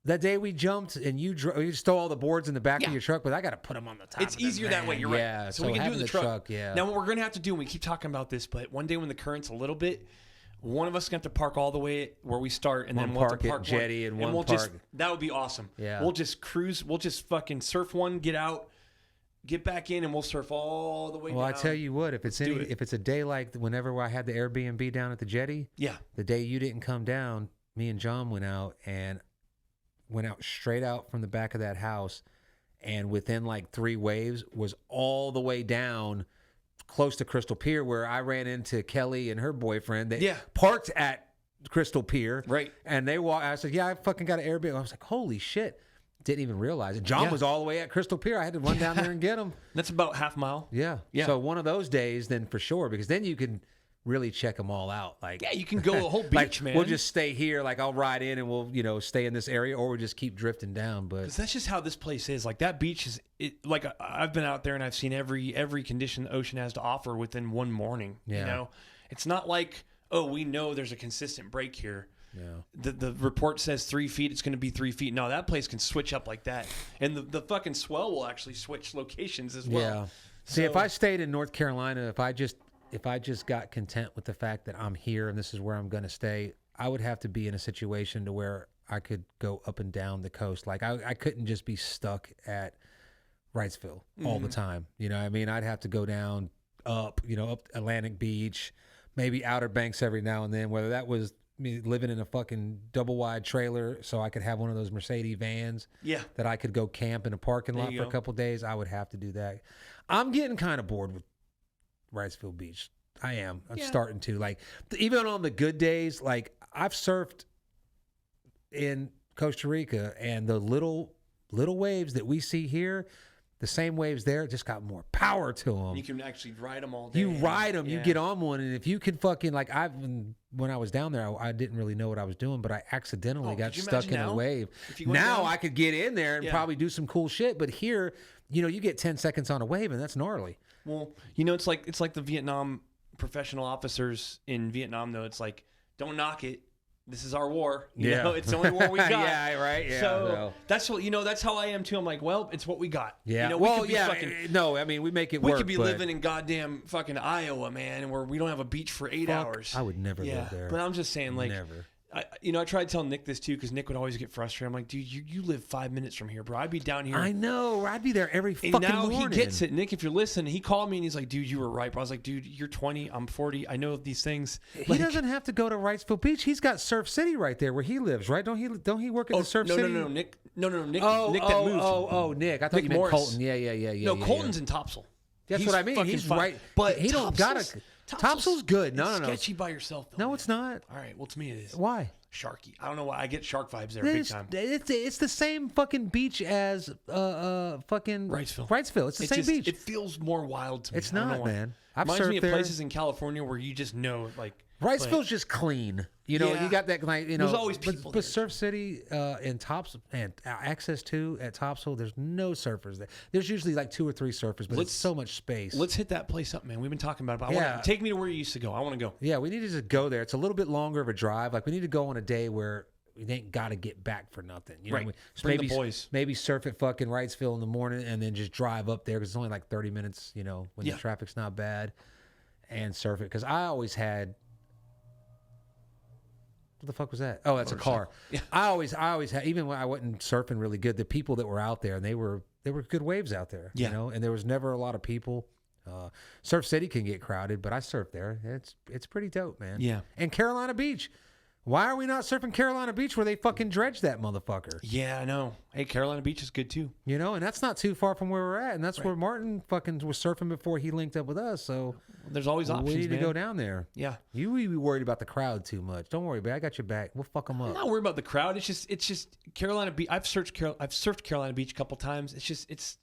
That day we jumped and you stole all the boards in the back of your truck, but I got to put them on the top. It's easier that way. You're right. Yeah, so we can do it in the truck. Yeah. Now what we're going to have to do, and we keep talking about this, but one day when the current's a little bit, one of us is going to have to park all the way where we start, and then we'll have to park at Jetty and one park. That would be awesome. Yeah. We'll just cruise. We'll just fucking surf one, get out, get back in, and we'll surf all the way down. Well, I tell you what, if it's a day like whenever I had the Airbnb down at the Jetty, the day you didn't come down, me and John went out straight out from the back of that house, and within like 3 waves was all the way down close to Crystal Pier, where I ran into Kelly and her boyfriend. They parked at Crystal Pier. Right. And they walked. I said, yeah, I fucking got an Airbnb. I was like, holy shit. Didn't even realize it. John was all the way at Crystal Pier. I had to run down there and get him. That's about half mile. Yeah. So one of those days, then for sure, because then you can really check them all out. Like, Yeah, you can go a whole beach, like, man. we'll just stay here. Like, I'll ride in and we'll, stay in this area, or we'll just keep drifting down. But that's just how this place is. Like, that beach is like, I've been out there and I've seen every condition the ocean has to offer within one morning. Yeah. It's not like, oh, we know there's a consistent break here. Yeah. The report says 3 feet. It's going to be 3 feet. No, that place can switch up like that, and the fucking swell will actually switch locations as well. Yeah. See, if I stayed in North Carolina, if I just got content with the fact that I'm here and this is where I'm going to stay, I would have to be in a situation to where I could go up and down the coast. Like, I couldn't just be stuck at Wrightsville all the time. You know what I mean? I'd have to go down up Atlantic Beach, maybe Outer Banks every now and then, whether that was me living in a fucking double wide trailer so I could have one of those Mercedes vans that I could go camp in a parking lot for a couple of days. I would have to do that. I'm getting kind of bored with Wrightsville Beach. I am. I'm starting to. Like, even on the good days, like, I've surfed in Costa Rica, and the little waves that we see here, the same waves there, just got more power to them. You can actually ride them all day. You ride them, you get on one, and if you can fucking, like, when I was down there, I didn't really know what I was doing, but I accidentally got stuck in a wave. Now I could get in there and probably do some cool shit, but here, you get 10 seconds on a wave, and that's gnarly. Well, it's like the Vietnam professional officers in Vietnam, though. It's like, don't knock it. This is our war. You know, it's the only war we got. Yeah, right. Yeah. So that's what that's how I am too. I'm like, well, it's what we got. Yeah. No, I mean, we make it we work. We could be living in goddamn fucking Iowa, man, where we don't have a beach for 8 hours. I would never live there. But I'm just saying, like, never. I tried telling Nick this too, because Nick would always get frustrated. I'm like, dude, you live 5 minutes from here, bro. I'd be down here. I know. I'd be there every fucking morning. Now he gets it. Nick, if you're listening, he called me and he's like, dude, you were right, bro. I was like, dude, you're 20. I'm 40. I know these things. He doesn't have to go to Wrightsville Beach. He's got Surf City right there where he lives, right? Don't he work at the Surf City? No, Nick. No, Nick. Nick that moved. Nick. I thought you meant Morris. Colton. Yeah. No, Colton's in Topsail. That's what I mean. He's right. But he don't gotta. Topsail's good. No. Sketchy by yourself, though. No, it's not. All right. Well, to me, it is. Why? Sharky. I don't know why. I get shark vibes there big time. It's the same fucking beach as fucking Wrightsville. It's the same beach. It feels more wild to me. It's not, man. I've reminds me of places in California where you just know, like, Wrightsville's just clean. You got that, like, There's always people there. But Surf City in Topsail and access to at Topsail, there's no surfers there. There's usually like 2 or 3 surfers, but it's so much space. Let's hit that place up, man. We've been talking about it. Take me to where you used to go. I want to go. Yeah, we need to just go there. It's a little bit longer of a drive. Like, we need to go on a day where we ain't got to get back for nothing. You know what I mean? So Bring the boys. Maybe surf at fucking Wrightsville in the morning and then just drive up there because it's only like 30 minutes, when the traffic's not bad, and surf it. Because I always had... What the fuck was that? Oh, that's a car. Yeah. I always had, even when I wasn't surfing really good, the people that were out there, and they were good waves out there, and there was never a lot of people. Surf City can get crowded, but I surf there. It's pretty dope, man. Yeah. And Carolina Beach. Why are we not surfing Carolina Beach where they fucking dredge that motherfucker? Yeah, I know. Hey, Carolina Beach is good too. And that's not too far from where we're at, and that's where Martin fucking was surfing before he linked up with us. So there's always options. We need to go down there. Yeah. You be worried about the crowd too much. Don't worry, babe. I got your back. We'll fuck them up. I'm not worried about the crowd. It's just Carolina Beach. I've surfed Carolina Beach a couple times. It's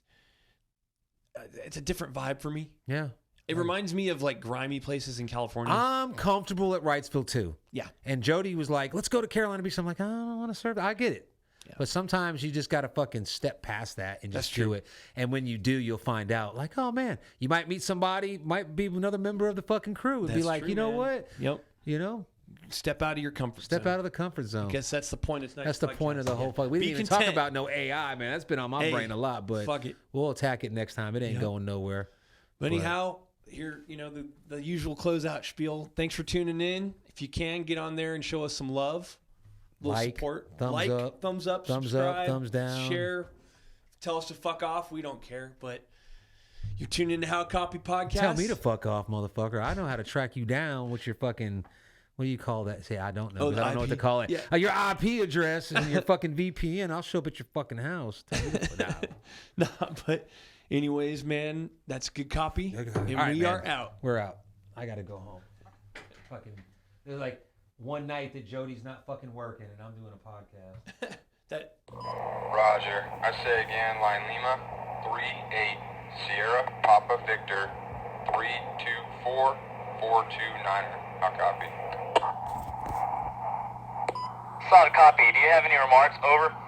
a different vibe for me. Yeah. It reminds me of like grimy places in California. I'm comfortable at Wrightsville too. Yeah. And Jody was like, let's go to Carolina Beach. I'm like, I don't want to surf. I get it. Yeah. But sometimes you just got to fucking step past that and just do it. And when you do, you'll find out like, oh man, you might meet somebody, might be another member of the fucking crew and be like, you know what? Yep. Step out of your comfort zone. Step out of the comfort zone. I guess that's the point of tonight's That's the point of the whole fuck. We didn't even talk about no AI, man. That's been on my brain a lot, but fuck it. We'll attack it next time. It ain't going nowhere. But anyhow, here, the usual closeout spiel. Thanks for tuning in. If you can, get on there and show us some love. A little support. Thumbs up, subscribe, thumbs down. Share. Tell us to fuck off. We don't care. But you're tuned into How Copy Podcast. Tell me to fuck off, motherfucker. I know how to track you down with your fucking... What do you call that? Say, I don't know. I don't know what to call it. Yeah. Your IP address and your fucking VPN. I'll show up at your fucking house. Tell me to put out. No, but anyways, man, that's good copy. And we are out. We're out. I got to go home. Fucking, there's like one night that Jody's not fucking working and I'm doing a podcast. Roger. I say again, line Lima, 3-8, Sierra, Papa Victor, 324. 429er. I'll copy. Solid copy. Do you have any remarks? Over.